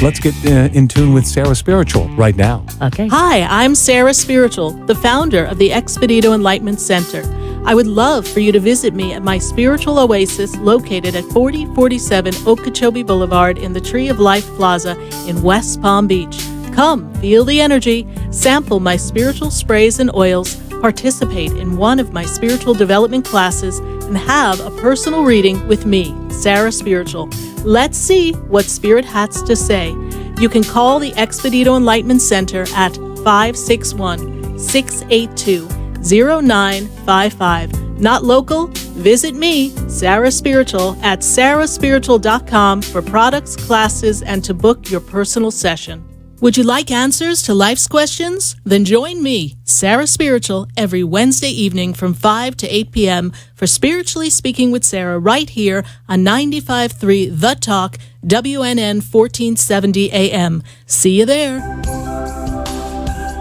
Speaker 1: let's get in tune with Sarah Spiritual right now.
Speaker 5: Okay.
Speaker 2: Hi, I'm Sarah Spiritual, the founder of the Expedito Enlightenment Center. I would love for you to visit me at my spiritual oasis located at 4047 Okeechobee Boulevard in the Tree of Life Plaza in West Palm Beach. Come, feel the energy, sample my spiritual sprays and oils, participate in one of my spiritual development classes, and have a personal reading with me, Sarah Spiritual. Let's see what Spirit has to say. You can call the Expedito Enlightenment Center at 561-682-0955. Not local? Visit me, Sarah Spiritual, at sarahspiritual.com for products, classes, and to book your personal session. Would you like answers to life's questions? Then join me, Sarah Spiritual, every Wednesday evening from 5 to 8 p.m. for Spiritually Speaking with Sarah right here on 95.3 The Talk, WNN 1470 AM. See you there.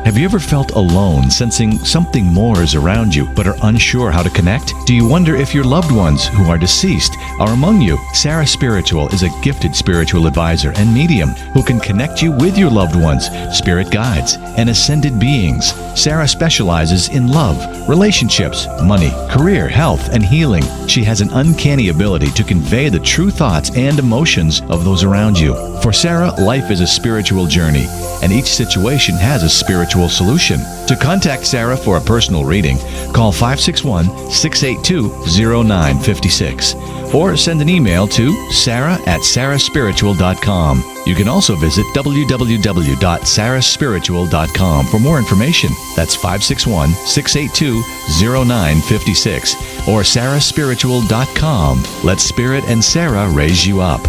Speaker 4: Have you ever felt alone, sensing something more is around you, but are unsure how to connect? Do you wonder if your loved ones who are deceased are among you? Sarah Spiritual is a gifted spiritual advisor and medium who can connect you with your loved ones, spirit guides, and ascended beings. Sarah specializes in love, relationships, money, career, health, and healing. She has an uncanny ability to convey the true thoughts and emotions of those around you. For Sarah, life is a spiritual journey, and each situation has a spiritual solution. To contact Sarah for a personal reading, call 561-682-0956 or send an email to sarah@sarahspiritual.com. You can also visit www.sarahspiritual.com for more information. That's 561-682-0956 or sarahspiritual.com. Let Spirit and Sarah raise you up.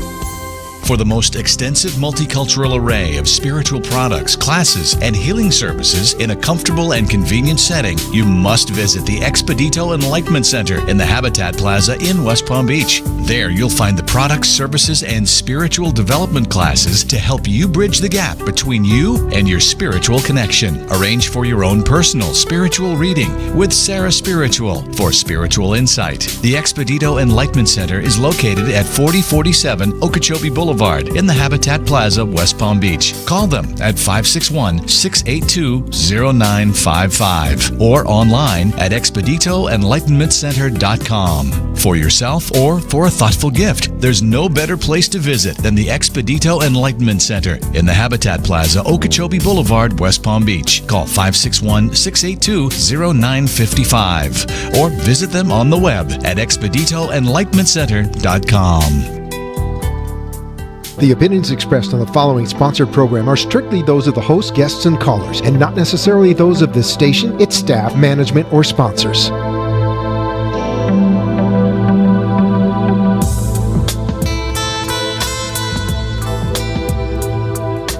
Speaker 4: For the most extensive multicultural array of spiritual products, classes, and healing services in a comfortable and convenient setting, you must visit the Expedito Enlightenment Center in the Habitat Plaza in West Palm Beach. There you'll find the products, services, and spiritual development classes to help you bridge the gap between you and your spiritual connection. Arrange for your own personal spiritual reading with Sarah Spiritual for spiritual insight. The Expedito Enlightenment Center is located at 4047 Okeechobee Boulevard in the Habitat Plaza, West Palm Beach. Call them at 561-682-0955 or online at expeditoenlightenmentcenter.com. For yourself or for a thoughtful gift, there's no better place to visit than the Expedito Enlightenment Center in the Habitat Plaza, Okeechobee Boulevard, West Palm Beach. Call 561-682-0955 or visit them on the web at expeditoenlightenmentcenter.com.
Speaker 12: The opinions expressed on the following sponsored program are strictly those of the host, guests, and callers, and not necessarily those of this station, its staff, management, or sponsors.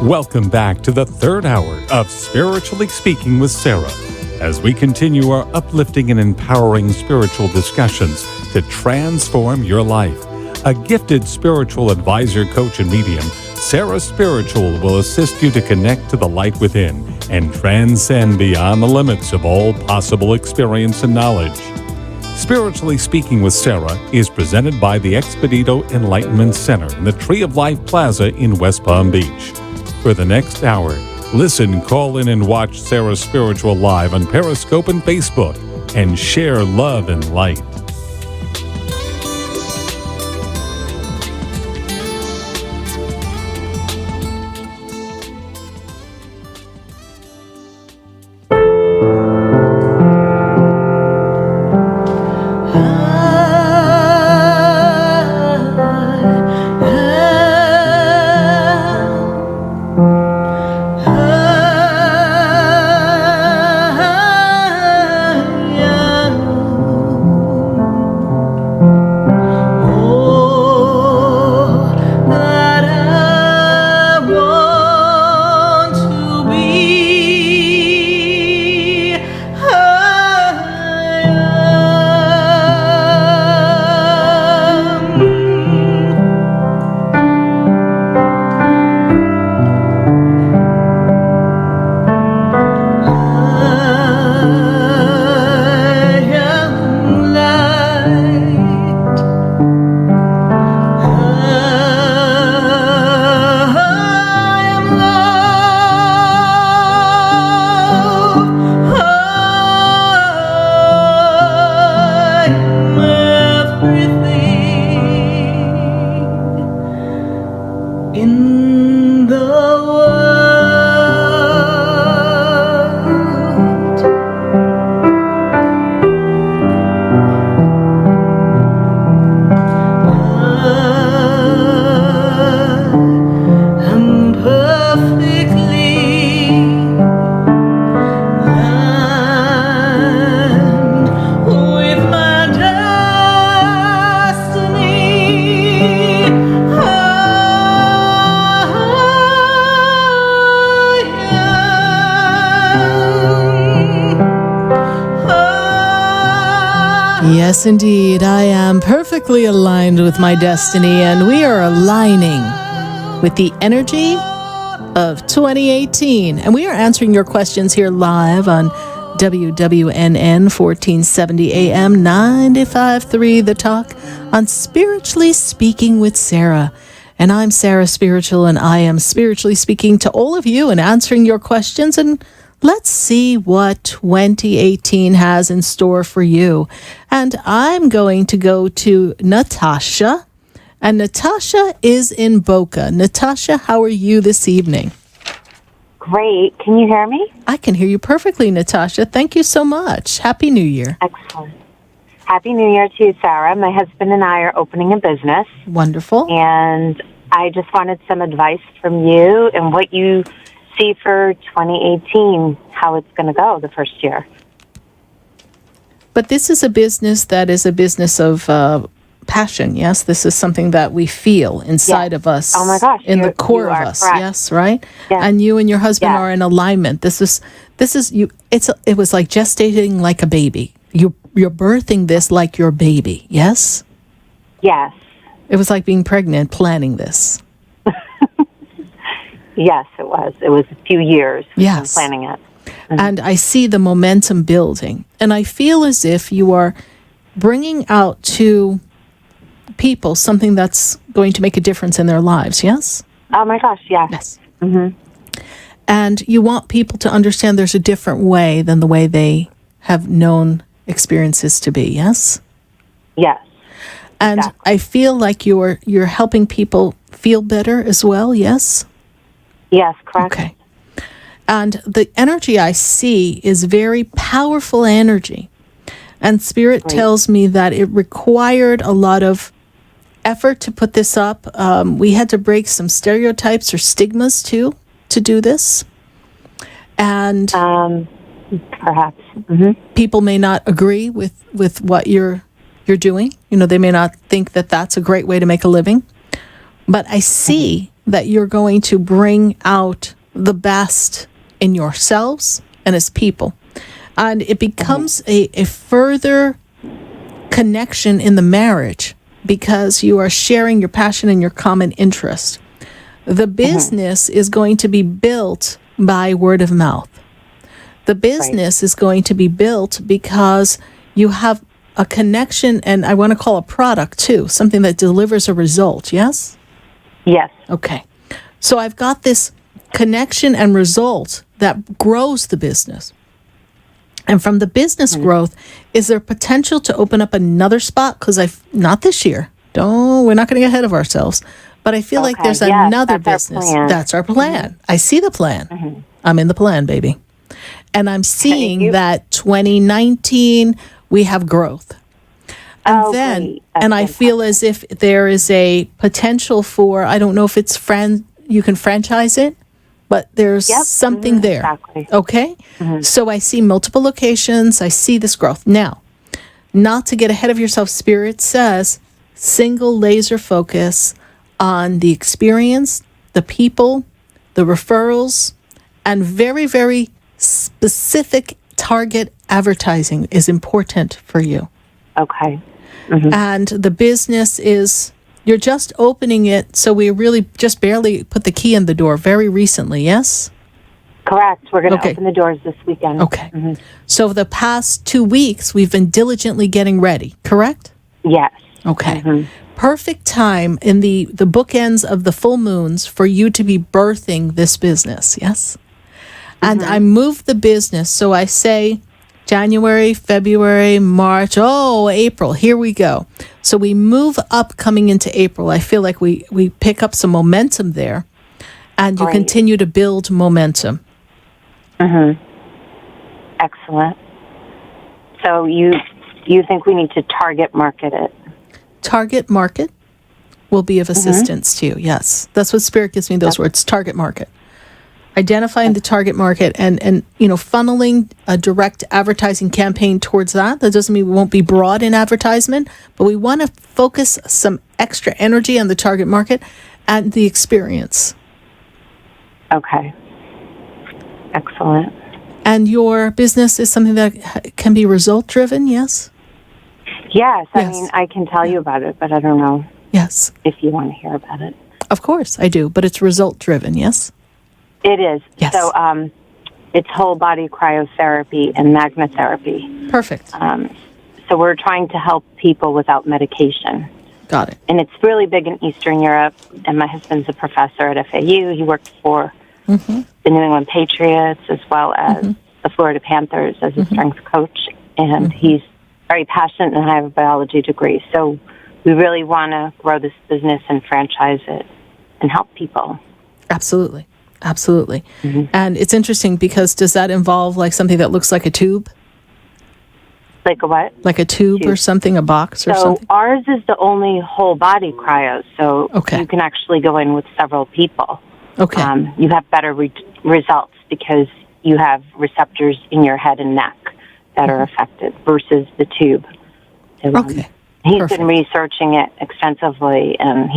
Speaker 1: Welcome back to the third hour of Spiritually Speaking with Sarah, as we continue our uplifting and empowering spiritual discussions to transform your life. A gifted spiritual advisor, coach, and medium, Sarah Spiritual will assist you to connect to the light within and transcend beyond the limits of all possible experience and knowledge. Spiritually Speaking with Sarah is presented by the Expedito Enlightenment Center in the Tree of Life Plaza in West Palm Beach. For the next hour, listen, call in, and watch Sarah Spiritual live on Periscope and Facebook, and share love and light.
Speaker 2: Yes, indeed. I am perfectly aligned with my destiny, and we are aligning with the energy of 2018. And we are answering your questions here live on WWNN 1470 AM 95.3 The Talk on Spiritually Speaking with Sarah. And I'm Sarah Spiritual, and I am spiritually speaking to all of you and answering your questions. And let's see what 2018 has in store for you. And I'm going to go to Natasha. And Natasha is in Boca. Natasha, how are you this evening?
Speaker 21: Great. Can you hear me?
Speaker 2: I can hear you perfectly, Natasha. Thank you so much. Happy New Year.
Speaker 21: Excellent. Happy New Year to you, Sarah. My husband and I are opening a business.
Speaker 2: Wonderful.
Speaker 21: And I just wanted some advice from you and what you see for 2018, how it's going to go the first year.
Speaker 2: But this is a business that is a business of passion, yes? This is something that we feel inside of us.
Speaker 21: Oh my gosh.
Speaker 2: In the core of us,
Speaker 21: correct.
Speaker 2: yes, right?
Speaker 21: Yes.
Speaker 2: And you and your husband
Speaker 21: Yes.
Speaker 2: are in alignment. This is you. It was like gestating like a baby. You're birthing this like your baby, yes?
Speaker 21: Yes.
Speaker 2: It was like being pregnant, planning this.
Speaker 21: Yes, it was. It was a few years
Speaker 2: Yes.
Speaker 21: planning it.
Speaker 2: And I see the momentum building. And I feel as if you are bringing out to people something that's going to make a difference in their lives, yes?
Speaker 21: Oh my gosh, yes.
Speaker 2: Yes. And you want people to understand there's a different way than the way they have known experiences to be, yes?
Speaker 21: Yes.
Speaker 2: And I feel like you're helping people feel better as well, yes?
Speaker 21: Yes, correct.
Speaker 2: Okay. And the energy I see is very powerful energy. And Spirit tells me that it required a lot of effort to put this up. We had to break some stereotypes or stigmas too to do this. And
Speaker 21: perhaps
Speaker 2: people may not agree with what you're doing. You know, they may not think that that's a great way to make a living. But I see that you're going to bring out the best in yourselves and as people. And it becomes a further connection in the marriage because you are sharing your passion and your common interest. The business is going to be built by word of mouth. The business is going to be built because you have a connection, and I want to call a product too, something that delivers a result, yes?
Speaker 21: Yes.
Speaker 2: Okay. So I've got this connection and result that grows the business. And from the business growth, is there potential to open up another spot? Because not this year. We're not going to get ahead of ourselves. But I feel like there's another business. That's our plan. I see the plan. I'm in the plan, baby. And I'm seeing that 2019, we have growth. And and I feel as if there is a potential for, I don't know if it's you can franchise it, but there's something there.
Speaker 21: Exactly.
Speaker 2: Okay? So I see multiple locations. I see this growth. Now, not to get ahead of yourself, Spirit says single laser focus on the experience, the people, the referrals, and very, very specific target advertising is important for you.
Speaker 21: Okay.
Speaker 2: And the business is, you're just opening it, so we really just barely put the key in the door very recently, yes?
Speaker 21: Correct. We're going to open the doors this weekend.
Speaker 2: Okay. So the past 2 weeks, we've been diligently getting ready, correct?
Speaker 21: Yes.
Speaker 2: Okay. Perfect time in the bookends of the full moons for you to be birthing this business, yes? And I moved the business, so I say January, February, March, April, here we go. So we move up coming into April. I feel like we pick up some momentum there, and you continue to build momentum.
Speaker 21: Excellent. So you think we need to target market it?
Speaker 2: Target market will be of assistance to you, yes. That's what Spirit gives me, those words, target market. Identifying the target market and funneling a direct advertising campaign towards that. That doesn't mean we won't be broad in advertisement, but we want to focus some extra energy on the target market and the experience.
Speaker 21: Okay. Excellent.
Speaker 2: And your business is something that can be result driven, yes?
Speaker 21: Yes, I mean, I can tell you about it, but I don't know.
Speaker 2: Yes.
Speaker 21: If you want to hear about it.
Speaker 2: Of course, I do, but it's result driven, yes?
Speaker 21: It is.
Speaker 2: Yes.
Speaker 21: So it's whole body cryotherapy and magnetherapy.
Speaker 2: Perfect.
Speaker 21: So we're trying to help people without medication.
Speaker 2: Got it.
Speaker 21: And it's really big in Eastern Europe, and my husband's a professor at FAU. He worked for the New England Patriots as well as the Florida Panthers as a strength coach, and he's very passionate, and I have a biology degree. So we really want to grow this business and franchise it and help people.
Speaker 2: Absolutely. Absolutely. And it's interesting because does that involve like something that looks like a tube?
Speaker 21: Like a what?
Speaker 2: Like a tube or something, a box or something?
Speaker 21: So ours is the only whole body cryo, so you can actually go in with several people.
Speaker 2: Okay.
Speaker 21: You have better results because you have receptors in your head and neck that are affected versus the tube. So, he's been researching it extensively, and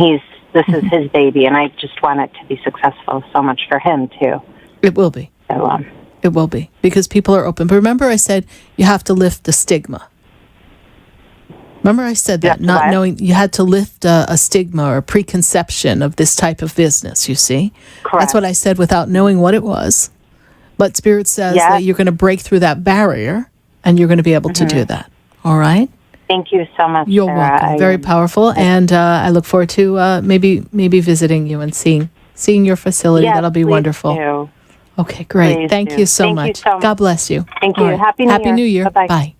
Speaker 21: this is his baby, and I just want it to be successful so much for him, too.
Speaker 2: It will be.
Speaker 21: So,
Speaker 2: it will be, because people are open. But remember I said you have to lift the stigma. Remember I said that, not knowing you had to lift a stigma or a preconception of this type of business, you see?
Speaker 21: Correct.
Speaker 2: That's what I said without knowing what it was. But Spirit says that you're going to break through that barrier, and you're going to be able to do that. All right?
Speaker 21: Thank you so much,
Speaker 2: You're
Speaker 21: Sarah.
Speaker 2: welcome. Very powerful. And I look forward to maybe visiting you and seeing your facility.
Speaker 21: Yes,
Speaker 2: that'll be
Speaker 21: please
Speaker 2: wonderful.
Speaker 21: do.
Speaker 2: Okay, great.
Speaker 21: Please
Speaker 2: Thank
Speaker 21: do.
Speaker 2: you so
Speaker 21: Thank
Speaker 2: much.
Speaker 21: you so much.
Speaker 2: God bless you.
Speaker 21: Thank
Speaker 2: All
Speaker 21: you.
Speaker 2: right.
Speaker 21: Happy New
Speaker 2: Happy
Speaker 21: Year.
Speaker 2: New Year.
Speaker 21: Bye-bye.
Speaker 2: Bye.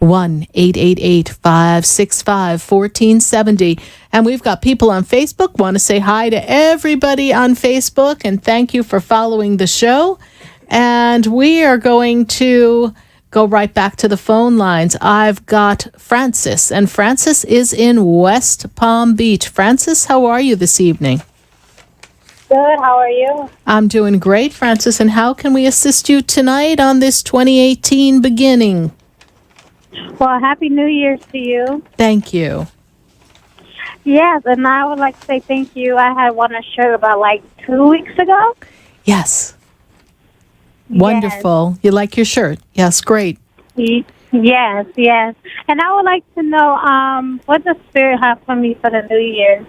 Speaker 2: 1-888-565-1470. And we've got people on Facebook. Want to say hi to everybody on Facebook and thank you for following the show. And we are going to go right back to the phone lines. I've got Francis, and Francis is in West Palm Beach. Francis, how are you this evening?
Speaker 6: Good. How are you?
Speaker 2: I'm doing great, Francis. And how can we assist you tonight on this 2018 beginning?
Speaker 6: Well, Happy New Year's to you.
Speaker 2: Thank you.
Speaker 6: Yes, and I would like to say thank you. I had won a shirt about 2 weeks ago.
Speaker 2: Yes. Wonderful. You like your shirt? Yes, great.
Speaker 6: Yes. And I would like to know what the Spirit has for me for the New Year.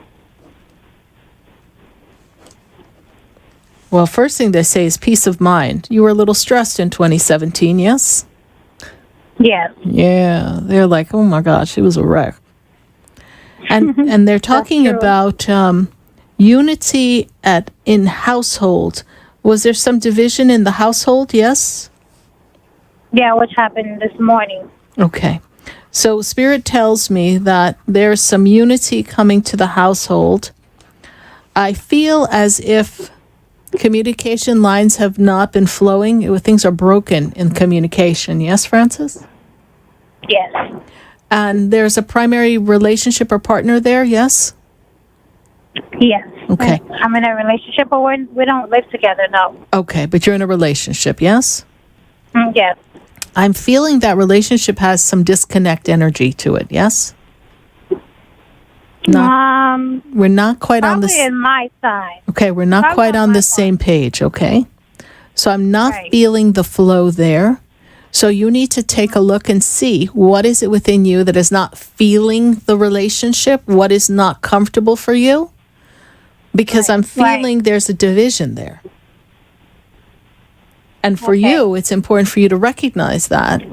Speaker 2: Well, first thing they say is peace of mind. You were a little stressed in 2017, yes?
Speaker 6: Yes.
Speaker 2: Yeah. They're like, oh my gosh, it was a wreck. And they're talking about unity in household. Was there some division in the household? Yes?
Speaker 6: Yeah, which happened this morning.
Speaker 2: Okay. So Spirit tells me that there's some unity coming to the household. I feel as if communication lines have not been flowing. Things are broken in communication. Yes, Francis?
Speaker 6: Yes.
Speaker 2: And there's a primary relationship or partner there, yes?
Speaker 6: Yes.
Speaker 2: Okay.
Speaker 6: I'm in a relationship, but we don't live together, no.
Speaker 2: Okay, but you're in a relationship, yes?
Speaker 6: Yes.
Speaker 2: I'm feeling that relationship has some disconnect energy to it, yes? We're not quite on the
Speaker 6: probably in my side.
Speaker 2: Okay, we're not quite on the same page, okay? So I'm not feeling the flow there. So you need to take a look and see what is it within you that is not feeling the relationship, what is not comfortable for you? Because I'm feeling there's a division there. And for you, it's important for you to recognize that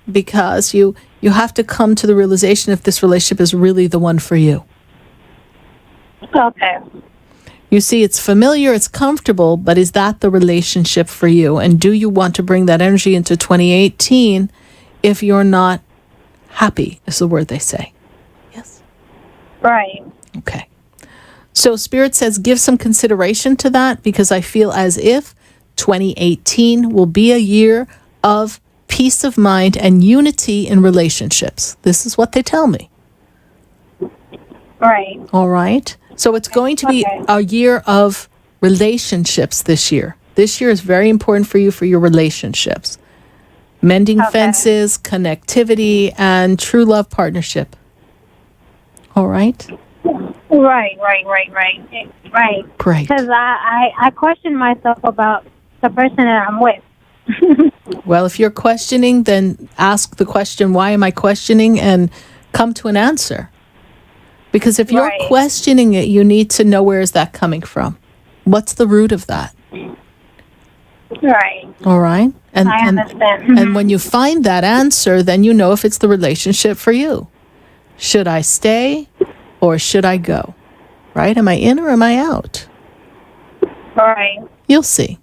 Speaker 2: because you have to come to the realization if this relationship is really the one for you.
Speaker 6: Okay.
Speaker 2: You see, it's familiar, it's comfortable, but is that the relationship for you? And do you want to bring that energy into 2018 if you're not happy, is the word they say? Yes.
Speaker 6: Right.
Speaker 2: Okay. So Spirit says give some consideration to that because I feel as if 2018 will be a year of peace of mind and unity in relationships. This is what they tell me.
Speaker 6: Right.
Speaker 2: All right. So it's going to be a year of relationships this year. This year is very important for you for your relationships. Mending fences, connectivity, and true love partnership. All right?
Speaker 6: Right.
Speaker 2: Great.
Speaker 6: Because I question myself about the person that I'm with.
Speaker 2: Well, if you're questioning, then ask the question, why am I questioning? And come to an answer. Because if you're questioning it, you need to know where is that coming from. What's the root of that?
Speaker 6: Right.
Speaker 2: All right?
Speaker 6: I understand.
Speaker 2: And when you find that answer, then you know if it's the relationship for you. Should I stay or should I go? Right? Am I in or am I out?
Speaker 6: Right.
Speaker 2: You'll see.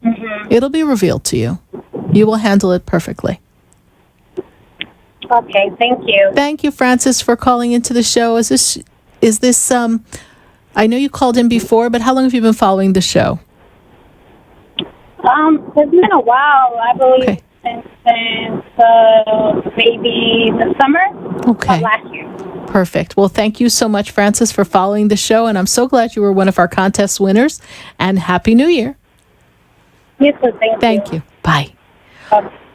Speaker 2: It'll be revealed to you. You will handle it perfectly.
Speaker 6: Okay, thank you.
Speaker 2: Thank you, Francis, for calling into the show. Is this I know you called in before, but how long have you been following the show?
Speaker 6: It's been a while, I believe, since maybe the summer of last year.
Speaker 2: Perfect. Well, thank you so much, Francis, for following the show, and I'm so glad you were one of our contest winners, and Happy New Year.
Speaker 6: Yes, thank
Speaker 2: you. Bye.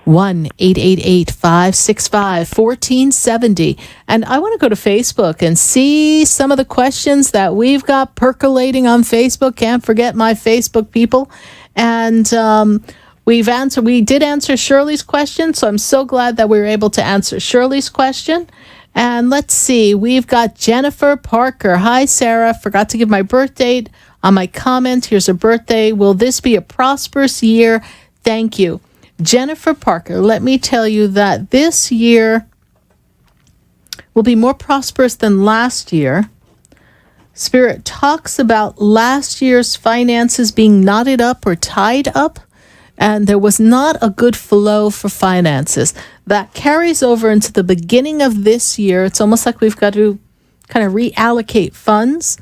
Speaker 2: 1-888-565-1470. And I want to go to Facebook and see some of the questions that we've got percolating on Facebook. Can't forget my Facebook people. And we did answer Shirley's question, so I'm so glad that we were able to answer Shirley's question. And let's see, we've got Jennifer Parker. Hi, Sarah. Forgot to give my birth date on my comment. Here's a birthday. Will this be a prosperous year? Thank you. Jennifer Parker, let me tell you that this year will be more prosperous than last year. Spirit talks about last year's finances being knotted up or tied up, and there was not a good flow for finances. That carries over into the beginning of this year. It's almost like we've got to kind of reallocate funds.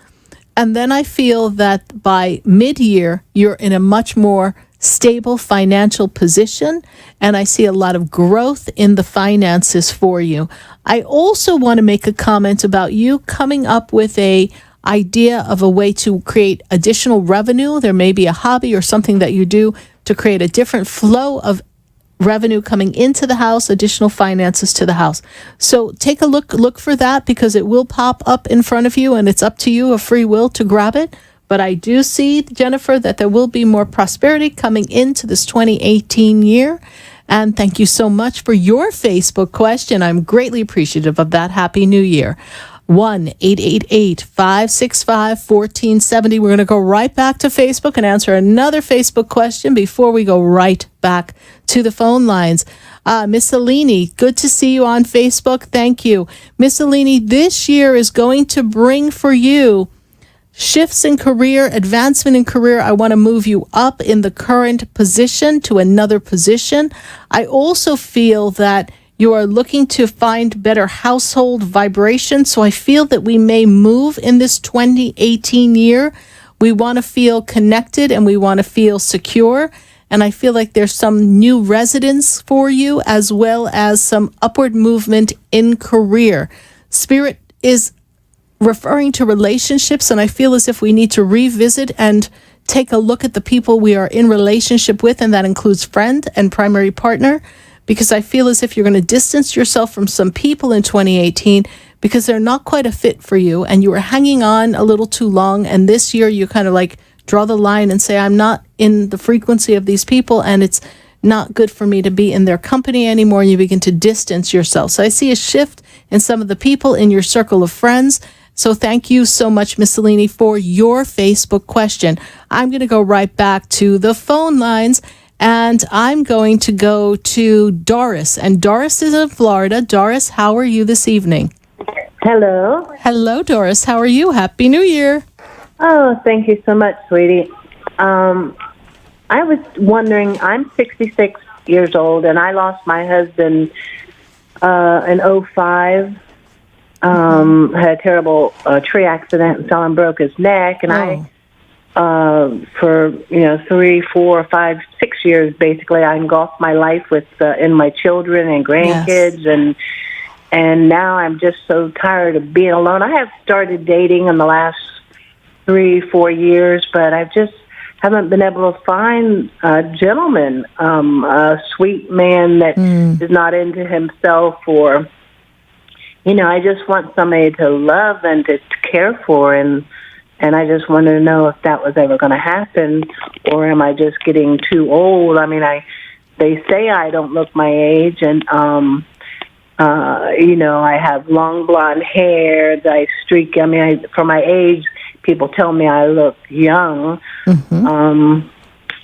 Speaker 2: And then I feel that by mid-year, you're in a much more stable financial position, and I see a lot of growth in the finances for you. I also want to make a comment about you coming up with a idea of a way to create additional revenue. There may be a hobby or something that you do to create a different flow of revenue coming into the house, additional finances to the house. So take a look for that, because it will pop up in front of you, and it's up to you, a free will, to grab it. But I do see, Jennifer, that there will be more prosperity coming into this 2018 year. And thank you so much for your Facebook question. I'm greatly appreciative of that. Happy New Year. 1-888-565-1470. We're going to go right back to Facebook and answer another Facebook question before we go right back to the phone lines. Miss Alini, good to see you on Facebook. Thank you. Miss Alini, this year is going to bring for you shifts in career, advancement in career. I want to move you up in the current position to another position. I also feel that you are looking to find better household vibration. So I feel that we may move in this 2018 year. We want to feel connected and we want to feel secure. And I feel like there's some new residence for you, as well as some upward movement in career. Spirit is referring to relationships, and I feel as if we need to revisit and take a look at the people we are in relationship with, and that includes friend and primary partner, because I feel as if you're going to distance yourself from some people in 2018 because they're not quite a fit for you, and you were hanging on a little too long, and this year you kind of like draw the line and say, I'm not in the frequency of these people, and it's not good for me to be in their company anymore. You begin to distance yourself. So I see a shift in some of the people in your circle of friends. So thank you so much, Miss Salini, for your Facebook question. I'm going to go right back to the phone lines, and I'm going to go to Doris. And Doris is in Florida. Doris, how are you this evening?
Speaker 7: Hello.
Speaker 2: Hello, Doris. How are you? Happy New Year.
Speaker 7: Oh, thank you so much, sweetie. I was wondering, I'm 66 years old, and I lost my husband in 2005. Had a terrible tree accident and fell and broke his neck. And I, for 3, 4, 5, 6 years, basically, I engulfed my life with in my children and grandkids,
Speaker 2: Yes.
Speaker 7: and now I'm just so tired of being alone. I have started dating in the last 3, 4 years, but I just haven't been able to find a gentleman, a sweet man that is not into himself, or I just want somebody to love and to care for, and I just wanted to know if that was ever going to happen, or am I just getting too old? I mean, they say I don't look my age, and I have long blonde hair that I streak. I mean, for my age, people tell me I look young.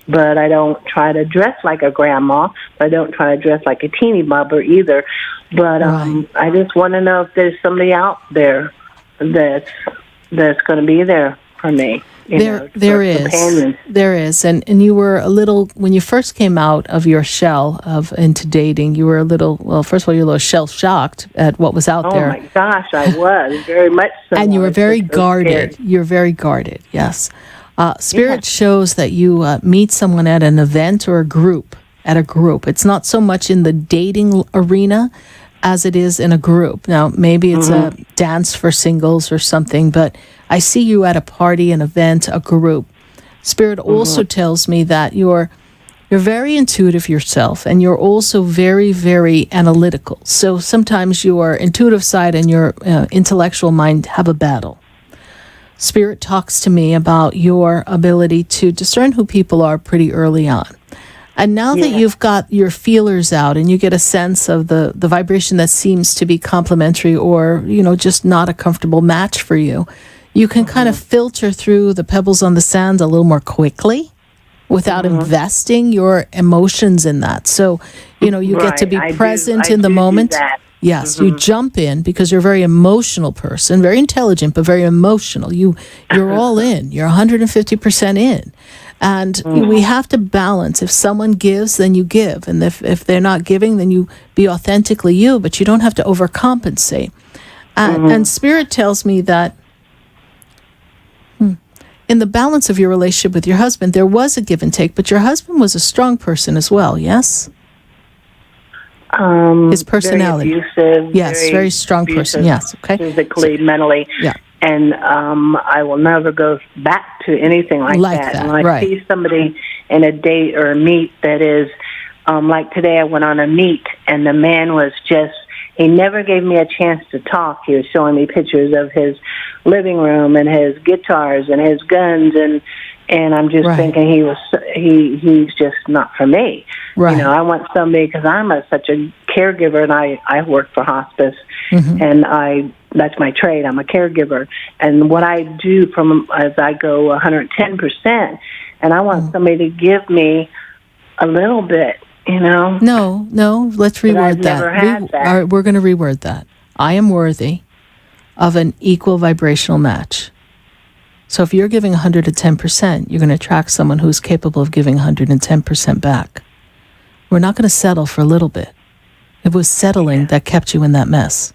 Speaker 7: But I don't try to dress like a grandma. But I don't try to dress like a teeny bopper either. But I just want to know if there's somebody out there that's going to be there for me.
Speaker 2: There is, and you were a little, when you first came out of your shell into dating, you were a little, well, first of all, you're a little shell-shocked at what was out there.
Speaker 7: Oh, my gosh, I was, very much so.
Speaker 2: And you were very guarded. You're very guarded, yes. Spirit shows that you meet someone at an event or a group, It's not so much in the dating arena as it is in a group. Now, maybe it's a dance for singles or something, but I see you at a party, an event, a group. Spirit also tells me that you're very intuitive yourself, and you're also very, very analytical. So sometimes your intuitive side and your intellectual mind have a battle. Spirit talks to me about your ability to discern who people are pretty early on. And now that you've got your feelers out and you get a sense of the vibration that seems to be complementary or, just not a comfortable match for you, you can kind of filter through the pebbles on the sand a little more quickly without investing your emotions in that. So, you get to be present in the moment. Yes, you jump in because you're a very emotional person, very intelligent, but very emotional. You're all in. You're 150% in. And we have to balance. If someone gives, then you give. And if they're not giving, then you be authentically you, but you don't have to overcompensate. And Spirit tells me that in the balance of your relationship with your husband, there was a give and take, but your husband was a strong person as well, yes? His personality.
Speaker 7: Very abusive.
Speaker 2: Yes, very strong person, yes. Okay.
Speaker 7: Physically, mentally.
Speaker 2: Yeah.
Speaker 7: And I will never go back to anything like that. When I see somebody in a date or a meet that is, like today I went on a meet, and the man was just, he never gave me a chance to talk. He was showing me pictures of his living room and his guitars and his guns, and I'm just thinking he's just not for me.
Speaker 2: Right.
Speaker 7: I want somebody, because I'm such a caregiver, and I work for hospice, and that's my trade. I'm a caregiver, and what I do as I go 110%, and I want somebody to give me a little bit.
Speaker 2: No, let's reword that. We're going to reword that. I am worthy of an equal vibrational match. So if you're giving 110%, you're going to attract someone who's capable of giving 110% back. We're not going to settle for a little bit. It was settling that kept you in that mess.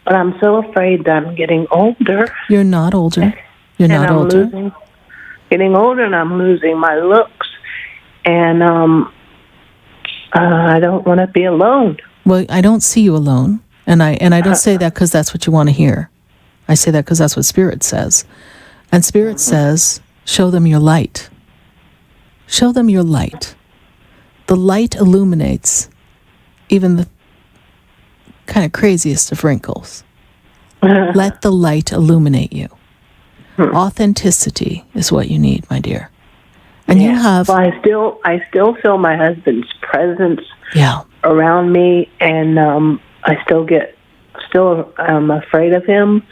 Speaker 7: But I'm so afraid that I'm getting older.
Speaker 2: You're not older. You're not older.
Speaker 7: Getting older, and I'm losing my looks. And I don't want to be alone.
Speaker 2: Well, I don't see you alone. And I don't say that because that's what you want to hear. I say that because that's what Spirit says. And Spirit says, show them your light. Show them your light. The light illuminates even the kind of craziest of wrinkles. Let the light illuminate you. Authenticity is what you need, my dear. And you have...
Speaker 7: Well, I still feel my husband's presence around me, and I'm afraid of him.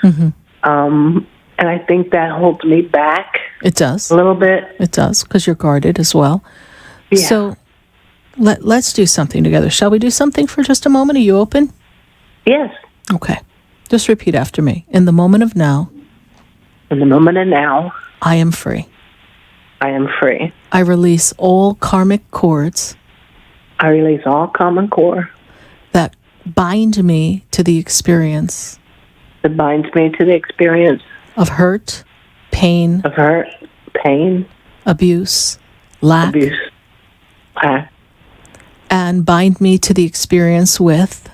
Speaker 7: And I think that holds me back.
Speaker 2: It does.
Speaker 7: A little bit.
Speaker 2: It does, because you're guarded as well. Yeah. So let's do something together. Shall we do something for just a moment? Are you open?
Speaker 7: Yes.
Speaker 2: Okay. Just repeat after me. In the moment of now.
Speaker 7: In the moment of now.
Speaker 2: I am free.
Speaker 7: I am free.
Speaker 2: I release all karmic cords.
Speaker 7: I release all karmic cords.
Speaker 2: That bind me to the experience.
Speaker 7: That binds me to the experience.
Speaker 2: Of hurt, pain.
Speaker 7: Of hurt, pain.
Speaker 2: Abuse, lack.
Speaker 7: Abuse, lack.
Speaker 2: And bind me to the experience with,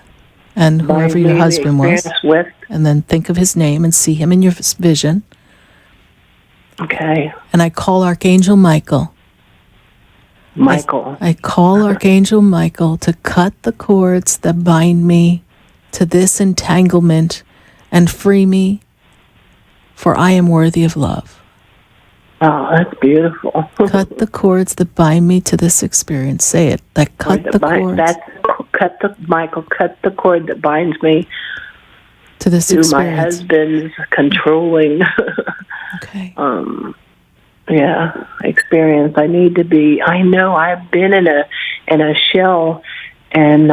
Speaker 2: and whoever your husband was.
Speaker 7: With.
Speaker 2: And then think of his name and see him in your vision.
Speaker 7: Okay.
Speaker 2: And I call Archangel Michael. I call Archangel Michael to cut the cords that bind me to this entanglement and free me, for I am worthy of love.
Speaker 7: Oh, that's beautiful.
Speaker 2: Cut the cords that bind me to this experience. Say it. That cut the cords.
Speaker 7: cut the cord that binds me
Speaker 2: to this
Speaker 7: to my
Speaker 2: experience.
Speaker 7: husband's controlling experience. I need to be. I know I've been in a shell and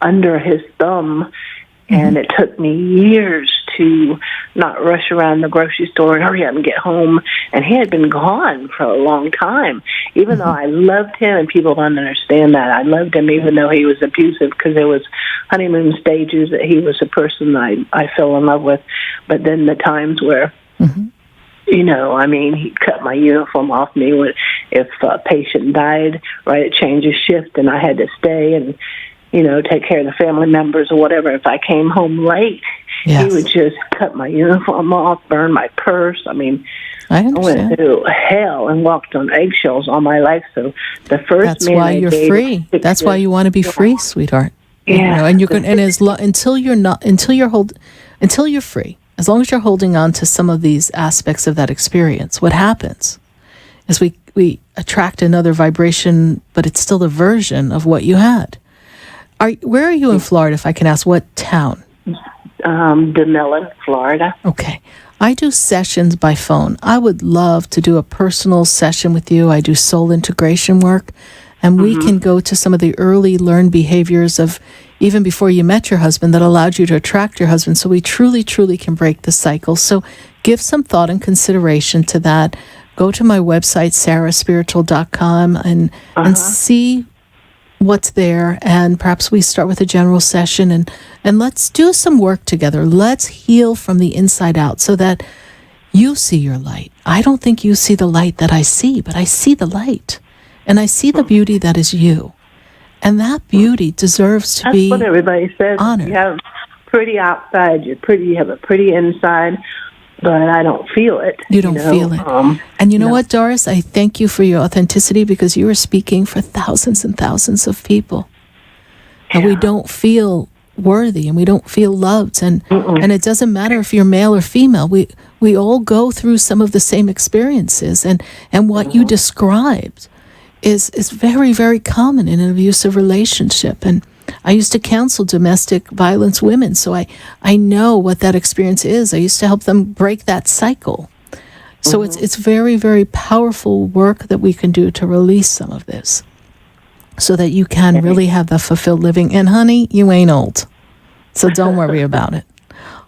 Speaker 7: under his thumb, and it took me years to not rush around the grocery store and hurry up and get home. And he had been gone for a long time, even though I loved him, and people don't understand that. I loved him even though he was abusive, because there was honeymoon stages that he was a person I fell in love with. But then the times where, you know, I mean, he cut my uniform off me if a patient died right at change of shift and I had to stay and, you know, take care of the family members or whatever. If I came home late, he would just cut my uniform off, burn my purse. I mean, I went through hell and walked on eggshells all my life. So the first
Speaker 2: That's why you're free. That's why you want to be free, sweetheart.
Speaker 7: Yeah.
Speaker 2: You know, and you're going, and until you're free, as long as you're holding on to some of these aspects of that experience, what happens is we attract another vibration, but it's still a version of what you had. Where are you in Florida, if I can ask? What town?
Speaker 7: DeMillan, Florida.
Speaker 2: Okay. I do sessions by phone. I would love to do a personal session with you. I do soul integration work, and we can go to some of the early learned behaviors of even before you met your husband that allowed you to attract your husband. So we truly, truly can break the cycle. So give some thought and consideration to that. Go to my website, sarahspiritual.com, and see what's there, and perhaps we start with a general session and let's do some work together. Let's heal from the inside out so that you see your light. I don't think you see the light that I see, but I see the light, and I see the beauty that is you, and that beauty deserves to be
Speaker 7: That's what everybody says.
Speaker 2: honored.
Speaker 7: You have pretty outside, you have a pretty inside, but I don't feel it.
Speaker 2: You don't feel it. And you know what, Doris? I thank you for your authenticity, because you are speaking for thousands and thousands of people. And we don't feel worthy, and we don't feel loved. And it doesn't matter if you're male or female. We all go through some of the same experiences. And what you described is very, very common in an abusive relationship. And I used to counsel domestic violence women, so I know what that experience is. I used to help them break that cycle. So it's very, very powerful work that we can do to release some of this so that you can really have the fulfilled living. And honey, you ain't old, so don't worry about it.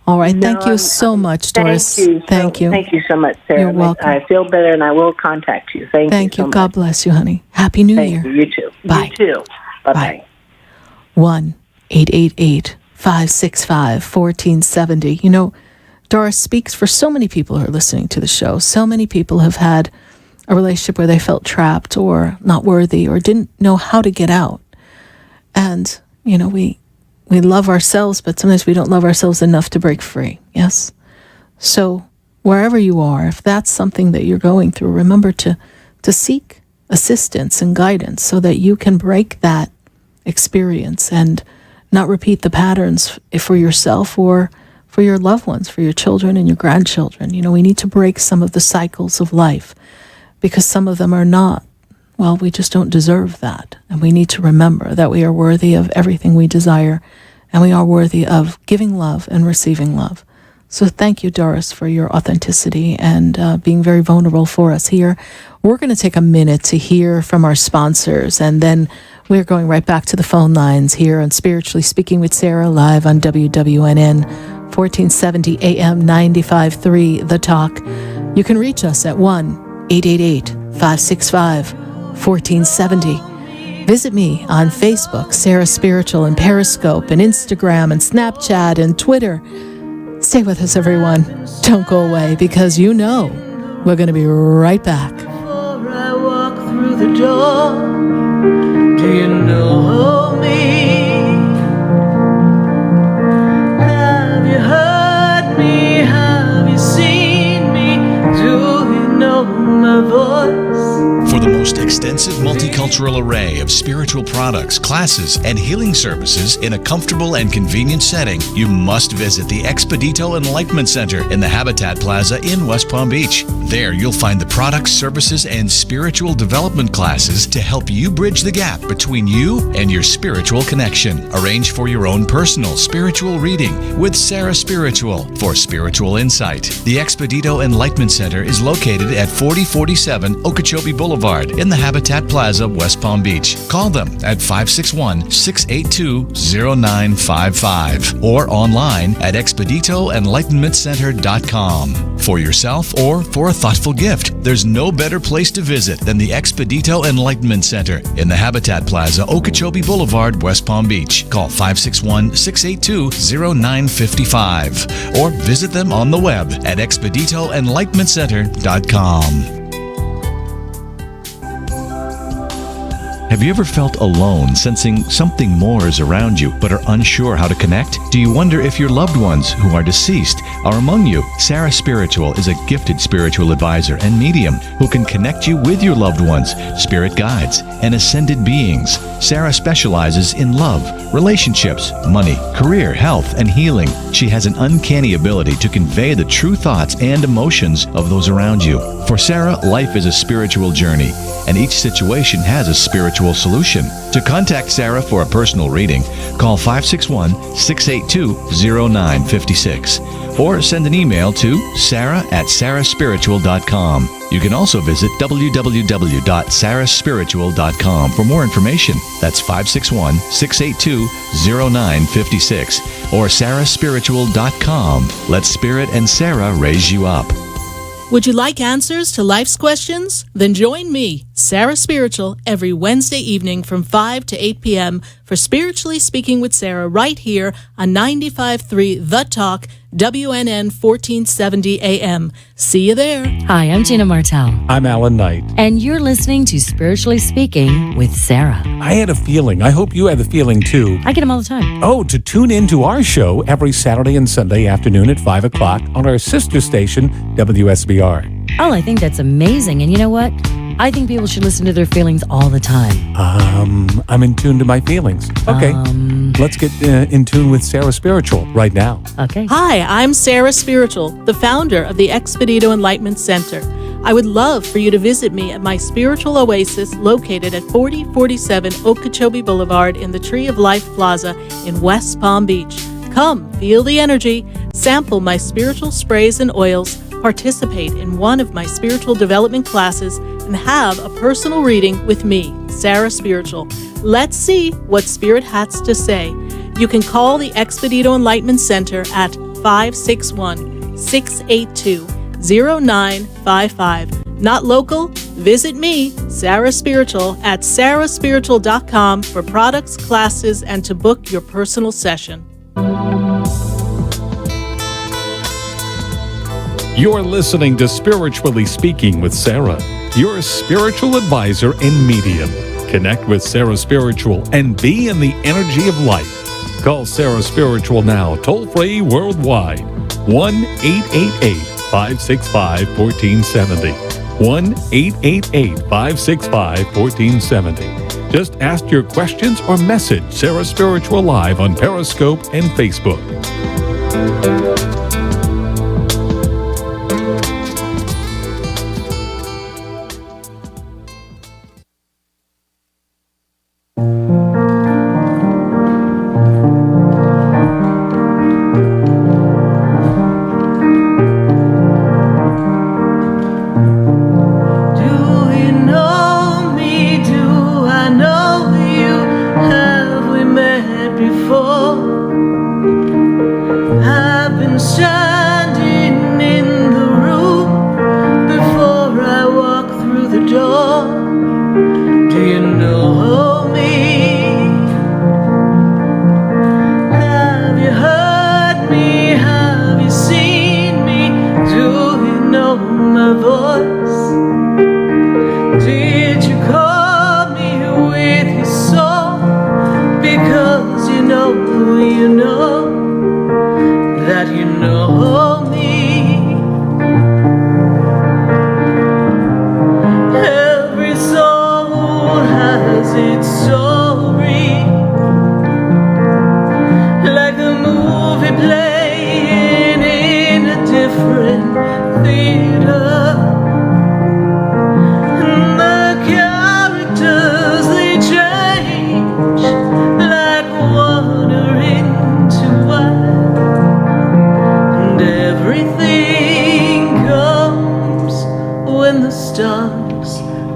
Speaker 2: All right. Thank you so much, Doris. Thank you.
Speaker 7: Thank you so much, Sarah.
Speaker 2: You're welcome.
Speaker 7: I feel better, and I will contact you. Thank you so much.
Speaker 2: God bless you, honey. Happy New Year.
Speaker 7: You too.
Speaker 2: Bye.
Speaker 7: You too. Bye-bye.
Speaker 2: 1-888-565-1470. You know, Doris speaks for so many people who are listening to the show. So many people have had a relationship where they felt trapped or not worthy or didn't know how to get out. And, you know, we love ourselves, but sometimes we don't love ourselves enough to break free. Yes? So wherever you are, if that's something that you're going through, remember to seek assistance and guidance so that you can break that experience and not repeat the patterns for yourself or for your loved ones, for your children and your grandchildren. You know, we need to break some of the cycles of life because some of them are not, well, we just don't deserve that. And we need to remember that we are worthy of everything we desire, and we are worthy of giving love and receiving love. So thank you, Doris, for your authenticity and being very vulnerable for us here. We're going to take a minute to hear from our sponsors, and then we're going right back to the phone lines here on Spiritually Speaking with Sarah, live on WWNN, 1470 AM 95.3 The Talk. You can reach us at 1-888-565-1470. Visit me on Facebook, Sarah Spiritual, and Periscope, and Instagram, and Snapchat, and Twitter. Stay with us, everyone. Don't go away, because you know we're going to be right back.
Speaker 3: Before I walk through the door, do you know me? Have you heard me? Have you seen me? Do you know my voice?
Speaker 4: For the most extensive multicultural multicultural array of spiritual products, classes, and healing services in a comfortable and convenient setting, you must visit the Expedito Enlightenment Center in the Habitat Plaza in West Palm Beach. There, you'll find the products, services, and spiritual development classes to help you bridge the gap between you and your spiritual connection. Arrange for your own personal spiritual reading with Sarah Spiritual for spiritual insight. The Expedito Enlightenment Center is located at 4047 Okeechobee Boulevard in the Habitat Plaza, West Palm Beach. Call them at 561-682-0955 or online at expeditoenlightenmentcenter.com. For yourself or for a thoughtful gift, there's no better place to visit than the Expedito Enlightenment Center in the Habitat Plaza, Okeechobee Boulevard, West Palm Beach. Call 561-682-0955 or visit them on the web at expeditoenlightenmentcenter.com. Have you ever felt alone, sensing something more is around you, but are unsure how to connect? Do you wonder if your loved ones who are deceased are among you? Sarah Spiritual is a gifted spiritual advisor and medium who can connect you with your loved ones, spirit guides, and ascended beings. Sarah specializes in love, relationships, money, career, health, and healing. She has an uncanny ability to convey the true thoughts and emotions of those around you. For Sarah, life is a spiritual journey, and each situation has a spiritual solution. To contact Sarah for a personal reading, call 561-682-0956 or send an email to sarah@sarahspiritual.com. You can also visit www.sarahspiritual.com for more information. That's 561-682-0956 or sarahspiritual.com. Let Spirit and Sarah raise you up.
Speaker 2: Would you like answers to life's questions? Then join me, Sarah Spiritual, every Wednesday evening from 5 to 8 p.m. for Spiritually Speaking with Sarah right here on 95.3 The Talk, WNN 1470 AM. See you there.
Speaker 5: Hi, I'm Gina Martell.
Speaker 1: I'm Alan Knight.
Speaker 5: And you're listening to Spiritually Speaking with Sarah.
Speaker 1: I had a feeling. I hope you had the feeling too.
Speaker 5: I get them all the time.
Speaker 1: Oh, to tune in to our show every Saturday and Sunday afternoon at 5 o'clock on our sister station, WSBR.
Speaker 5: Oh, I think that's amazing. And you know what? I think people should listen to their feelings all the time.
Speaker 1: I'm in tune to my feelings. Okay. Let's get in tune with Sarah Spiritual right now.
Speaker 5: Okay.
Speaker 2: Hi, I'm Sarah Spiritual, the founder of the Expedito Enlightenment Center. I would love for you to visit me at my spiritual oasis located at 4047 Okeechobee Boulevard in the Tree of Life Plaza in West Palm Beach. Come, feel the energy, sample my spiritual sprays and oils, participate in one of my spiritual development classes, and have a personal reading with me, Sarah Spiritual. Let's see what Spirit has to say. You can call the Expedito Enlightenment Center at 561-682-0955. Not local? Visit me, Sarah Spiritual, at sarahspiritual.com for products, classes, and to book your personal session.
Speaker 1: You're listening to Spiritually Speaking with Sarah, your spiritual advisor and medium. Connect with Sarah Spiritual and be in the energy of life. Call Sarah Spiritual now, toll-free worldwide, 1-888-565-1470. 1-888-565-1470. Just ask your questions or message Sarah Spiritual live on Periscope and Facebook.
Speaker 3: Every soul has story, like a movie playing in a different theater. And the characters, they change like water into wine, and everything comes when the stars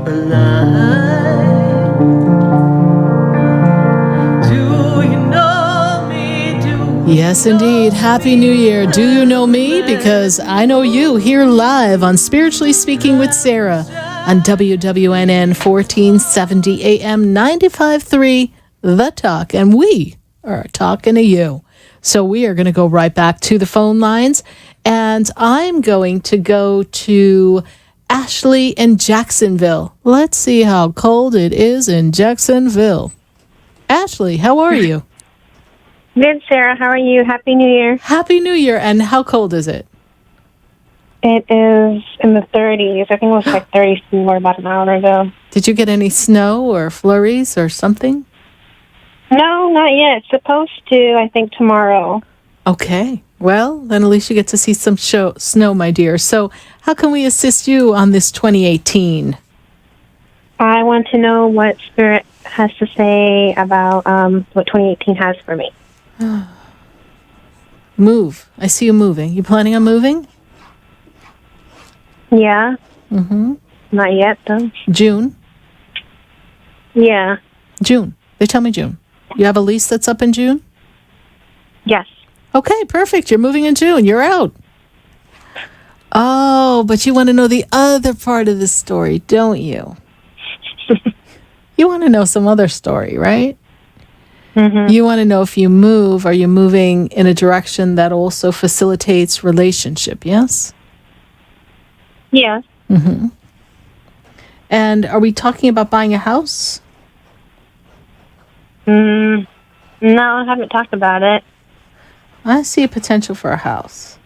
Speaker 3: align.
Speaker 2: Yes, indeed. Happy New Year. Do you know me? Because I know you here live on Spiritually Speaking with Sarah on WWNN 1470 AM 95.3 The Talk. And we are talking to you. So we are going to go right back to the phone lines. And I'm going to go to Ashley in Jacksonville. Let's see how cold it is in Jacksonville. Ashley, how are you?
Speaker 8: Good, Sarah. How are you? Happy New Year.
Speaker 2: Happy New Year. And how cold is it?
Speaker 8: It is in the 30s. I think it was like 34 about an hour ago.
Speaker 2: Did you get any snow or flurries or something?
Speaker 8: No, not yet. It's supposed to, I think, tomorrow.
Speaker 2: Okay. Well, then at least you get to see some snow, my dear. So how can we assist you on this 2018?
Speaker 8: I want to know what Spirit has to say about what 2018 has for me.
Speaker 2: Move. I see you moving. You planning on moving?
Speaker 8: Yeah.
Speaker 2: Mm-hmm.
Speaker 8: Not yet, though.
Speaker 2: June?
Speaker 8: Yeah.
Speaker 2: June. They tell me June. You have a lease that's up in June?
Speaker 8: Yes.
Speaker 2: Okay, perfect. You're moving in June. You're out. Oh, but you want to know the other part of the story, don't you? You want to know some other story, right?
Speaker 8: Mm-hmm.
Speaker 2: You want to know if you move, are you moving in a direction that also facilitates relationship, yes?
Speaker 8: Yes.
Speaker 2: Mm-hmm. And are we talking about buying a house?
Speaker 8: No, I haven't talked about it.
Speaker 2: I see a potential for a house.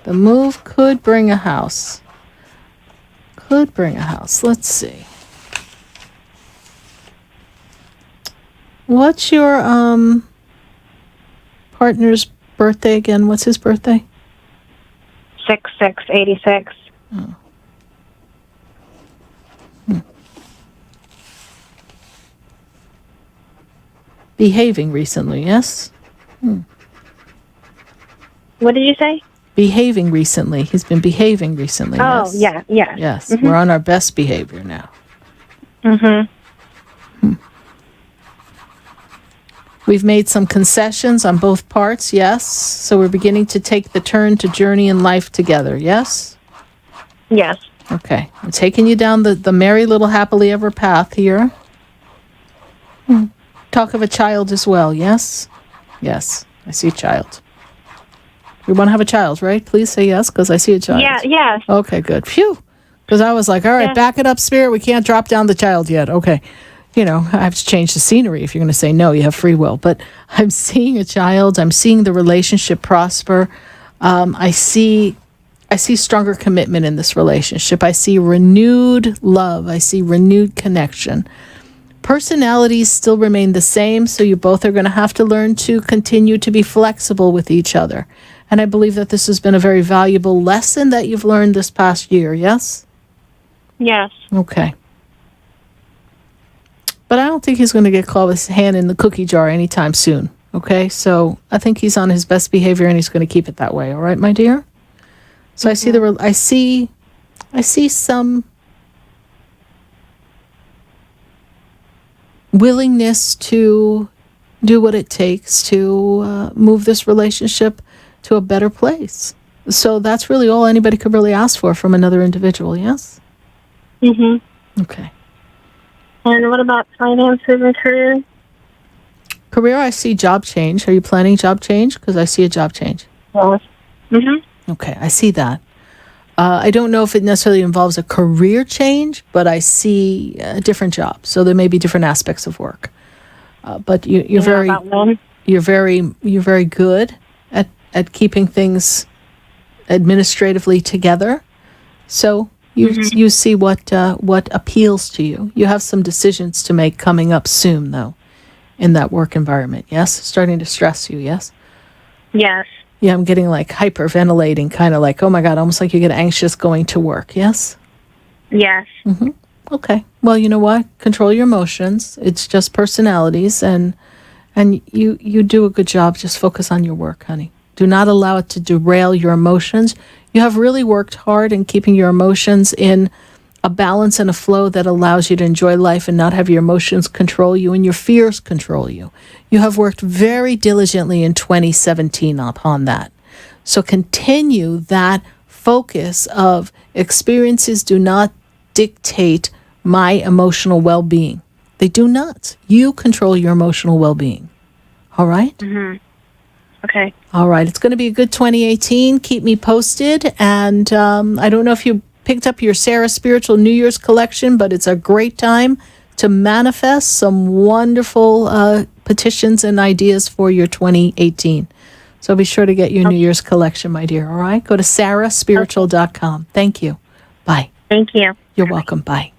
Speaker 2: The move could bring a house. Could bring a house. Let's see. What's your partner's birthday again? What's his birthday?
Speaker 8: 6/6/86.
Speaker 2: Oh. Behaving recently, yes?
Speaker 8: What did you say?
Speaker 2: Behaving recently. He's been behaving recently.
Speaker 8: Oh,
Speaker 2: yes?
Speaker 8: yeah, yeah.
Speaker 2: Yes,
Speaker 8: Mhm.
Speaker 2: we're on our best behavior now.
Speaker 8: Mm-hmm.
Speaker 2: We've made some concessions on both parts, yes? So we're beginning to take the turn to journey in life together, yes?
Speaker 8: Yes.
Speaker 2: Okay. I'm taking you down the merry little happily ever path here. Talk of a child as well, yes? Yes, I see a child. We want to have a child, right? Please say yes, because I see a child.
Speaker 8: Yeah, yes.
Speaker 2: Okay, good. Phew. Because I was like, all right,
Speaker 8: Yeah.
Speaker 2: back it up, Spirit. We can't drop down the child yet. Okay. You know, I have to change the scenery if you're going to say no, you have free will. But I'm seeing a child. I'm seeing the relationship prosper. I see stronger commitment in this relationship. I see renewed love. I see renewed connection. Personalities still remain the same, so you both are going to have to learn to continue to be flexible with each other. And I believe that this has been a very valuable lesson that you've learned this past year, yes?
Speaker 8: Yes.
Speaker 2: Okay. But I don't think he's going to get caught with his hand in the cookie jar anytime soon. Okay? So I think he's on his best behavior and he's going to keep it that way. All right, my dear? So I see I see some willingness to do what it takes to move this relationship to a better place. So that's really all anybody could really ask for from another individual, yes?
Speaker 8: Mm-hmm.
Speaker 2: Okay.
Speaker 8: And what about finances and career?
Speaker 2: Career, I see job change. Are you planning job change? Because I see a job change.
Speaker 8: Mm-hmm.
Speaker 2: Okay, I see that. I don't know if it necessarily involves a career change, but I see a different job. So there may be different aspects of work. But you're very good at keeping things administratively together. So You see what appeals to you. You have some decisions to make coming up soon, though, in that work environment. Yes, starting to stress you. Yes.
Speaker 8: Yes.
Speaker 2: Yeah, I'm getting like hyperventilating, kind of like, oh my God, almost like you get anxious going to work. Yes.
Speaker 8: Yes.
Speaker 2: Mm-hmm. Okay. Well, you know what? Control your emotions. It's just personalities, and you do a good job. Just focus on your work, honey. Do not allow it to derail your emotions. You have really worked hard in keeping your emotions in a balance and a flow that allows you to enjoy life and not have your emotions control you and your fears control you. You have worked very diligently in 2017 upon that. So continue that focus of experiences do not dictate my emotional well-being. They do not. You control your emotional well-being. All right?
Speaker 8: Mm-hmm. Okay.
Speaker 2: All right. It's going to be a good 2018. Keep me posted. And I don't know if you picked up your Sarah Spiritual New Year's collection, but it's a great time to manifest some wonderful petitions and ideas for your 2018. So be sure to get your New Year's collection, my dear. All right? Go to sarahspiritual.com. Thank you. Bye.
Speaker 8: Thank you.
Speaker 2: You're welcome. Bye.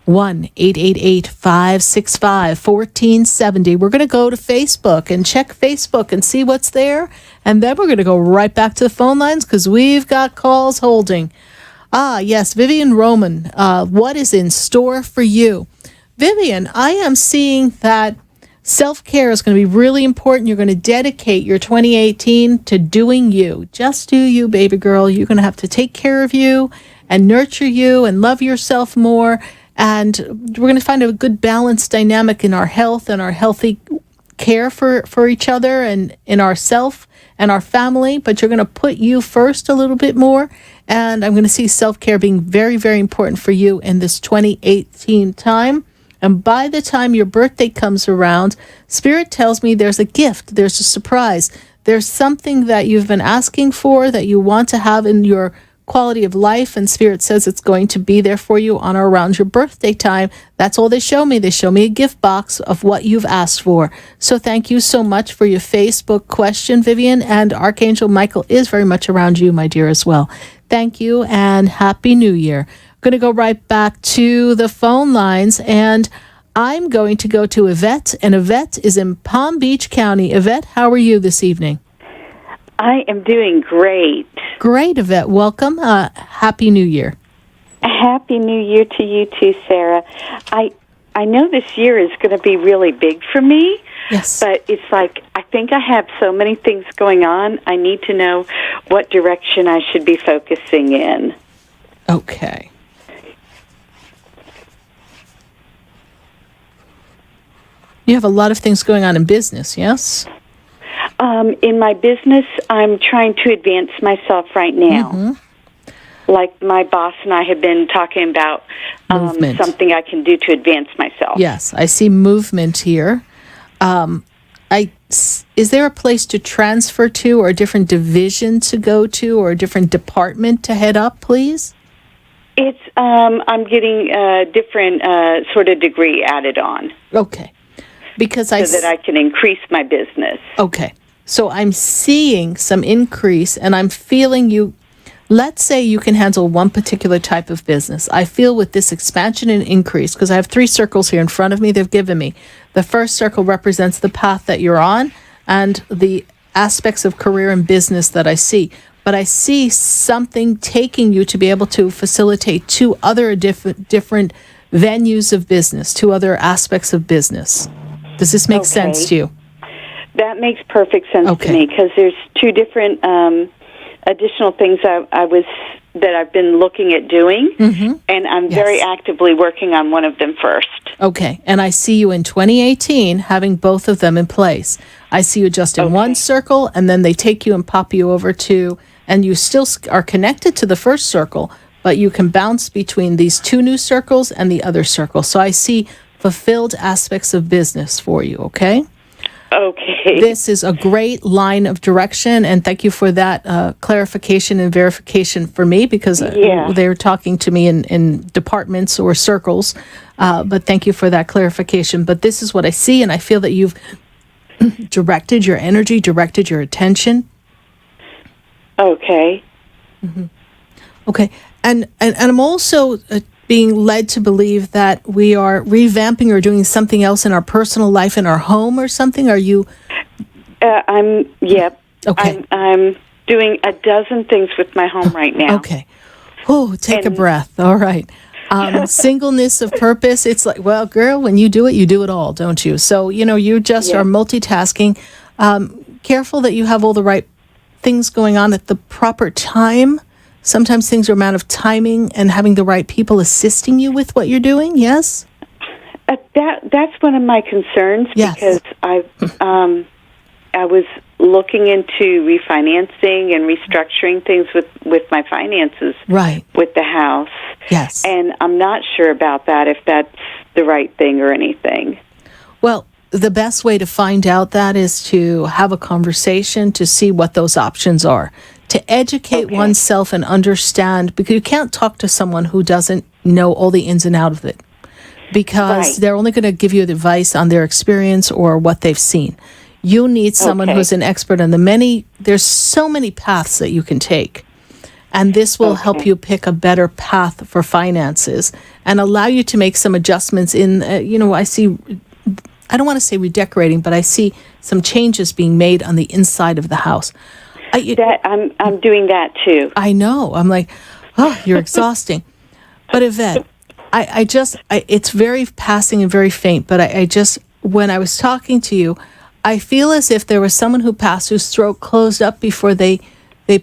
Speaker 2: 1-888-565-1470. We're going to go to Facebook and check Facebook and see what's there. And then we're going to go right back to the phone lines because we've got calls holding. Yes, Vivian Roman, what is in store for you? Vivian, I am seeing that self-care is going to be really important. You're going to dedicate your 2018 to doing you. Just do you, baby girl. You're going to have to take care of you and nurture you and love yourself more. And we're going to find a good balanced dynamic in our health and our healthy care for each other and in ourself and our family. But you're going to put you first a little bit more. And I'm going to see self-care being very, very important for you in this 2018 time. And by the time your birthday comes around, Spirit tells me there's a gift, there's a surprise. There's something that you've been asking for that you want to have in your quality of life, and Spirit says it's going to be there for you on or around your birthday time. That's all they show me. They show me a gift box of what you've asked for. So thank you so much for your Facebook question, Vivian, and Archangel Michael is very much around you, my dear, as well. Thank you, and Happy New Year. I'm going to go right back to the phone lines, and I'm going to go to Yvette, and Yvette is in Palm Beach County. Yvette, how are you this evening?
Speaker 9: I am doing great.
Speaker 2: Great, Yvette. Welcome. Happy New Year.
Speaker 9: Happy New Year to you too, Sarah. I know this year is going to be really big for me.
Speaker 2: Yes.
Speaker 9: But it's like, I think I have so many things going on. I need to know what direction I should be focusing in.
Speaker 2: Okay. You have a lot of things going on in business, yes?
Speaker 9: In my business, I'm trying to advance myself right now.
Speaker 2: Mm-hmm.
Speaker 9: Like my boss and I have been talking about something I can do to advance myself.
Speaker 2: Yes, I see movement here. Is there a place to transfer to or a different division to go to or a different department to head up, please?
Speaker 9: It's I'm getting a different sort of degree added on.
Speaker 2: Okay. Because
Speaker 9: so that I can increase my business.
Speaker 2: Okay. So I'm seeing some increase, and I'm feeling you. Let's say you can handle one particular type of business. I feel with this expansion and increase, because I have 3 circles here in front of me they've given me. The first circle represents the path that you're on and the aspects of career and business that I see. But I see something taking you to be able to facilitate 2 other different venues of business, 2 other aspects of business. Does this make sense to you?
Speaker 9: That makes perfect sense to me, because there's 2 different additional things that I've been looking at doing, and I'm very actively working on one of them first.
Speaker 2: Okay, and I see you in 2018 having both of them in place. I see you just in one circle, and then they take you and pop you over to, and you still are connected to the first circle, but you can bounce between these 2 new circles and the other circle. So I see fulfilled aspects of business for you, okay?
Speaker 9: Okay.
Speaker 2: This is a great line of direction, and thank you for that clarification and verification for me, because they were talking to me in departments or circles, but thank you for that clarification. But this is what I see, and I feel that you've directed your energy, directed your attention.
Speaker 9: Okay.
Speaker 2: Okay. And I'm also being led to believe that we are revamping or doing something else in our personal life, in our home or something. Are you?
Speaker 9: Yep.
Speaker 2: Okay.
Speaker 9: I'm doing a dozen things with my home right now.
Speaker 2: Okay. Oh, take a breath. All right. Singleness of purpose. It's like, well, girl, when you do it all, don't you? So, you just are multitasking. Careful that you have all the right things going on at the proper time. Sometimes things are a matter of timing and having the right people assisting you with what you're doing. Yes?
Speaker 9: That's one of my concerns because I was looking into refinancing and restructuring things with my finances with the house.
Speaker 2: Yes.
Speaker 9: And I'm not sure about that, if that's the right thing or anything.
Speaker 2: Well, the best way to find out that is to have a conversation to see what those options are, to educate oneself and understand, because you can't talk to someone who doesn't know all the ins and outs of it, because they're only going to give you advice on their experience or what they've seen. You need someone who's an expert on there's so many paths that you can take. And this will help you pick a better path for finances and allow you to make some adjustments in, I see, I don't want to say redecorating, but I see some changes being made on the inside of the house.
Speaker 9: I'm doing that too.
Speaker 2: I know. I'm like, oh, you're exhausting. But Yvette, it's very passing and very faint, but I just, when I was talking to you, I feel as if there was someone who passed whose throat closed up before they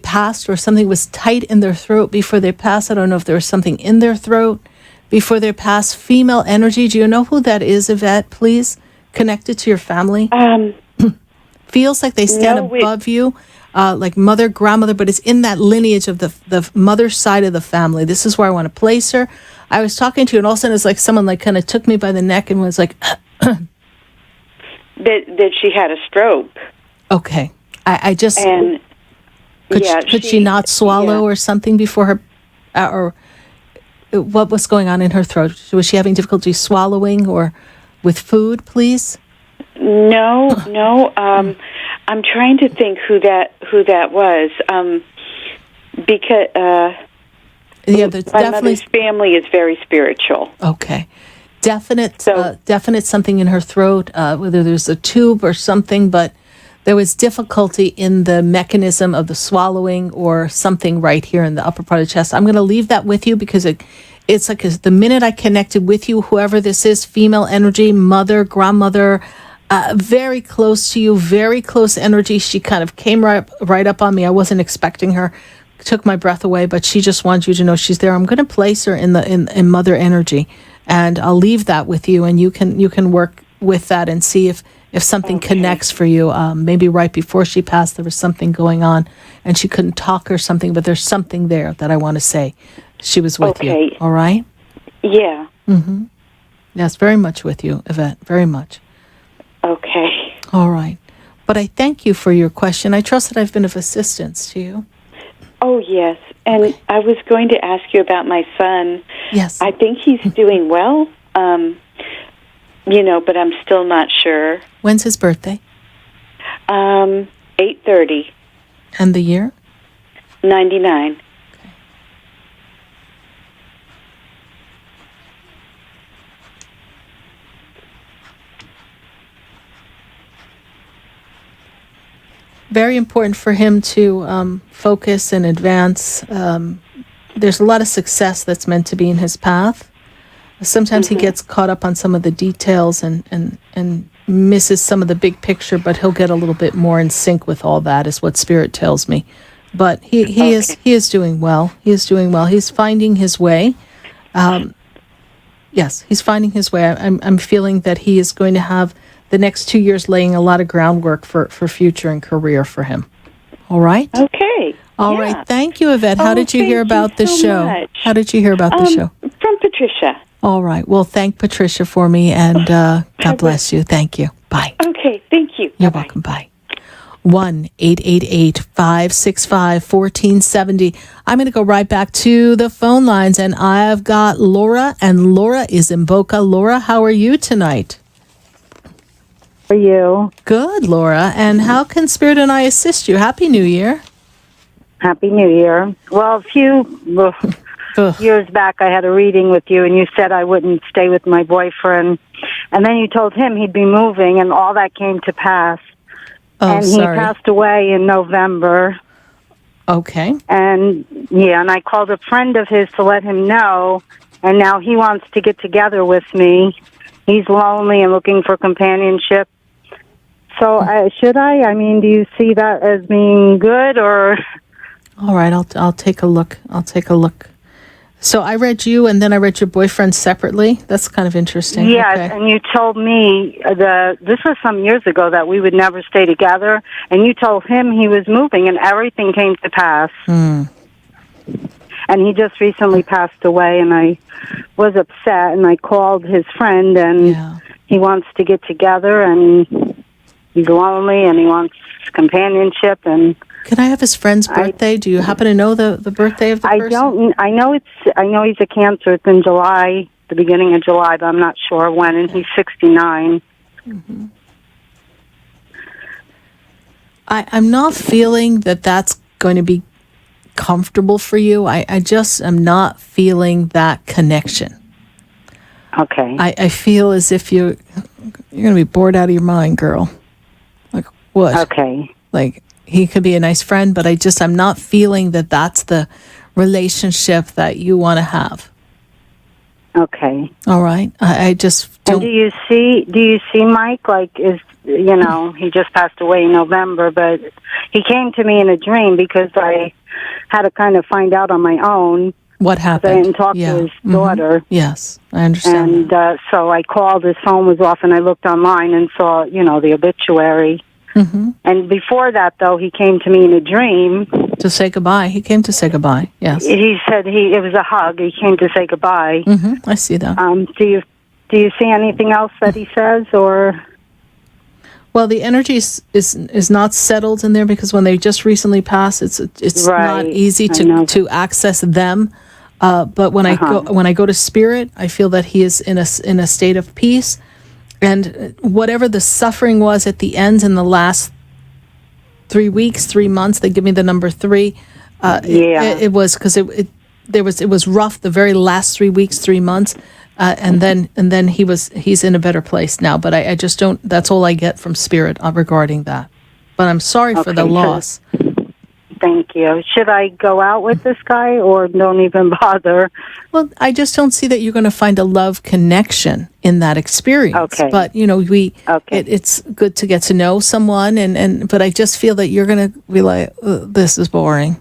Speaker 2: passed, or something was tight in their throat before they passed. I don't know if there was something in their throat before they passed. Female energy. Do you know who that is, Yvette, please? Connected to your family? Feels like they stand above you, like mother, grandmother, but it's in that lineage of the mother side of the family. This is where I want to place her. I was talking to you, and all of a sudden it's like someone like kind of took me by the neck and was like...
Speaker 9: That she had a stroke.
Speaker 2: Okay. I just...
Speaker 9: And
Speaker 2: could she not swallow or something before her... or what was going on in her throat? Was she having difficulty swallowing or with food, please?
Speaker 9: No. I'm trying to think who that was. Because my mother's family is very spiritual.
Speaker 2: Okay. Definite something in her throat, whether there's a tube or something, but there was difficulty in the mechanism of the swallowing or something right here in the upper part of the chest. I'm going to leave that with you because it's like the minute I connected with you, whoever this is, female energy, mother, grandmother, very close to you, very close energy. She kind of came right up on me. I wasn't expecting her, took my breath away, but she just wants you to know she's there. I'm going to place her in mother energy. And I'll leave that with you, and you can work with that and see if something connects for you. Maybe right before she passed, there was something going on, and she couldn't talk or something, but there's something there that I want to say. She was with you, all right?
Speaker 9: Yeah.
Speaker 2: Mm-hmm. Yes, very much with you, Yvette, very much.
Speaker 9: Okay.
Speaker 2: All right. But I thank you for your question. I trust that I've been of assistance to you.
Speaker 9: Oh, yes. And I was going to ask you about my son.
Speaker 2: Yes.
Speaker 9: I think he's doing well, but I'm still not sure.
Speaker 2: When's his birthday?
Speaker 9: 8:30.
Speaker 2: And the year?
Speaker 9: 99.
Speaker 2: Okay. Very important for him to focus and advance. There's a lot of success that's meant to be in his path. Sometimes he gets caught up on some of the details and misses some of the big picture, but he'll get a little bit more in sync with all that, is what Spirit tells me. But he is doing well. He is doing well. He's finding his way. Yes, he's finding his way. I'm feeling that he is going to have the next 2 years laying a lot of groundwork for future and career for him. All right?
Speaker 9: Okay.
Speaker 2: All right. Thank you, Yvette. How did you hear about the show?
Speaker 9: Much.
Speaker 2: How did you hear about the show?
Speaker 9: From Patricia.
Speaker 2: All right. Well, thank Patricia for me, and God bless you. Thank you. Bye.
Speaker 9: Okay. Thank you.
Speaker 2: You're welcome. Bye. 1-888-565-1470. I'm going to go right back to the phone lines, and I've got Laura, and Laura is in Boca. Laura, how are you tonight?
Speaker 10: How are you?
Speaker 2: Good, Laura. And how can Spirit and I assist you? Happy New Year.
Speaker 10: Happy New Year. Well, years back I had a reading with you, and you said I wouldn't stay with my boyfriend. And then you told him he'd be moving, and all that came to pass. And he passed away in November.
Speaker 2: Okay.
Speaker 10: And I called a friend of his to let him know, and now he wants to get together with me. He's lonely and looking for companionship. So should I? I mean, do you see that as being good, or?
Speaker 2: All right, I'll take a look. So I read you, and then I read your boyfriend separately. That's kind of interesting.
Speaker 10: Yes,
Speaker 2: okay.
Speaker 10: And you told me this was some years ago that we would never stay together, and you told him he was moving, and everything came to pass. And he just recently passed away, and I was upset, and I called his friend, and he wants to get together, and he's lonely, and he wants companionship, and.
Speaker 2: Can I have his friend's birthday? Do you happen to know the birthday of the person?
Speaker 10: I don't. I know he's a Cancer. It's in July, the beginning of July, but I'm not sure when. And he's 69.
Speaker 2: Mm-hmm. I'm not feeling that that's going to be comfortable for you. I just am not feeling that connection.
Speaker 10: Okay.
Speaker 2: I feel as if you're going to be bored out of your mind, girl. Like what?
Speaker 10: Okay.
Speaker 2: Like. He could be a nice friend, but I'm not feeling that that's the relationship that you want to have.
Speaker 10: Okay.
Speaker 2: All right. I just don't.
Speaker 10: And do you see Mike? Like, he just passed away in November, but he came to me in a dream because I had to kind of find out on my own.
Speaker 2: What happened?
Speaker 10: I didn't talk to his daughter.
Speaker 2: Yes, I understand.
Speaker 10: And so I called, his phone was off, and I looked online and saw, the obituary.
Speaker 2: Mm-hmm.
Speaker 10: And before that, though, he came to me in a dream.
Speaker 2: To say goodbye. He came to say goodbye, yes.
Speaker 10: He said it was a hug. He came to say goodbye.
Speaker 2: Mm-hmm. I see that.
Speaker 10: Do you see anything else that he says, or?
Speaker 2: Well, the energy is not settled in there because when they just recently passed, it's not easy to access them. But when I go to spirit, I feel that he is in a state of peace. And whatever the suffering was at the end in the last 3 weeks, 3 months, they give me the number 3. It was because it was rough the very last 3 weeks, 3 months, and then he's in a better place now. But I just don't. That's all I get from spirit regarding that. But I'm sorry for the loss.
Speaker 10: Thank you. Should I go out with this guy or don't even bother?
Speaker 2: Well, I just don't see that you're going to find a love connection in that experience.
Speaker 10: Okay.
Speaker 2: But, it's good to get to know someone. But I just feel that you're going to be like, this is boring.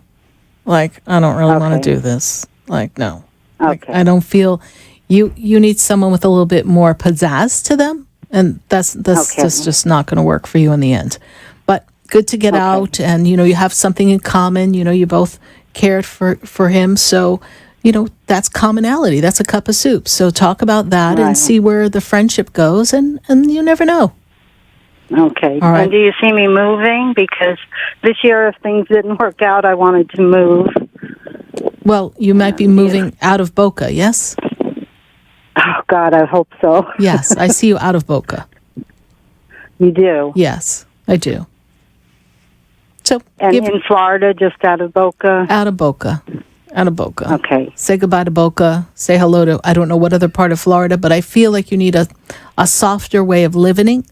Speaker 2: Like, I don't really want to do this. Like, no.
Speaker 10: Okay.
Speaker 2: Like, I don't feel you need someone with a little bit more pizzazz to them. And that's just not going to work for you in the end. Good to get out, and you have something in common. You both cared for him, so that's commonality. That's a cup of soup. So talk about that and see where the friendship goes, and you never know.
Speaker 10: Okay.
Speaker 2: All right.
Speaker 10: And do you see me moving? Because this year, if things didn't work out, I wanted to move.
Speaker 2: Well, you might be moving out of Boca, yes?
Speaker 10: Oh God, I hope so.
Speaker 2: Yes, I see you out of Boca.
Speaker 10: You do?
Speaker 2: Yes, I do. So,
Speaker 10: in Florida, just out of Boca?
Speaker 2: Out of Boca.
Speaker 10: Okay.
Speaker 2: Say goodbye to Boca. Say hello to, I don't know what other part of Florida, but I feel like you need a softer way of living.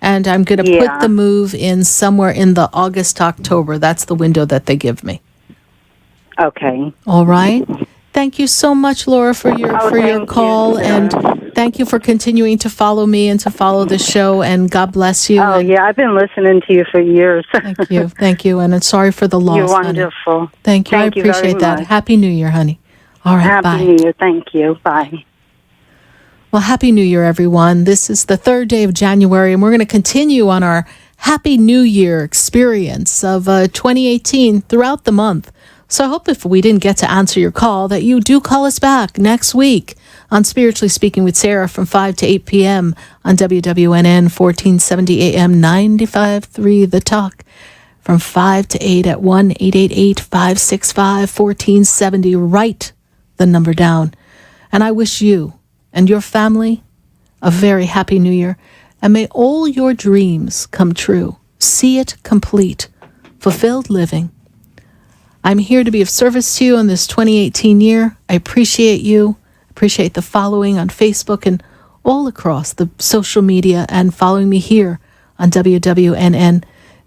Speaker 2: And I'm going to put the move in somewhere in the August, October. That's the window that they give me.
Speaker 10: Okay.
Speaker 2: All right. Thank you so much, Laura, for your call, and thank you for continuing to follow me and to follow the show. And God bless you.
Speaker 10: Oh I've been listening to you for years.
Speaker 2: Thank you, and I'm sorry for the loss.
Speaker 10: You're wonderful.
Speaker 2: Honey. Thank you. I appreciate that. Happy New Year, honey. All right.
Speaker 10: Happy New Year. Thank you. Bye.
Speaker 2: Well, Happy New Year, everyone. This is the 3rd day of January, and we're going to continue on our Happy New Year experience of 2018 throughout the month. So I hope if we didn't get to answer your call, that you do call us back next week on Spiritually Speaking with Sarah from 5 to 8 p.m. on WWNN 1470 AM 95.3 The Talk from 5 to 8 at 1-888-565-1470. Write the number down. And I wish you and your family a very happy New Year. And may all your dreams come true. See it complete. Fulfilled living. I'm here to be of service to you in this 2018 year. I appreciate you. Appreciate the following on Facebook and all across the social media and following me here on WWNN.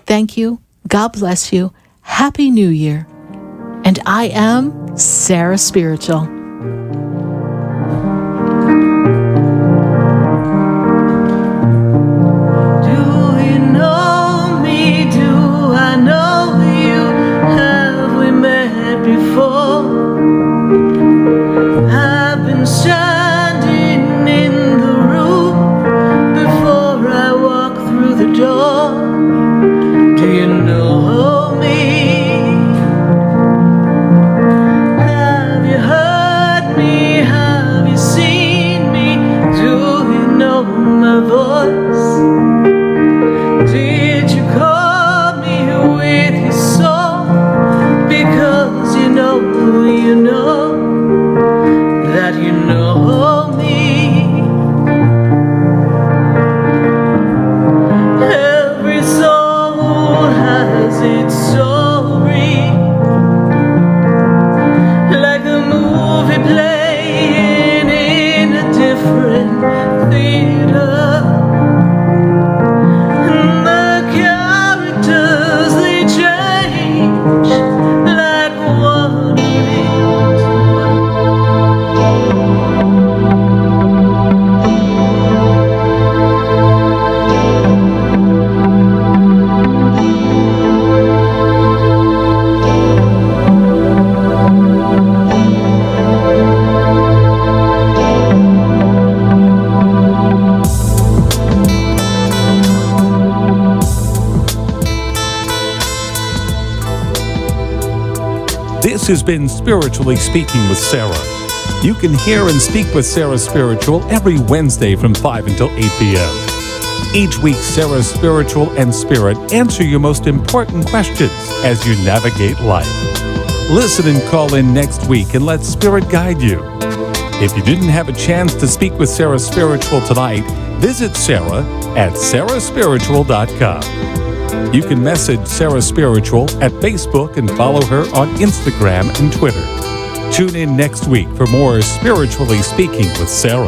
Speaker 2: Thank you. God bless you. Happy New Year. And I am Sarah Spiritual.
Speaker 1: This has been Spiritually Speaking with Sarah. You can hear and speak with Sarah Spiritual every Wednesday from 5 until 8 p.m. Each week, Sarah Spiritual and Spirit answer your most important questions as you navigate life. Listen and call in next week and let Spirit guide you. If you didn't have a chance to speak with Sarah Spiritual tonight, visit Sarah at sarahspiritual.com. You can message Sarah Spiritual at Facebook and follow her on Instagram and Twitter. Tune in next week for more Spiritually Speaking with Sarah.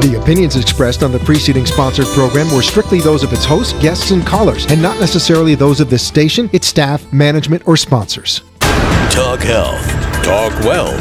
Speaker 12: The opinions expressed on the preceding sponsored program were strictly those of its hosts, guests, and callers, and not necessarily those of this station, its staff, management, or sponsors.
Speaker 11: Talk health. Talk wealth.